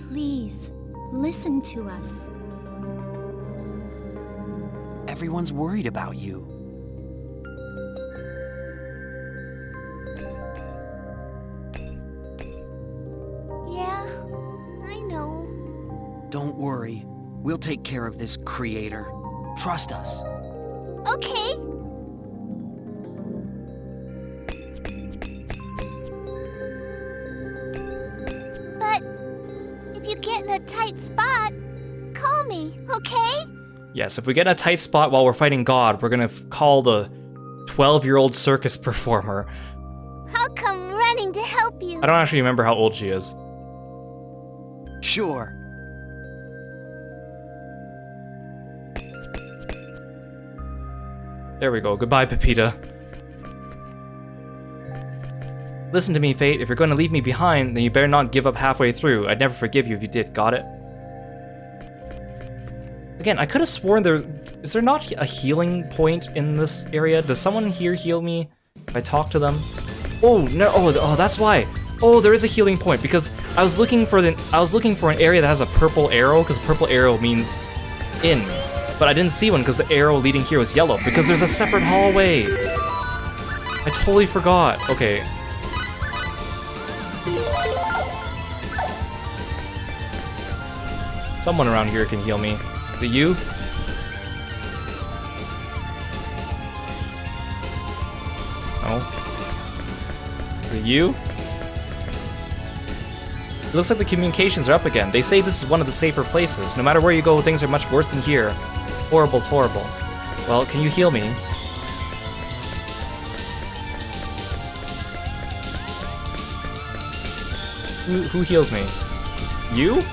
Please, listen to us. Everyone's worried about you. Yeah, I know. Don't worry. We'll take care of this creator. Trust us. Okay. But if you get in a tight spot, call me, okay? Yes, if we get in a tight spot while we're fighting God, we're gonna call the 12-year-old circus performer. I'll come running to help you. I don't actually remember how old she is. Sure. There we go. Goodbye, Pepita. Listen to me, Fate. If you're going to leave me behind, then you better not give up halfway through. I'd never forgive you if you did. Got it? Again, I could have sworn there... Is there not a healing point in this area? Does someone here heal me if I talk to them? Oh, no. Oh, that's why. Oh, there is a healing point because I was looking for an area that has a purple arrow because purple arrow means in. But I didn't see one because the arrow leading here was yellow because there's a separate hallway. I totally forgot. Okay. Someone around here can heal me. Is it you? No. Is it you? It looks like the communications are up again. They say this is one of the safer places. No matter where you go, things are much worse than here. Horrible, horrible. Well, can you heal me? Who heals me? You?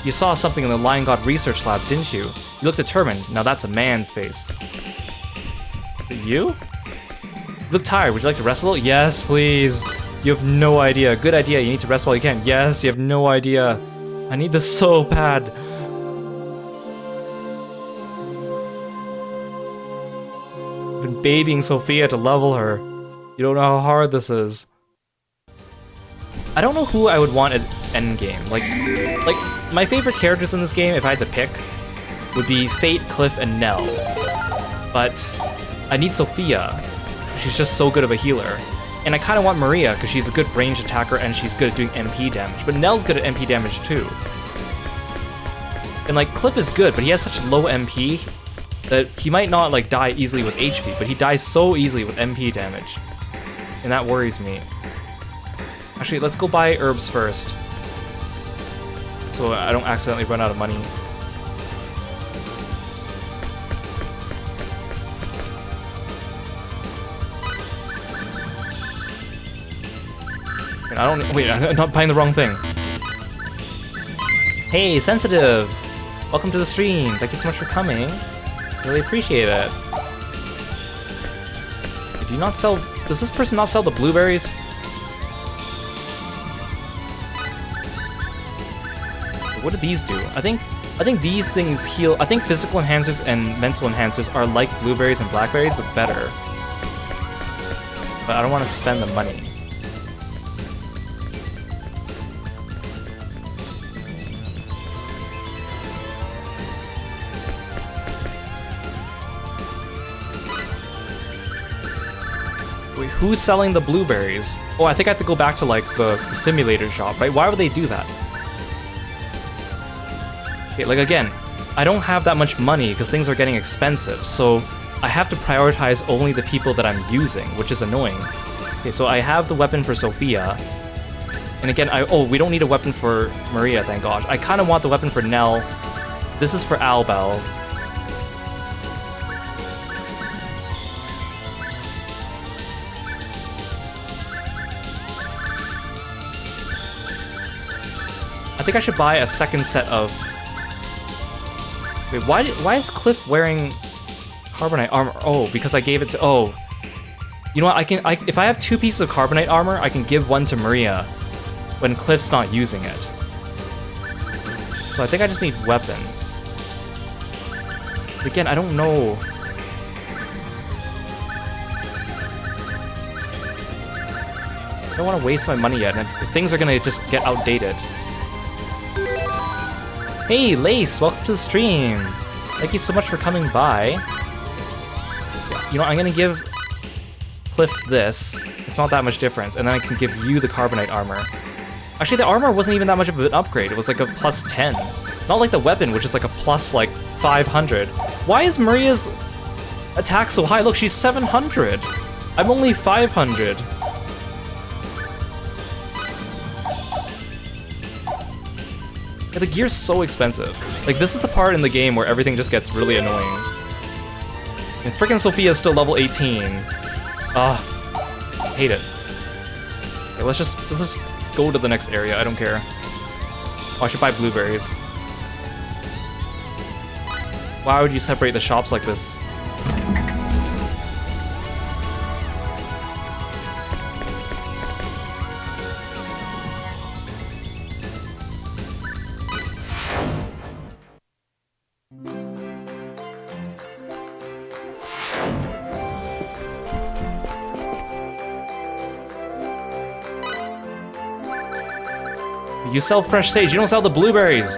You saw something in the Lion God research lab, didn't you? You look determined. Now that's a man's face. Is it you? You look tired. Would you like to rest a little? Yes, please. You have no idea. Good idea. You need to rest while you can. Yes, you have no idea. I need this so bad. I've been babying Sophia to level her. You don't know how hard this is. I don't know who I would want at endgame. Like my favorite characters in this game, if I had to pick, would be Fate, Cliff, and Nell. But I need Sophia. She's just so good of a healer. And I kind of want Maria, because she's a good ranged attacker and she's good at doing MP damage. But Nell's good at MP damage too. And like, Cliff is good, but he has such low MP that he might not like die easily with HP, but he dies so easily with MP damage. And that worries me. Actually, let's go buy herbs first, so I don't accidentally run out of money. And I'm not buying the wrong thing. Hey, Sensitive! Welcome to the stream. Thank you so much for coming. Really appreciate it. Do you not sell... Does this person not sell the blueberries? What do these do? I think these things heal. I think physical enhancers and mental enhancers are like blueberries and blackberries, but better. But I don't want to spend the money. Wait, who's selling the blueberries? Oh, I think I have to go back to like the simulator shop, right? Why would they do that? Okay, like again, I don't have that much money because things are getting expensive, so I have to prioritize only the people that I'm using, which is annoying. Okay, so I have the weapon for Sophia, and again, we don't need a weapon for Maria, thank God. I kind of want the weapon for Nell. This is for Albel. I think I should buy a second set of... Wait, why is Cliff wearing carbonite armor? Oh, because I gave it to... Oh. You know what, if I have 2 pieces of carbonite armor, I can give one to Maria when Cliff's not using it. So I think I just need weapons. But again, I don't know... I don't want to waste my money yet, and things are gonna just get outdated. Hey, Lace, welcome to the stream. Thank you so much for coming by. You know, I'm gonna give Cliff this. It's not that much difference, and then I can give you the carbonite armor. Actually, the armor wasn't even that much of an upgrade. It was like a plus 10. Not like the weapon, which is like a plus like 500. Why is Maria's attack so high? Look, she's 700. I'm only 500. Yeah, the gear's so expensive. Like, this is the part in the game where everything just gets really annoying. And frickin' Sophia's still level 18. Ugh. I hate it. Okay, let's just go to the next area. I don't care. Oh, I should buy blueberries. Why would you separate the shops like this? You sell fresh sage, you don't sell the blueberries!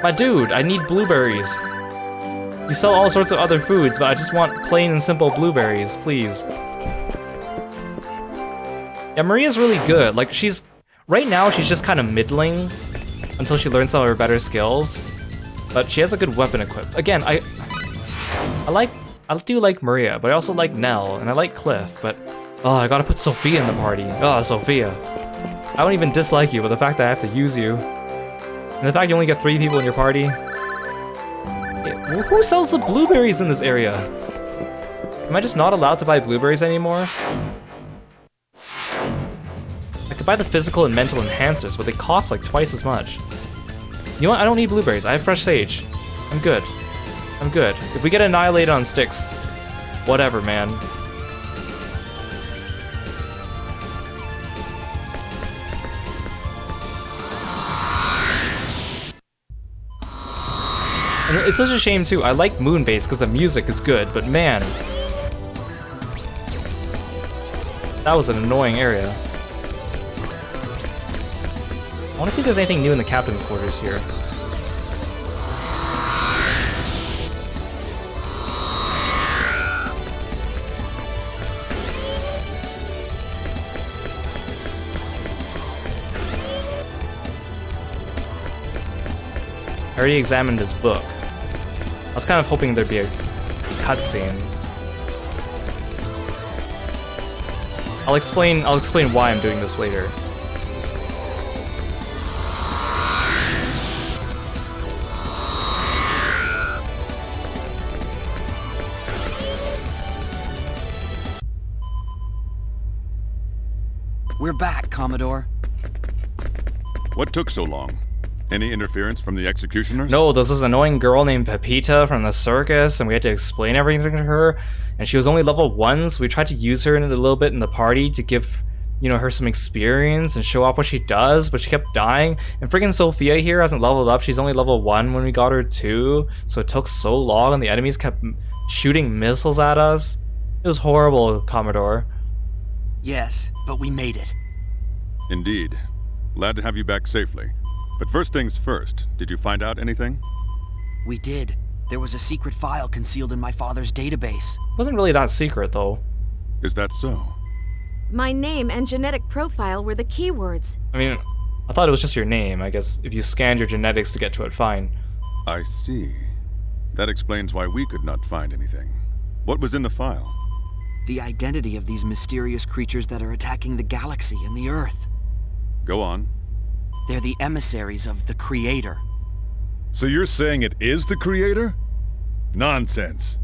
My dude, I need blueberries. You sell all sorts of other foods, but I just want plain and simple blueberries, please. Yeah, Maria's really good. Like, right now, she's just kind of middling until she learns some of her better skills. But she has a good weapon equipped. Again, I do like Maria, but I also like Nell, and I like Cliff, but... Oh, I gotta put Sophia in the party. Oh, Sophia. I don't even dislike you, but the fact that I have to use you. And the fact you only get 3 people in your party. Yeah, who sells the blueberries in this area? Am I just not allowed to buy blueberries anymore? I could buy the physical and mental enhancers, but they cost like twice as much. You know what? I don't need blueberries. I have fresh sage. I'm good. I'm good. If we get annihilated on sticks, whatever, man. And it's such a shame too. I like Moonbase because the music is good, but man, that was an annoying area. I want to see if there's anything new in the captain's quarters here. I already examined his book. I was kind of hoping there'd be a cutscene. I'll explain why I'm doing this later. We're back, Commodore. What took so long? Any interference from the executioners? No, there's this annoying girl named Pepita from the circus, and we had to explain everything to her, and she was only level 1, so we tried to use her in a little bit in the party to give, you know, her some experience and show off what she does, but she kept dying, and friggin' Sophia here hasn't leveled up. She's only level 1 when we got her too, so it took so long, and the enemies kept shooting missiles at us. It was horrible, Commodore. Yes, but we made it. Indeed. Glad to have you back safely. But first things first, did you find out anything? We did. There was a secret file concealed in my father's database. It wasn't really that secret, though. Is that so? My name and genetic profile were the keywords. I mean, I thought it was just your name. I guess if you scanned your genetics to get to it, fine. I see. That explains why we could not find anything. What was in the file? The identity of these mysterious creatures that are attacking the galaxy and the Earth. Go on. They're the emissaries of the Creator. So you're saying it is the Creator? Nonsense.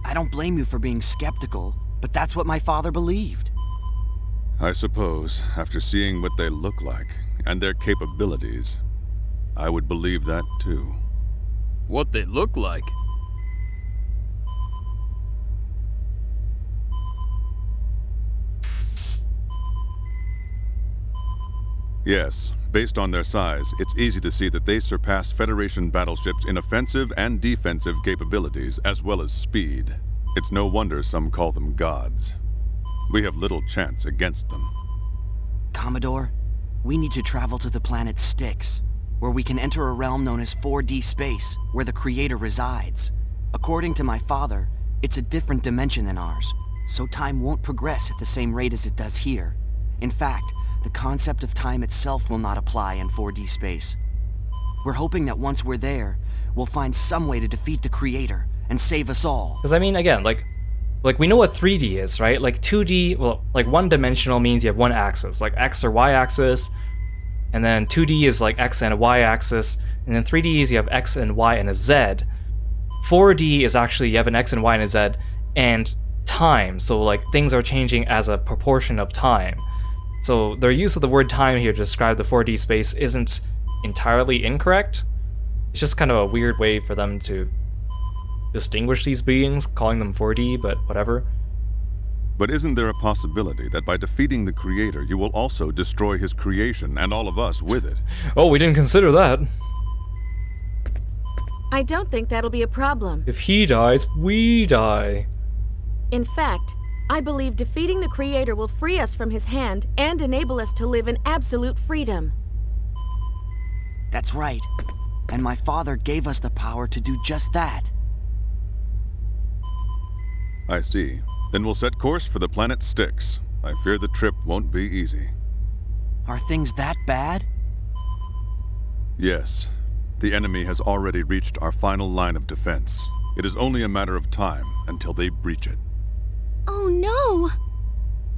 I don't blame you for being skeptical, but that's what my father believed. I suppose, after seeing what they look like, and their capabilities, I would believe that too. What they look like? Yes, based on their size, it's easy to see that they surpass Federation battleships in offensive and defensive capabilities, as well as speed. It's no wonder some call them gods. We have little chance against them. Commodore, we need to travel to the planet Styx, where we can enter a realm known as 4D space, where the Creator resides. According to my father, it's a different dimension than ours, so time won't progress at the same rate as it does here. In fact, the concept of time itself will not apply in 4D space. We're hoping that once we're there, we'll find some way to defeat the Creator and save us all. Because I mean, again, like we know what 3D is, right? Like 2D, well, like one-dimensional means you have one axis, like X or Y axis, and then 2D is like X and a Y axis, and then 3D is you have X and Y and a Z. 4D is actually you have an X and Y and a Z, and time, so like things are changing as a proportion of time. So their use of the word time here to describe the 4D space isn't entirely incorrect. It's just kind of a weird way for them to distinguish these beings, calling them 4D, but whatever. But isn't there a possibility that by defeating the Creator, you will also destroy his creation and all of us with it? Oh, we didn't consider that. I don't think that'll be a problem. If he dies, we die. In fact, I believe defeating the Creator will free us from his hand and enable us to live in absolute freedom. That's right. And my father gave us the power to do just that. I see. Then we'll set course for the planet Styx. I fear the trip won't be easy. Are things that bad? Yes. The enemy has already reached our final line of defense. It is only a matter of time until they breach it. Oh no!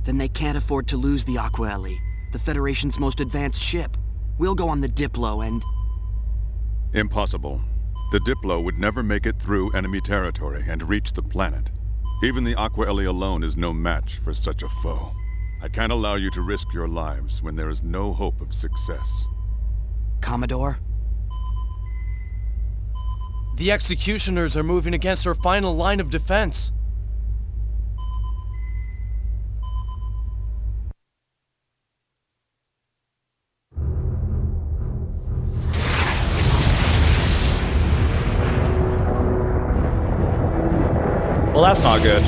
Then they can't afford to lose the Aquaeli, the Federation's most advanced ship. We'll go on the Diplo and... Impossible. The Diplo would never make it through enemy territory and reach the planet. Even the Aquaeli alone is no match for such a foe. I can't allow you to risk your lives when there is no hope of success. Commodore? The Executioners are moving against our final line of defense. Well, that's not good.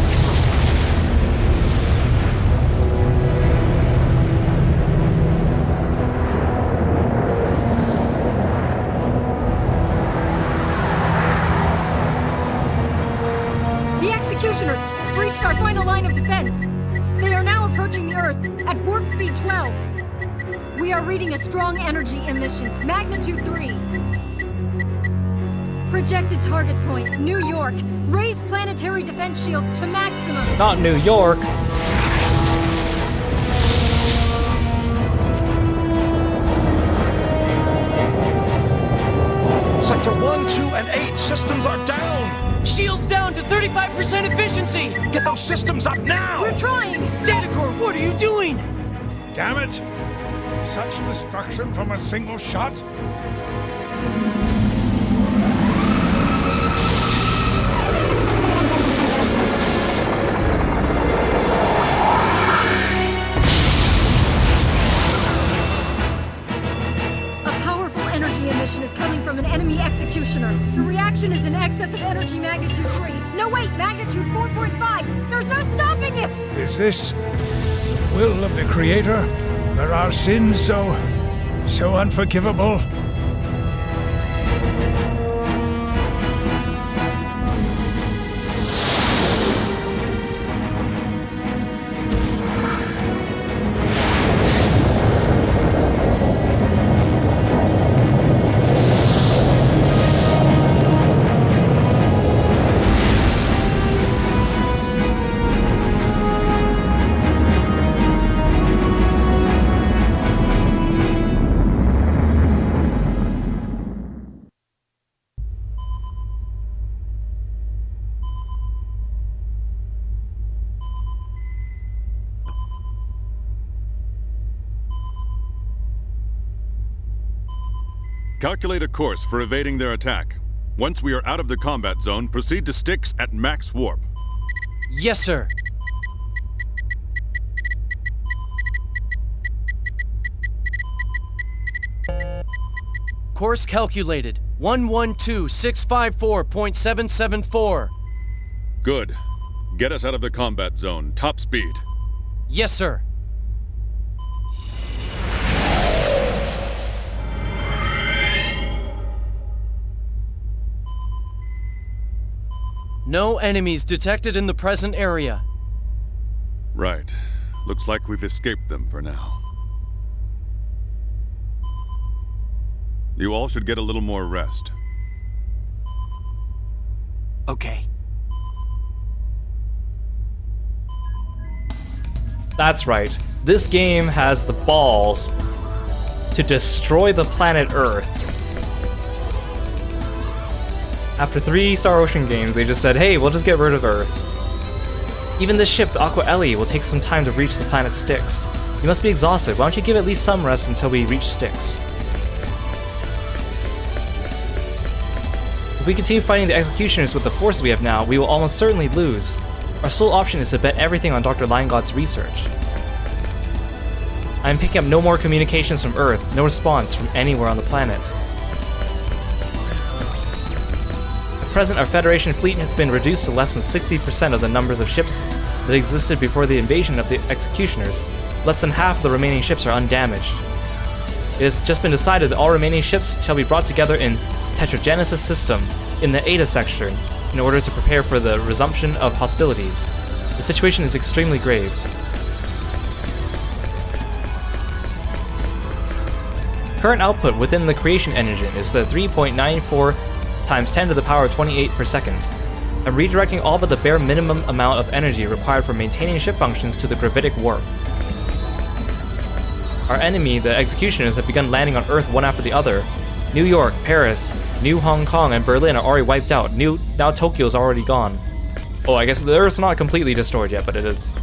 The Executioners breached our final line of defense. They are now approaching the Earth at warp speed 12. We are reading a strong energy emission, magnitude 3. Projected target point, New York. Raise planetary defense shield to maximum. Not New York. Sector 1, 2, and 8 systems are down! Shields down to 35% efficiency! Get those systems up now! We're trying! Datacore, what are you doing? Damn it! Such destruction from a single shot? Is coming from an enemy executioner. The reaction is in excess of energy magnitude 3. No, wait, magnitude 4.5. There's no stopping it! Is this the will of the Creator? Are our sins so unforgivable? Calculate a course for evading their attack. Once we are out of the combat zone, proceed to Styx at max warp. Yes, sir. Course calculated. 112654.774. Good. Get us out of the combat zone. Top speed. Yes, sir. No enemies detected in the present area. Right. Looks like we've escaped them for now. You all should get a little more rest. Okay. That's right. This game has the balls to destroy the planet Earth. After 3 Star Ocean games, they just said, hey, we'll just get rid of Earth. Even this ship, the Aqua Ellie, will take some time to reach the planet Styx. You must be exhausted. Why don't you give at least some rest until we reach Styx? If we continue fighting the Executioners with the forces we have now, we will almost certainly lose. Our sole option is to bet everything on Dr. Linegod's research. I am picking up no more communications from Earth, no response from anywhere on the planet. At present, our Federation fleet has been reduced to less than 60% of the numbers of ships that existed before the invasion of the Executioners. Less than half of the remaining ships are undamaged. It has just been decided that all remaining ships shall be brought together in Tetragenesis system in the Eta section in order to prepare for the resumption of hostilities. The situation is extremely grave. Current output within the creation engine is 3.94 times 10 to the power 28 per second. I'm redirecting all but the bare minimum amount of energy required for maintaining ship functions to the gravitic warp. Our enemy, the Executioners, have begun landing on Earth one after the other. New York, Paris, New Hong Kong, and Berlin are already wiped out. Now Tokyo's already gone. Oh, I guess the Earth's not completely destroyed yet, but it is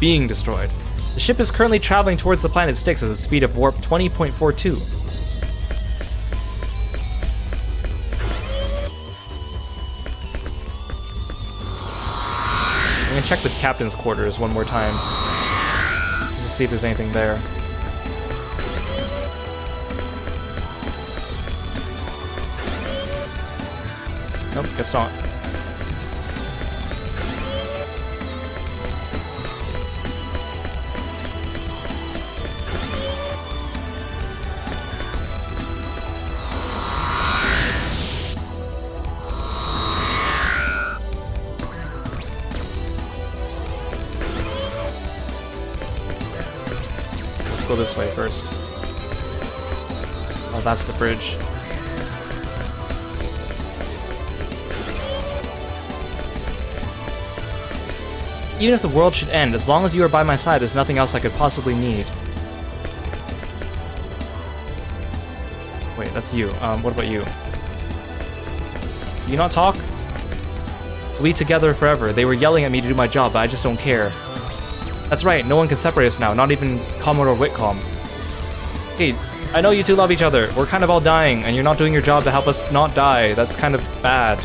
being destroyed. The ship is currently traveling towards the planet Styx at a speed of warp 20.42. I'm gonna check the captain's quarters one more time, just to see if there's anything there. Nope, guess not. Let's go this way first. Oh, that's the bridge. Even if the world should end, as long as you are by my side, there's nothing else I could possibly need. Wait, that's you. What about you? You not talk? We together forever. They were yelling at me to do my job, but I just don't care. That's right, no one can separate us now, not even Commodore Whitcomb. Hey, I know you two love each other. We're kind of all dying, and you're not doing your job to help us not die. That's kind of bad.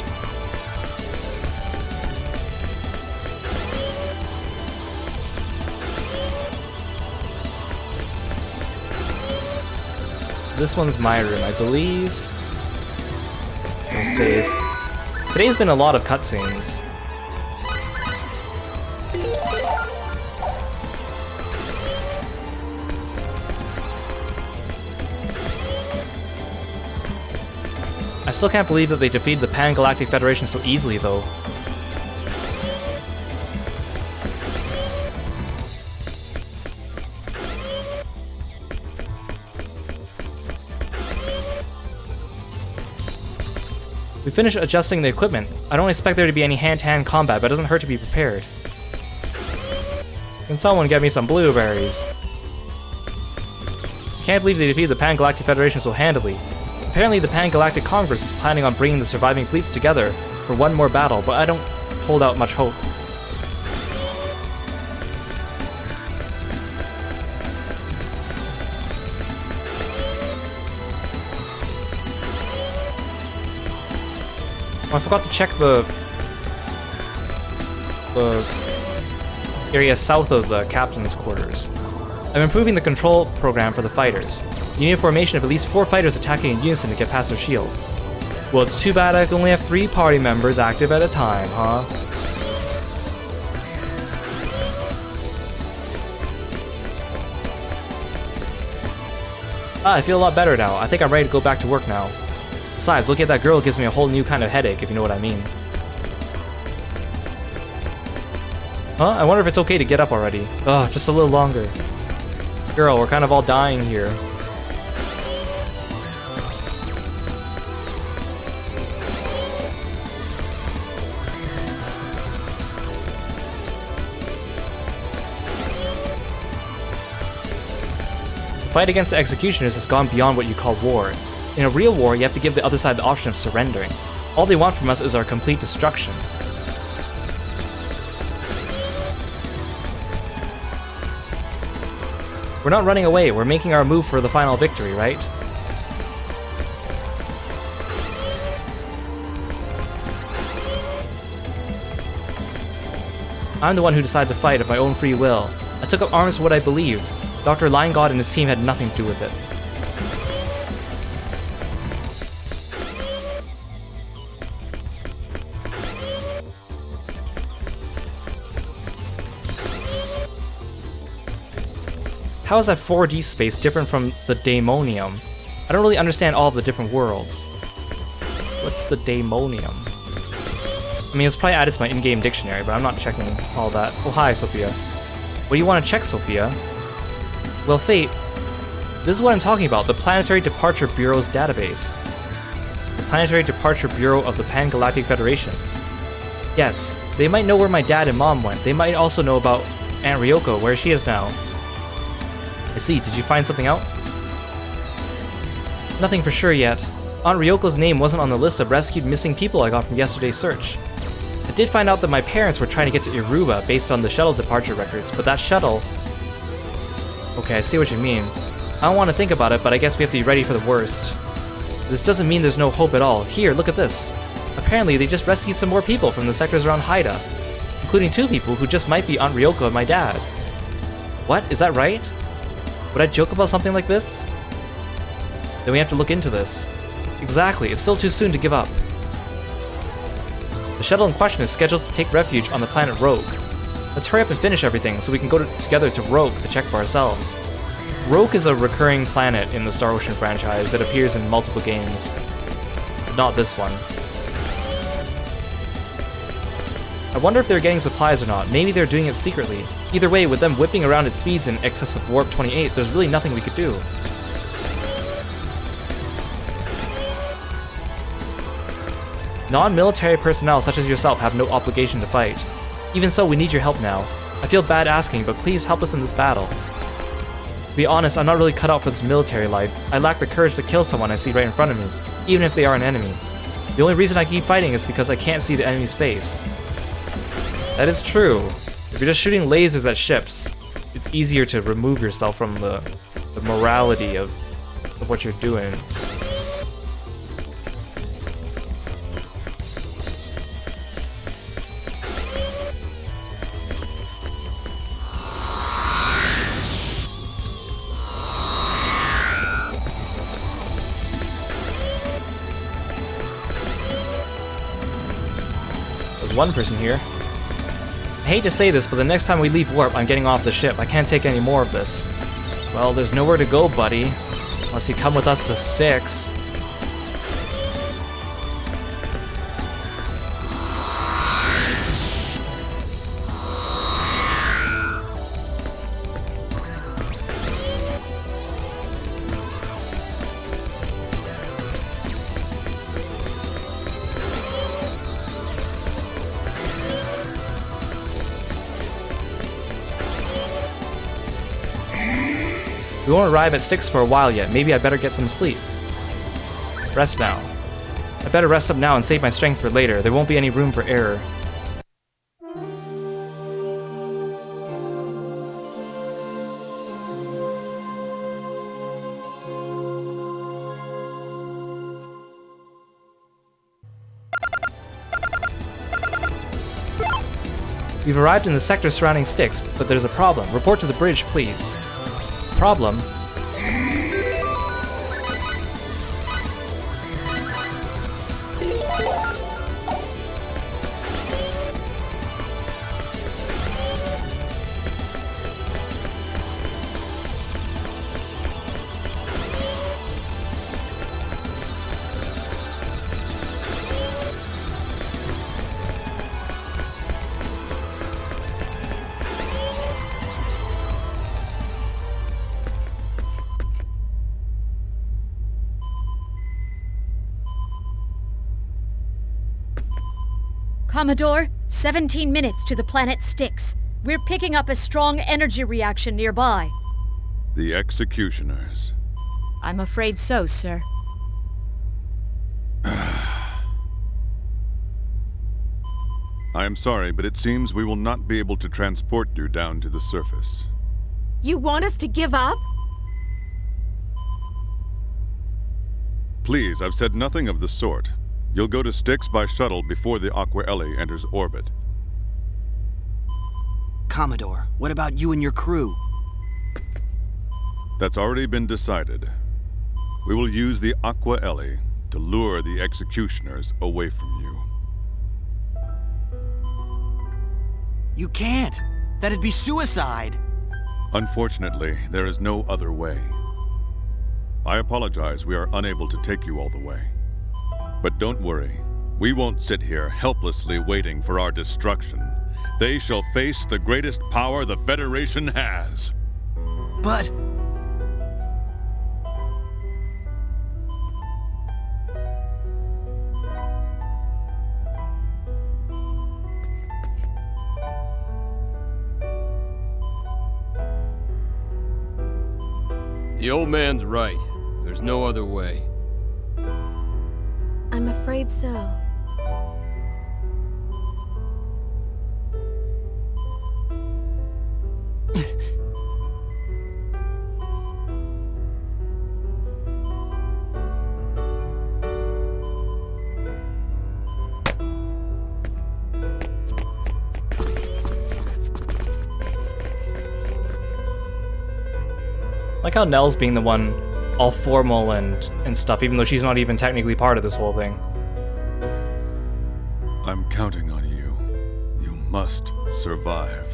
This one's my room, I believe. I'll save. Today's been a lot of cutscenes. I still can't believe that they defeated the Pan-Galactic Federation so easily, though. We finished adjusting the equipment. I don't expect there to be any hand-to-hand combat, but it doesn't hurt to be prepared. Can someone get me some blueberries? Can't believe they defeated the Pan-Galactic Federation so handily. Apparently the Pan-Galactic Congress is planning on bringing the surviving fleets together for one more battle, but I don't hold out much hope. Oh, I forgot to check the area south of the captain's quarters. I'm improving the control program for the fighters. You need a formation of at least 4 fighters attacking in unison to get past their shields. Well, it's too bad I can only have 3 party members active at a time, huh? I feel a lot better now. I think I'm ready to go back to work now. Besides, looking at that girl gives me a whole new kind of headache, if you know what I mean. Huh? I wonder if it's okay to get up already. Ugh, just a little longer. Girl, we're kind of all dying here. The fight against the executioners has gone beyond what you call war. In a real war, you have to give the other side the option of surrendering. All they want from us is our complete destruction. We're not running away, we're making our move for the final victory, right? I'm the one who decided to fight of my own free will. I took up arms for what I believed. Dr. Lion-God and his team had nothing to do with it. How is that 4D space different from the Daemonium? I don't really understand all of the different worlds. What's the Daemonium? I mean, it's probably added to my in-game dictionary, but I'm not checking all that. Oh, hi, Sophia. What do you want to check, Sophia? Well, Fate, this is what I'm talking about, the Planetary Departure Bureau's database. The Planetary Departure Bureau of the Pan-Galactic Federation. Yes, they might know where my dad and mom went. They might also know about Aunt Ryoko, where she is now. I see, did you find something out? Nothing for sure yet. Aunt Ryoko's name wasn't on the list of rescued missing people I got from yesterday's search. I did find out that my parents were trying to get to Iruba based on the shuttle departure records, but that shuttle... Okay, I see what you mean. I don't want to think about it, but I guess we have to be ready for the worst. This doesn't mean there's no hope at all. Here, look at this. Apparently, they just rescued some more people from the sectors around Haida, including 2 people who just might be Aunt Ryoko and my dad. What? Is that right? Would I joke about something like this? Then we have to look into this. Exactly, it's still too soon to give up. The shuttle in question is scheduled to take refuge on the planet Rogue. Let's hurry up and finish everything so we can go together to Rogue to check for ourselves. Rogue is a recurring planet in the Star Ocean franchise that appears in multiple games. But not this one. I wonder if they're getting supplies or not. Maybe they're doing it secretly. Either way, with them whipping around at speeds in excess of Warp 28, there's really nothing we could do. Non-military personnel such as yourself have no obligation to fight. Even so, we need your help now. I feel bad asking, but please help us in this battle. To be honest, I'm not really cut out for this military life. I lack the courage to kill someone I see right in front of me, even if they are an enemy. The only reason I keep fighting is because I can't see the enemy's face. That is true. If you're just shooting lasers at ships, it's easier to remove yourself from the morality of what you're doing. There's one person here. I hate to say this, but the next time we leave Warp, I'm getting off the ship. I can't take any more of this. Well, there's nowhere to go, buddy. Unless you come with us to Styx. We won't arrive at Styx for a while yet. Maybe I better get some sleep. Rest now. I better rest up now and save my strength for later. There won't be any room for error. We've arrived in the sector surrounding Styx, but there's a problem. Report to the bridge, please. Problem? Commodore, 17 minutes to the planet Styx. We're picking up a strong energy reaction nearby. The executioners. I'm afraid so, sir. I am sorry, but it seems we will not be able to transport you down to the surface. You want us to give up? Please, I've said nothing of the sort. You'll go to Styx by shuttle before the Aqua Ellie enters orbit. Commodore, what about you and your crew? That's already been decided. We will use the Aqua Ellie to lure the executioners away from you. You can't! That'd be suicide! Unfortunately, there is no other way. I apologize we are unable to take you all the way. But don't worry, we won't sit here helplessly waiting for our destruction. They shall face the greatest power the Federation has. But... The old man's right. There's no other way. I'm afraid so. Like how Nell's being the one all formal and stuff, even though she's not even technically part of this whole thing. I'm counting on you. You must survive.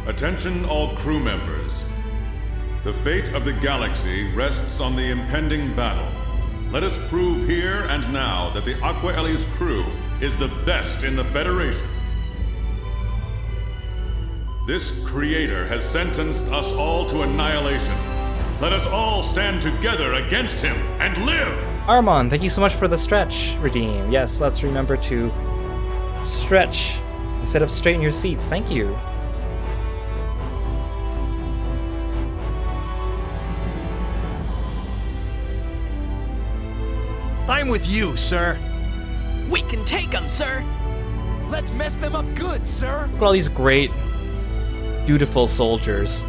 Attention all crew members. The fate of the galaxy rests on the impending battle. Let us prove here and now that the Aqua Ellie's crew is the best in the Federation. This creator has sentenced us all to annihilation. Let us all stand together against him and live! Armon, thank you so much for the stretch, Redeem. Yes, let's remember to stretch and sit up straight in your seats. Thank you. I'm with you, sir. We can take them, sir. Let's mess them up good, sir. Look at all these great, beautiful soldiers.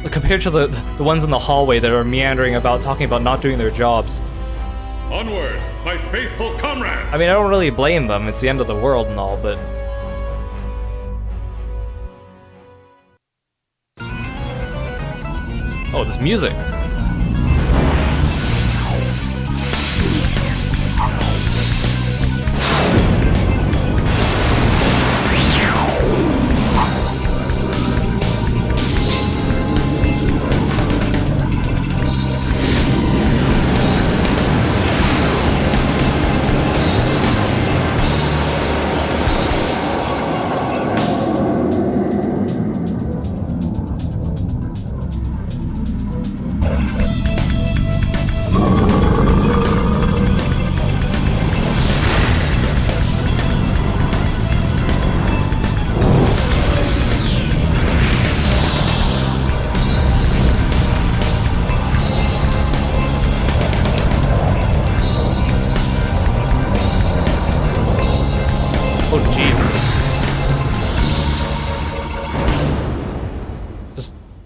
Compared to the ones in the hallway that are meandering about, talking about not doing their jobs. Onward, my faithful comrades! I mean, I don't really blame them. It's the end of the world and all, but... Oh, this music.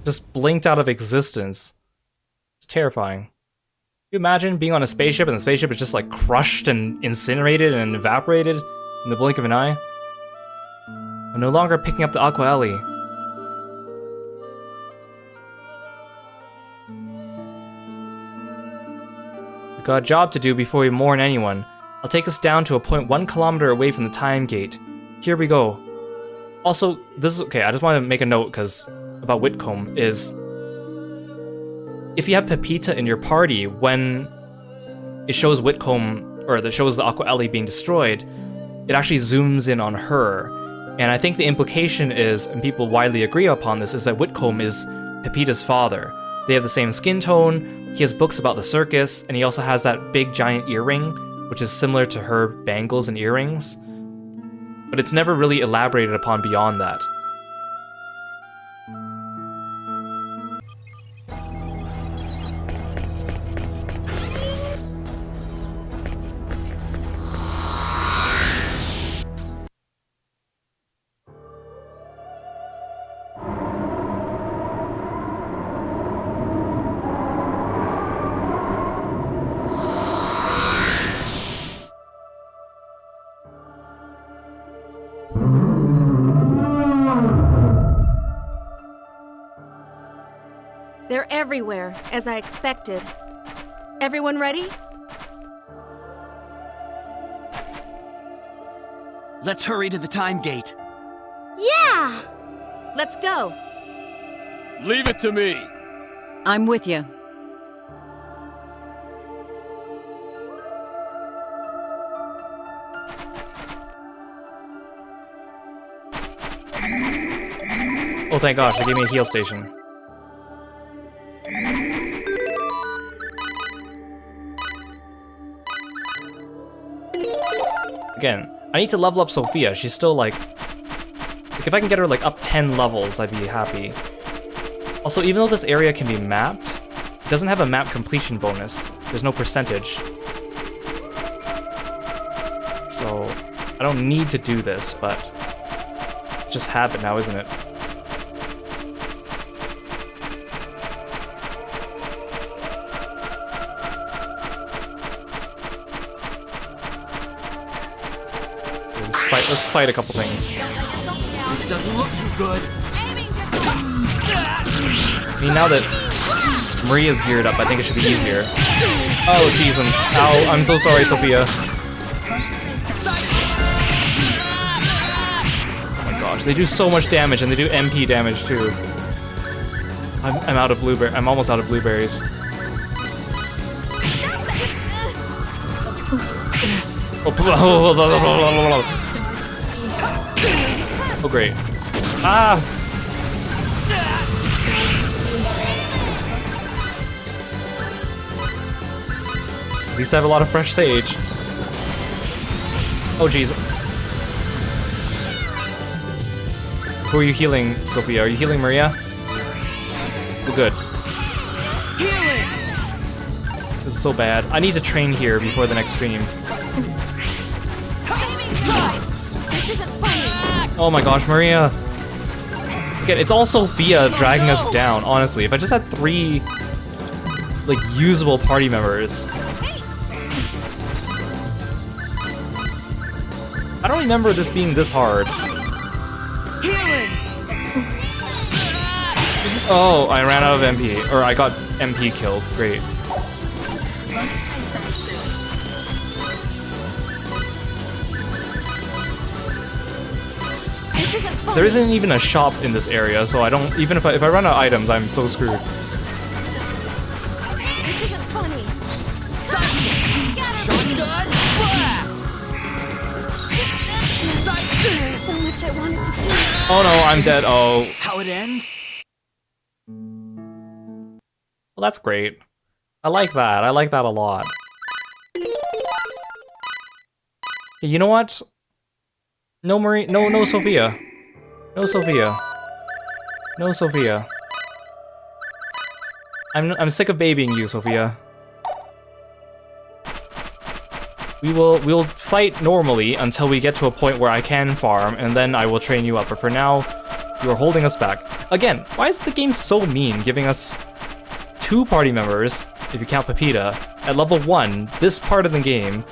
just blinked out of existence. It's terrifying. Can you imagine being on a spaceship and the spaceship is just like crushed and incinerated and evaporated in the blink of an eye? I'm no longer picking up the Aqua Ellie. We've got a job to do before we mourn anyone. I'll take us down to a point 1 kilometer away from the time gate. Here we go. Also, this is okay, I just want to make a note because about Whitcomb is if you have Pepita in your party, when it shows Whitcomb, or that shows the Aqua Ellie being destroyed, it actually zooms in on her. And I think the implication is, and people widely agree upon this, is that Whitcomb is Pepita's father. They have the same skin tone, he has books about the circus, and he also has that big giant earring, which is similar to her bangles and earrings. But it's never really elaborated upon beyond that. They're everywhere, as I expected. Everyone ready? Let's hurry to the time gate. Yeah! Let's go. Leave it to me. I'm with you. Oh, thank gosh, they gave me a heal station. Again, I need to level up Sophia. She's still like if I can get her like up 10 levels, I'd be happy. Also, even though this area can be mapped, it doesn't have a map completion bonus. There's no percentage. So, I don't need to do this, but it's just habit now, isn't it? Let's fight a couple things. This doesn't look too good. I mean, now that Maria's geared up, I think it should be easier. Oh, jeez, ow, I'm so sorry, Sophia. Oh my gosh, they do so much damage, and they do MP damage too. I'm out of blueberry. I'm almost out of blueberries. Oh great. Ah! At least I have a lot of fresh sage. Oh jeez. Who are you healing, Sophia? Are you healing Maria? Oh good. This is so bad. I need to train here before the next stream. Oh my gosh, Maria. Again, it's all Sophia dragging us down, honestly. If I just had 3, like, usable party members. I don't remember this being this hard. Oh, I ran out of MP. Or I got MP killed. Great. There isn't even a shop in this area, so I don't. Even if I run out of items, I'm so screwed. This isn't funny. So much I wanted to do. Oh no, I'm dead. Oh. How it ends? Well, that's great. I like that. I like that a lot. You know what? No Marie. No Sophia. No Sophia. No Sophia. I'm sick of babying you, Sophia. We'll fight normally until we get to a point where I can farm, and then I will train you up. But for now, you are holding us back. Again, why is the game so mean, giving us 2 party members, if you count Pepita, at level 1, this part of the game,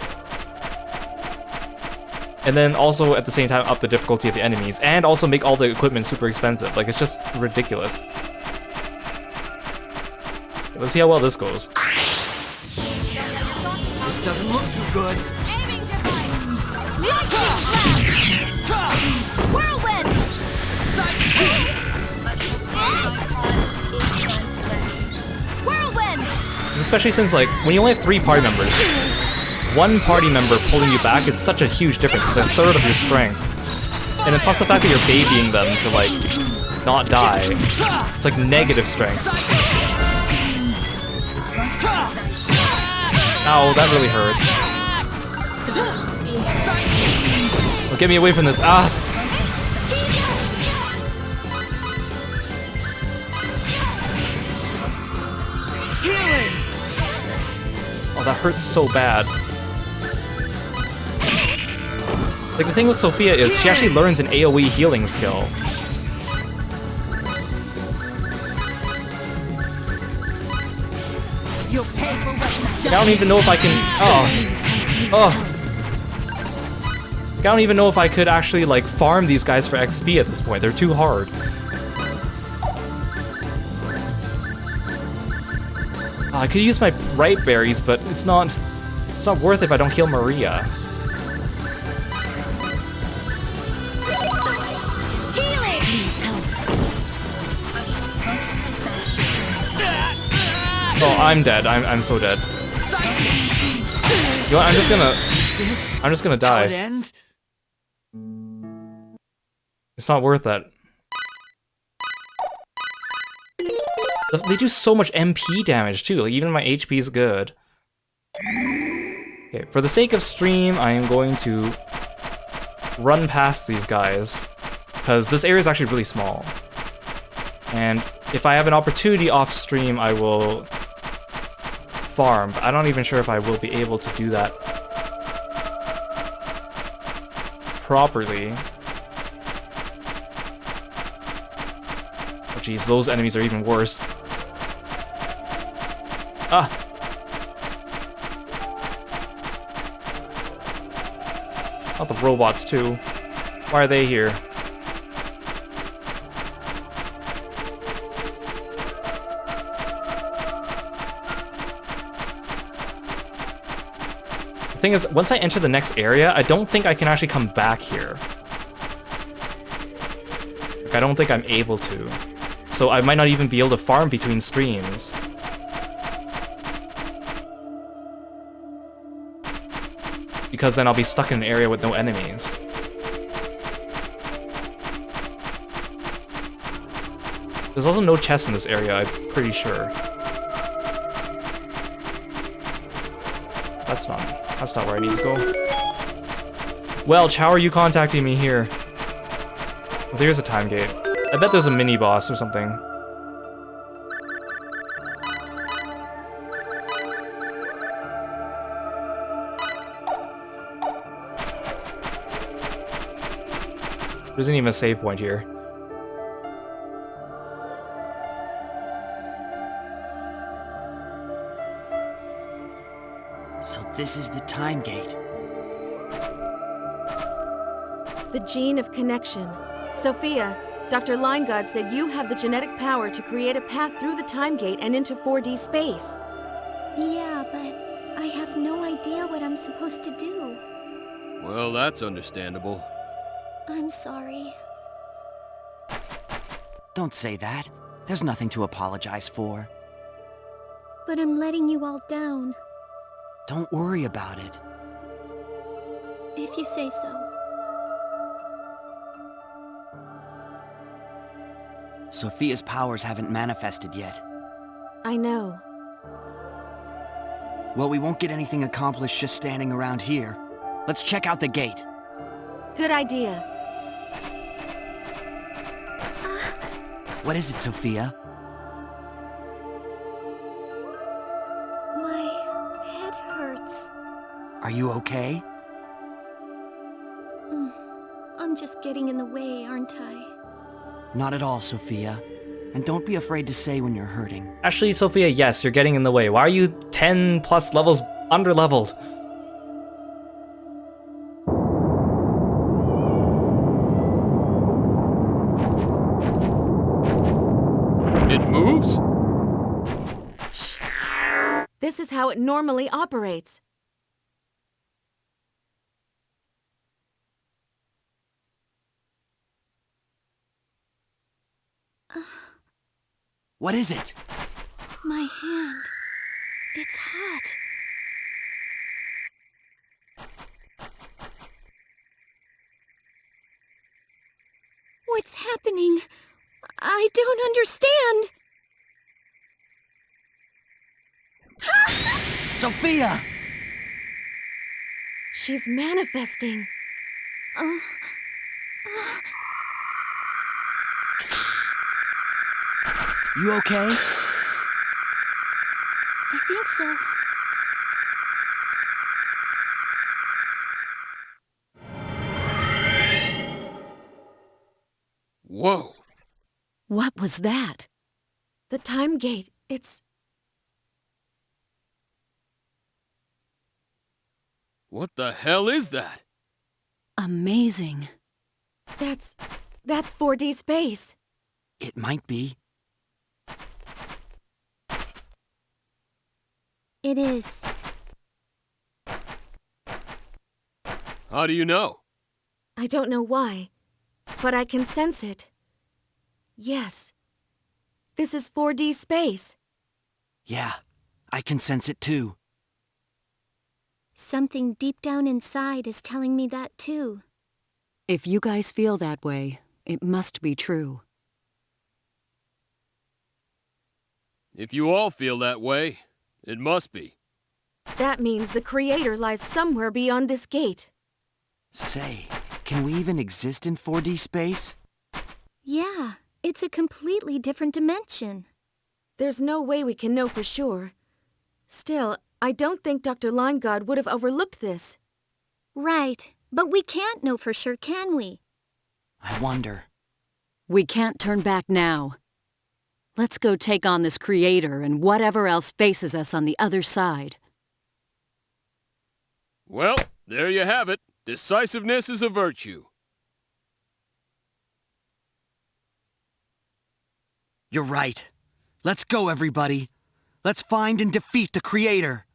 and then also at the same time up the difficulty of the enemies, and also make all the equipment super expensive. Like, it's just ridiculous. Let's see how well this goes. This doesn't look too good. Whirlwind! Whirlwind! Especially since, like, when you only have 3 party members, 1 party member pulling you back is such a huge difference. It's a third of your strength. And then plus the fact that you're babying them to, like, not die. It's like negative strength. Ow, that really hurts. Oh, get me away from this. Ah! Oh, that hurts so bad. Like, the thing with Sophia is she actually learns an AoE healing skill. I don't even know if I can... Oh. I don't even know if I could actually, like, farm these guys for XP at this point. They're too hard. I could use my ripe berries, but it's not worth it if I don't kill Maria. Oh, I'm dead. I'm so dead. You know what? I'm just gonna die. It's not worth it. They do so much MP damage too. Like, even my HP is good. Okay, for the sake of stream, I am going to run past these guys because this area is actually really small. And if I have an opportunity off stream, I will farm, but I'm not even sure if I will be able to do that properly. Oh geez, those enemies are even worse. Ah! Not the robots too. Why are they here? The thing is, once I enter the next area, I don't think I can actually come back here. Like, I don't think I'm able to. So I might not even be able to farm between streams. Because then I'll be stuck in an area with no enemies. There's also no chests in this area, I'm pretty sure. That's not where I need to go. Welch, how are you contacting me here? Well, there's a time gate. I bet there's a mini boss or something. There isn't even a save point here. So this is the time gate. The gene of connection. Sophia, Dr. Lineguard said you have the genetic power to create a path through the time gate and into 4D space. Yeah, but I have no idea what I'm supposed to do. Well, that's understandable. I'm sorry. Don't say that. There's nothing to apologize for. But I'm letting you all down. Don't worry about it. If you say so. Sophia's powers haven't manifested yet. I know. Well, we won't get anything accomplished just standing around here. Let's check out the gate. Good idea. What is it, Sophia? My head hurts. Are you okay? I'm just getting in the way, aren't I? Not at all, Sophia. And don't be afraid to say when you're hurting. Actually, Sophia, yes, you're getting in the way. Why are you 10 plus levels under-leveled? It moves? This is how it normally operates. What is it? My hand. It's hot. What's happening? I don't understand. Sophia! She's manifesting. You okay? I think so. Whoa. What was that? The time gate. It's... What the hell is that? Amazing. That's 4D space. It might be. It is. How do you know? I don't know why, but I can sense it. Yes. This is 4D space. Yeah, I can sense it too. Something deep down inside is telling me that too. If you guys feel that way, it must be true. If you all feel that way, it must be. That means the Creator lies somewhere beyond this gate. Say, can we even exist in 4D space? Yeah, it's a completely different dimension. There's no way we can know for sure. Still, I don't think Dr. Line God would have overlooked this. Right, but we can't know for sure, can we? I wonder. We can't turn back now. Let's go take on this Creator and whatever else faces us on the other side. Well, there you have it. Decisiveness is a virtue. You're right. Let's go, everybody. Let's find and defeat the Creator.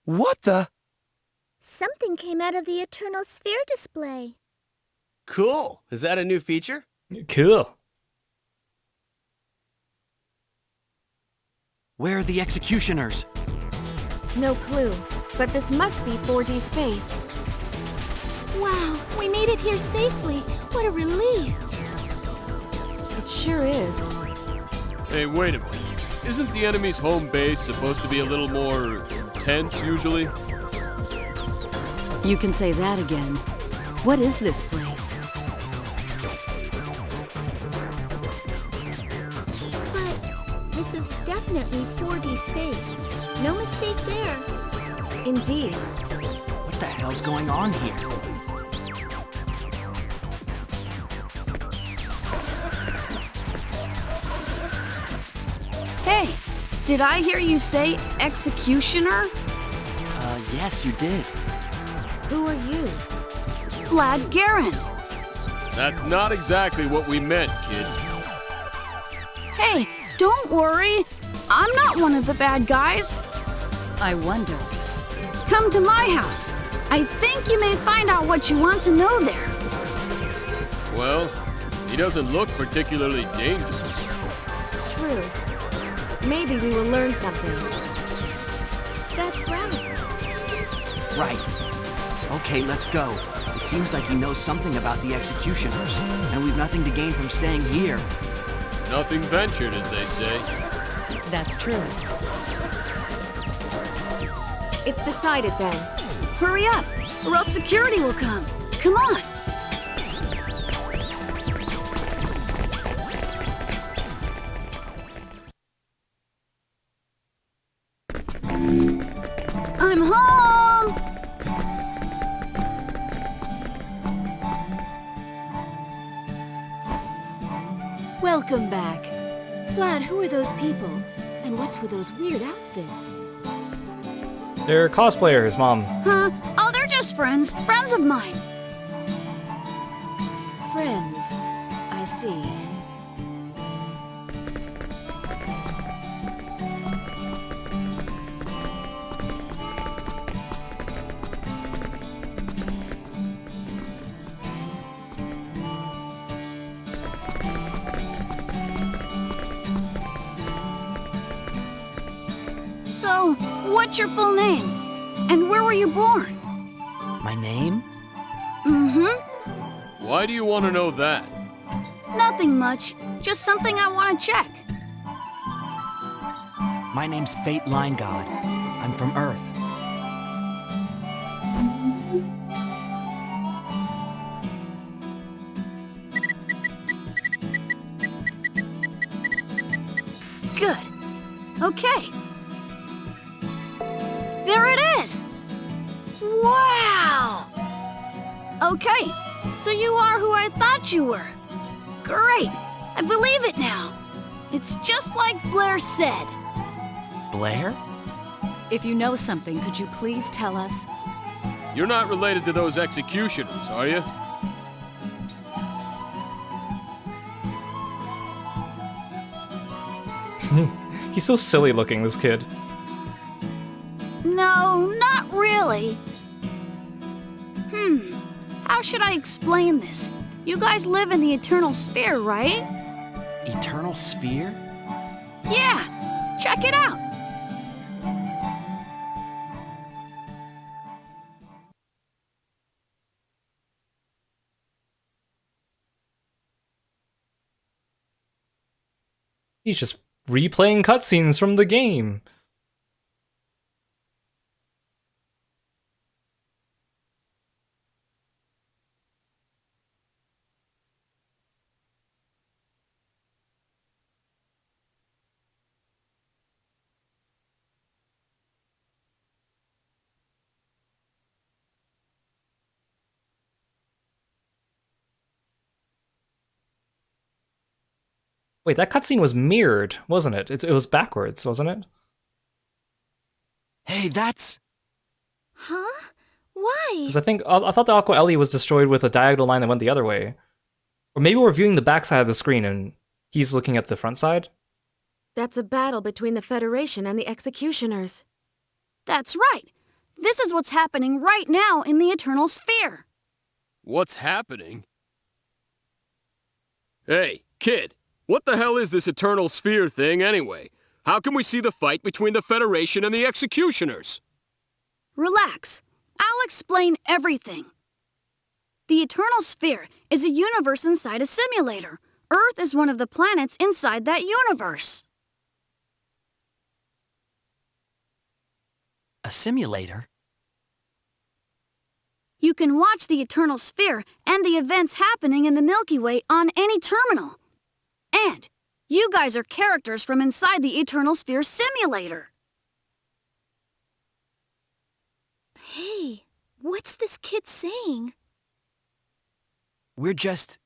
What the? Something came out of the Eternal Sphere display. Cool. Is that a new feature? Cool. Where are the executioners? No clue, but this must be 4D space. Wow, we made it here safely. What a relief. It sure is. Hey, wait a minute. Isn't the enemy's home base supposed to be a little more intense usually? You can say that again. What is this place? But this is definitely 4D space. No mistake there. Indeed. What the hell's going on here? Hey, did I hear you say executioner? Yes, you did. Who are you? Vlad Garin. That's not exactly what we meant, kid. Hey, don't worry. I'm not one of the bad guys. I wonder. Come to my house. I think you may find out what you want to know there. Well, he doesn't look particularly dangerous. True. Maybe we will learn something. That's right. Right. Okay, let's go. It seems like he knows something about the executioners, and we've nothing to gain from staying here. Nothing ventured, as they say. That's true. It's decided then. Hurry up, or else security will come. Come on. I'm home! Welcome back. Vlad, who are those people? And what's with those weird outfits? They're cosplayers, Mom. Huh? Oh, they're just friends. Friends of mine. Friends. I see. So, what's your full name? And where were you born? My name? Mm-hmm. Why do you want to know that? Nothing much. Just something I want to check. My name's Fate Line God. I'm from Earth. Good. Okay. There it is! Wow! Okay, so you are who I thought you were. Great, I believe it now. It's just like Blair said. Blair? If you know something, could you please tell us? You're not related to those executioners, are you? He's so silly looking, this kid. No, not really. How should I explain this? You guys live in the Eternal Sphere, right? Eternal Sphere? Yeah, check it out. He's just replaying cutscenes from the game. Wait, that cutscene was mirrored, wasn't it? It was backwards, wasn't it? Hey, that's... Huh? Why? Because I thought the Aqua Ellie was destroyed with a diagonal line that went the other way. Or maybe we're viewing the back side of the screen and he's looking at the front side? That's a battle between the Federation and the Executioners. That's right. This is what's happening right now in the Eternal Sphere. What's happening? Hey, kid, what the hell is this Eternal Sphere thing anyway? How can we see the fight between the Federation and the Executioners? Relax. I'll explain everything. The Eternal Sphere is a universe inside a simulator. Earth is one of the planets inside that universe. A simulator? You can watch the Eternal Sphere and the events happening in the Milky Way on any terminal. And you guys are characters from inside the Eternal Sphere simulator. Hey, what's this kid saying? We're just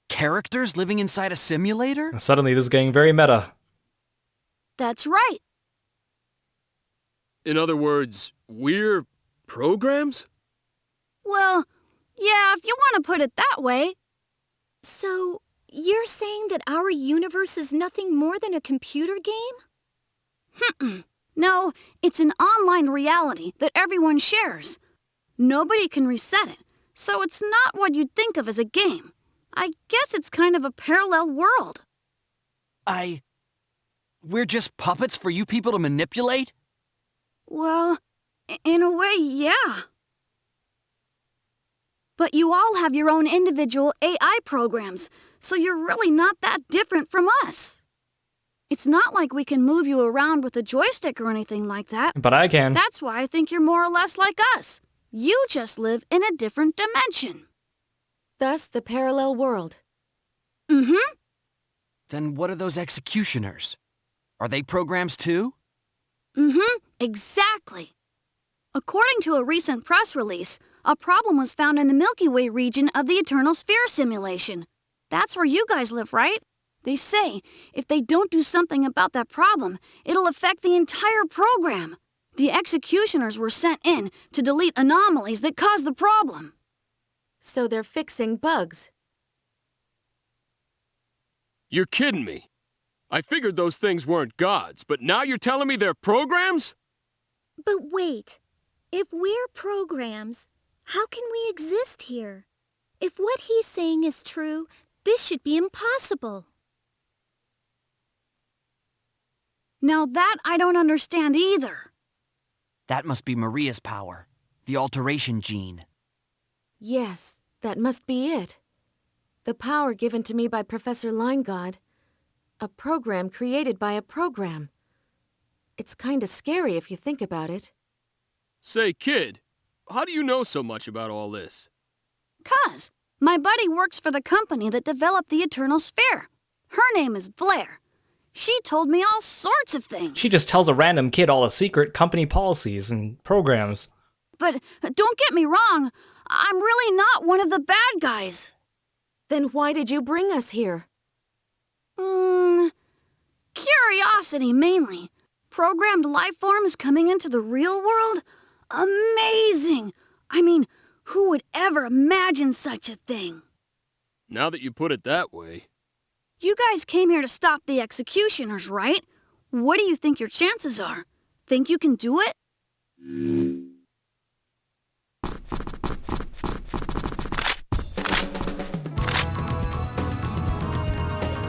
characters living inside a simulator? Suddenly this is getting very meta. That's right. In other words, we're programs? Well, yeah, if you want to put it that way. So, you're saying that our universe is nothing more than a computer game? No, it's an online reality that everyone shares. Nobody can reset it, so it's not what you'd think of as a game. I guess it's kind of a parallel world. We're just puppets for you people to manipulate? Well, in a way, yeah. But you all have your own individual AI programs, so you're really not that different from us. It's not like we can move you around with a joystick or anything like that. But I can. That's why I think you're more or less like us. You just live in a different dimension. Thus, the parallel world. Mm-hmm. Then what are those executioners? Are they programs too? Mm-hmm, exactly. According to a recent press release, a problem was found in the Milky Way region of the Eternal Sphere simulation. That's where you guys live, right? They say if they don't do something about that problem, it'll affect the entire program. The executioners were sent in to delete anomalies that caused the problem. So they're fixing bugs. You're kidding me. I figured those things weren't gods, but now you're telling me they're programs? But wait, if we're programs, how can we exist here? If what he's saying is true, this should be impossible. Now that I don't understand either. That must be Maria's power, the alteration gene. Yes, that must be it. The power given to me by Professor Linegaud. A program created by a program. It's kinda scary if you think about it. Say, kid, how do you know so much about all this? 'Cause my buddy works for the company that developed the Eternal Sphere. Her name is Blair. She told me all sorts of things. She just tells a random kid all the secret company policies and programs. But don't get me wrong, I'm really not one of the bad guys. Then why did you bring us here? Curiosity mainly. Programmed life forms coming into the real world? Amazing! I mean, who would ever imagine such a thing? Now that you put it that way. You guys came here to stop the executioners, right? What do you think your chances are? Think you can do it?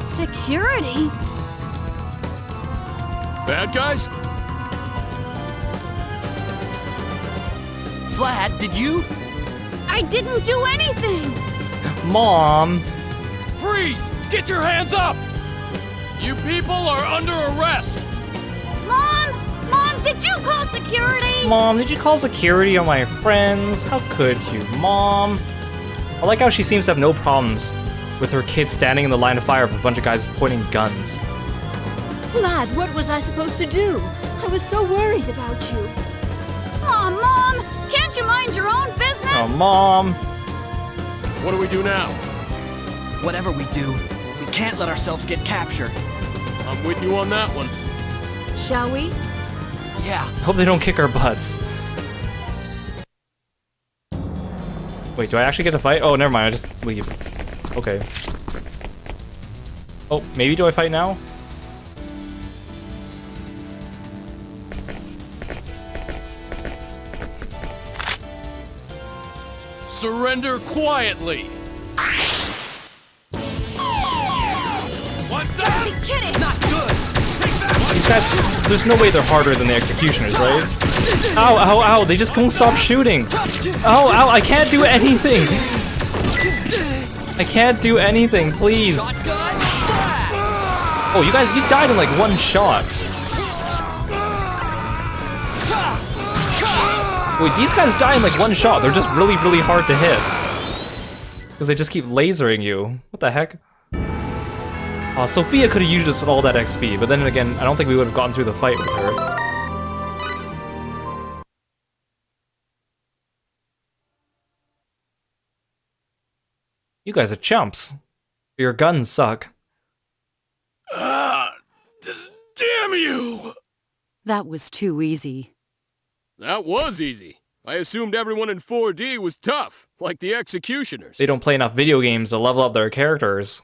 Security? Bad guys? Vlad, did you? I didn't do anything! Mom! Freeze! Get your hands up! You people are under arrest! Mom! Mom, did you call security? Mom, did you call security on my friends? How could you, Mom? I like how she seems to have no problems with her kid standing in the line of fire with a bunch of guys pointing guns. Vlad, what was I supposed to do? I was so worried about you. Aw, Mom! Can't you mind your own business? Oh, Mom! What do we do now? Whatever we do, we can't let ourselves get captured. I'm with you on that one. Shall we? Yeah. Hope they don't kick our butts. Wait, do I actually get to fight? Oh, never mind, I just leave. Okay. Oh, maybe do I fight now? Surrender quietly! What's that? Be kidding! Not good! These guys, there's no way they're harder than the executioners, right? Ow, ow, ow, they just won't stop shooting! Ow, ow, I can't do anything! I can't do anything, please! Oh, you guys, you died in like one shot. Wait, these guys die in like one shot. They're just really, really hard to hit. Because they just keep lasering you. What the heck? Oh, Sophia could have used us all that XP, but then again, I don't think we would have gotten through the fight with her. You guys are chumps. Your guns suck. Damn you! That was too easy. That was easy. I assumed everyone in 4D was tough, like the executioners. They don't play enough video games to level up their characters.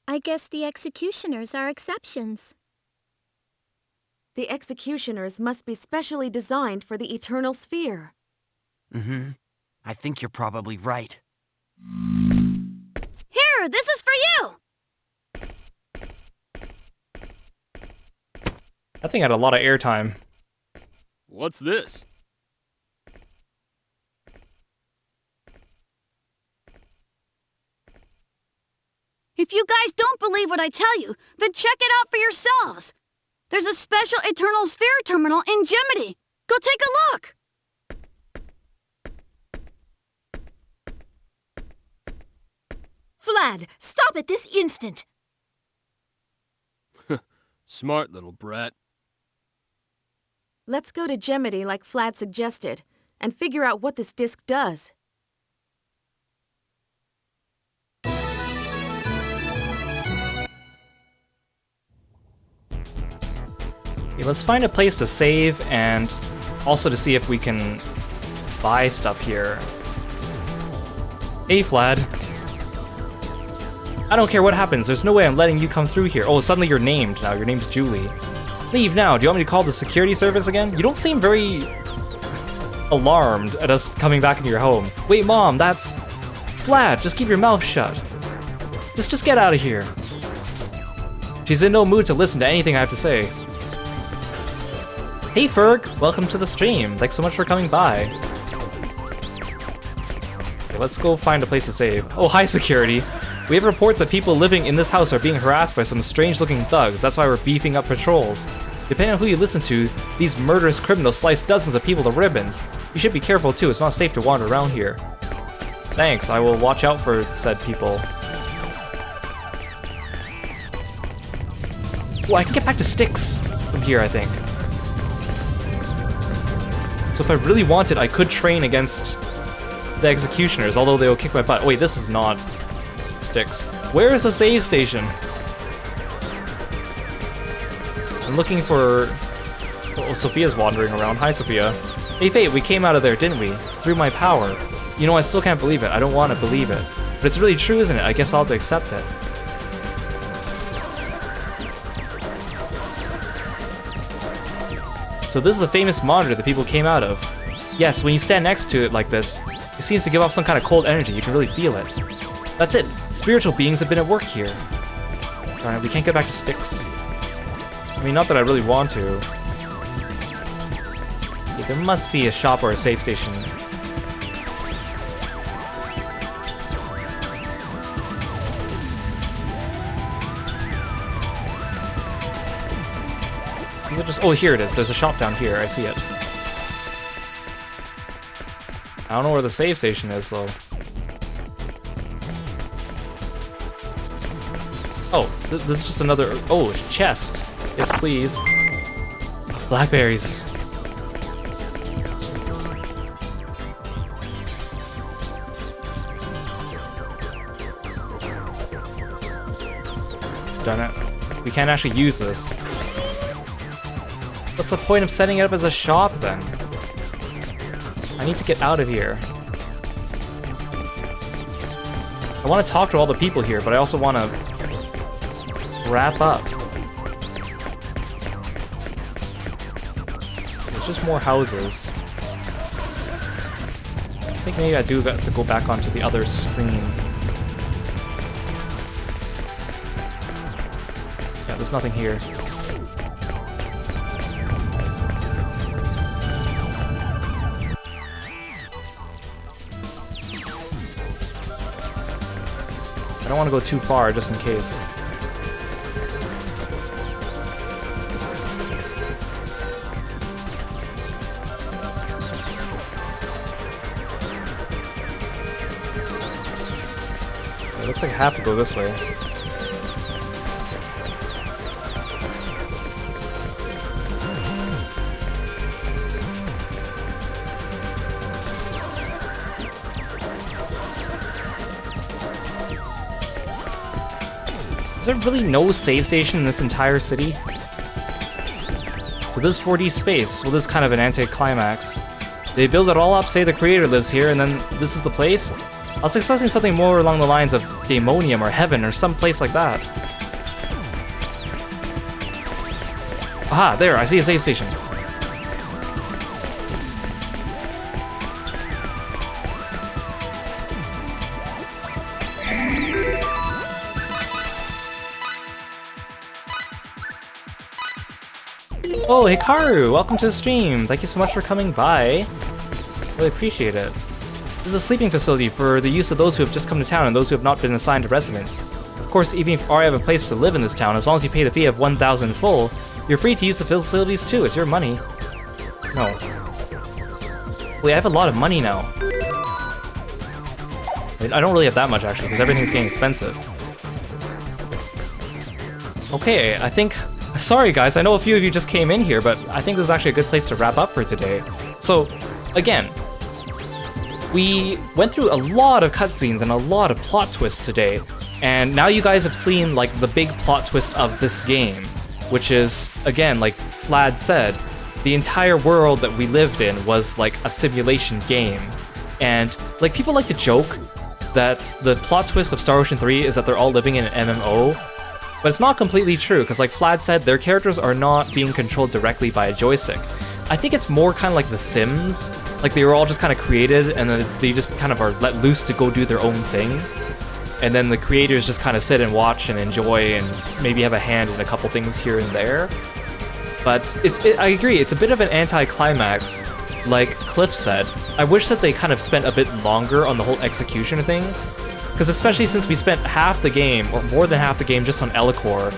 I guess the executioners are exceptions. The executioners must be specially designed for the Eternal Sphere. Mm-hmm. I think you're probably right. Here, this is for you! That thing had a lot of airtime. What's this? If you guys don't believe what I tell you, then check it out for yourselves. There's a special Eternal Sphere terminal in Gemini. Go take a look. Vlad, stop it this instant! Smart little brat. Let's go to Gemini like Vlad suggested, and figure out what this disc does. Okay, let's find a place to save and also to see if we can buy stuff here. Hey, Vlad. I don't care what happens, there's no way I'm letting you come through here. Oh, suddenly you're named now. Your name's Julie. Leave now. Do you want me to call the security service again? You don't seem very alarmed at us coming back into your home. Wait, Mom, that's... Vlad, just keep your mouth shut. Just get out of here. She's in no mood to listen to anything I have to say. Hey, Ferg. Welcome to the stream. Thanks so much for coming by. Okay, let's go find a place to save. Oh, hi, security. We have reports that people living in this house are being harassed by some strange-looking thugs. That's why we're beefing up patrols. Depending on who you listen to, these murderous criminals slice dozens of people to ribbons. You should be careful too, it's not safe to wander around here. Thanks, I will watch out for said people. Oh, I can get back to sticks from here, I think. So if I really wanted, I could train against the executioners, although they will kick my butt. Oh, wait, this is not sticks. Where is the save station? I'm looking for... Oh, Sophia's wandering around. Hi, Sophia. Hey, Fate, we came out of there, didn't we? Through my power. You know, I still can't believe it. I don't want to believe it. But it's really true, isn't it? I guess I'll have to accept it. So this is the famous monitor that people came out of. Yes, when you stand next to it like this, it seems to give off some kind of cold energy. You can really feel it. That's it. Spiritual beings have been at work here. Alright, we can't get back to sticks. I mean, not that I really want to. Yeah, there must be a shop or a save station. These are just... Oh, here it is. There's a shop down here. I see it. I don't know where the save station is, though. Oh, this is just another... Oh, chest. Yes, please. Blackberries. Done it. We can't actually use this. What's the point of setting it up as a shop, then? I need to get out of here. I want to talk to all the people here, but I also want to wrap up. There's just more houses. I think maybe I do have to go back onto the other screen. Yeah, there's nothing here. I don't want to go too far, just in case. It looks like I have to go this way. Is there really no save station in this entire city? So this 4D space, well, this is kind of an anticlimax. They build it all up, say the creator lives here, and then this is the place? I was expecting something more along the lines of Daemonium or Heaven or some place like that. Aha, there, I see a save station. Oh, Hikaru, welcome to the stream. Thank you so much for coming by. Really appreciate it. This is a sleeping facility for the use of those who have just come to town and those who have not been assigned a residence. course, even if you already have a place to live in this town, as long as you pay the fee of 1,000 full, you're free to use the facilities too. It's your money. No. Wait, I have a lot of money now. Wait, I don't really have that much actually, because everything's getting expensive. Okay, I think... Sorry guys, I know a few of you just came in here, but I think this is actually a good place to wrap up for today. So, again, we went through a lot of cutscenes and a lot of plot twists today, and now you guys have seen like the big plot twist of this game, which is, again, like Vlad said, the entire world that we lived in was like a simulation game. And like people like to joke that the plot twist of Star Ocean 3 is that they're all living in an MMO, but it's not completely true, because like Vlad said, their characters are not being controlled directly by a joystick. I think it's more kind of like The Sims, like they were all just kind of created and then they just kind of are let loose to go do their own thing. And then the creators just kind of sit and watch and enjoy and maybe have a hand in a couple things here and there. But I agree, it's a bit of an anti-climax, like Cliff said. I wish that they kind of spent a bit longer on the whole execution thing, because especially since we spent half the game, or more than half the game, just on Elicor,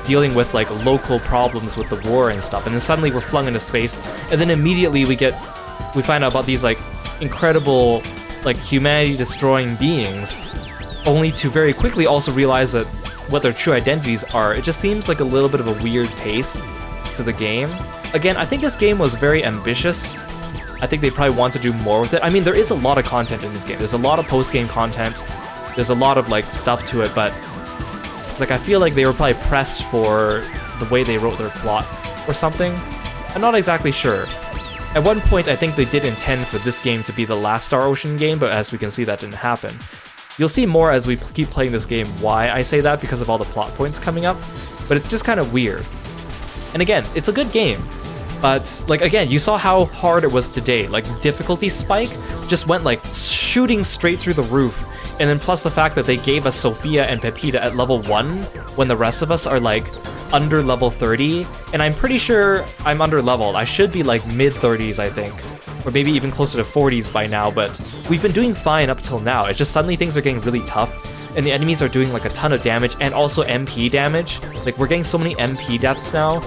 dealing with like local problems with the war and stuff, and then suddenly we're flung into space, and then immediately we find out about these like incredible, like humanity-destroying beings, only to very quickly also realize that what their true identities are. It just seems like a little bit of a weird pace to the game. Again, I think this game was very ambitious. I think they probably want to do more with it. I mean, there is a lot of content in this game. There's a lot of post-game content. There's a lot of like stuff to it, but like I feel like they were probably pressed for the way they wrote their plot or something. I'm not exactly sure. At one point, I think they did intend for this game to be the last Star Ocean game, but as we can see, that didn't happen. You'll see more as we keep playing this game why I say that, because of all the plot points coming up, but it's just kind of weird. And again, it's a good game, but like again, you saw how hard it was today. Like difficulty spike just went like shooting straight through the roof, and then plus the fact that they gave us Sophia and Pepita at level 1 when the rest of us are like under level 30, and I'm pretty sure I'm under leveled. I should be like mid 30s, I think, or maybe even closer to 40s by now, but we've been doing fine up till now. It's just suddenly things are getting really tough, and the enemies are doing like a ton of damage and also MP damage. Like we're getting so many MP deaths now,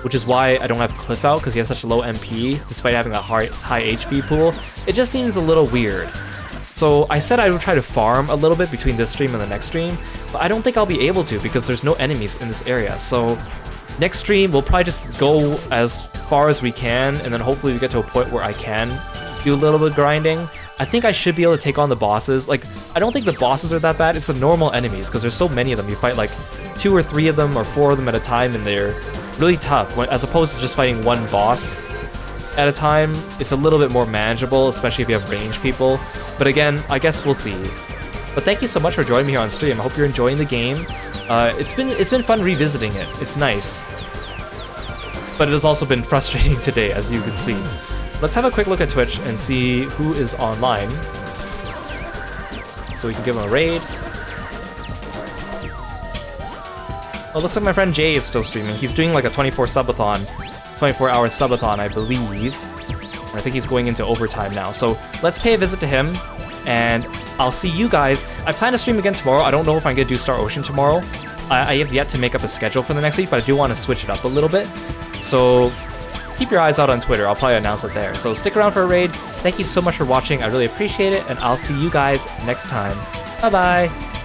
which is why I don't have Cliff out, because he has such a low MP despite having a high HP pool. It just seems a little weird. So I said I would try to farm a little bit between this stream and the next stream, but I don't think I'll be able to because there's no enemies in this area. So next stream, we'll probably just go as far as we can, and then hopefully we get to a point where I can do a little bit of grinding. I think I should be able to take on the bosses. Like, I don't think the bosses are that bad. It's the normal enemies, because there's so many of them. You fight like 2 or 3 of them or 4 of them at a time, and they're really tough, as opposed to just fighting one boss at a time. It's a little bit more manageable, especially if you have ranged people. But again, I guess we'll see. But thank you so much for joining me here on stream. I hope you're enjoying the game. It's been fun revisiting it. It's nice. But it has also been frustrating today, as you can see. Let's have a quick look at Twitch and see who is online, so we can give him a raid. Oh, looks like my friend Jay is still streaming. He's doing like a 24-hour subathon, I believe. I think he's going into overtime now. So let's pay a visit to him, and I'll see you guys. I plan to stream again tomorrow. I don't know if I'm going to do Star Ocean tomorrow. I have yet to make up a schedule for the next week, but I do want to switch it up a little bit. So keep your eyes out on Twitter. I'll probably announce it there. So stick around for a raid. Thank you so much for watching. I really appreciate it, and I'll see you guys next time. Bye-bye.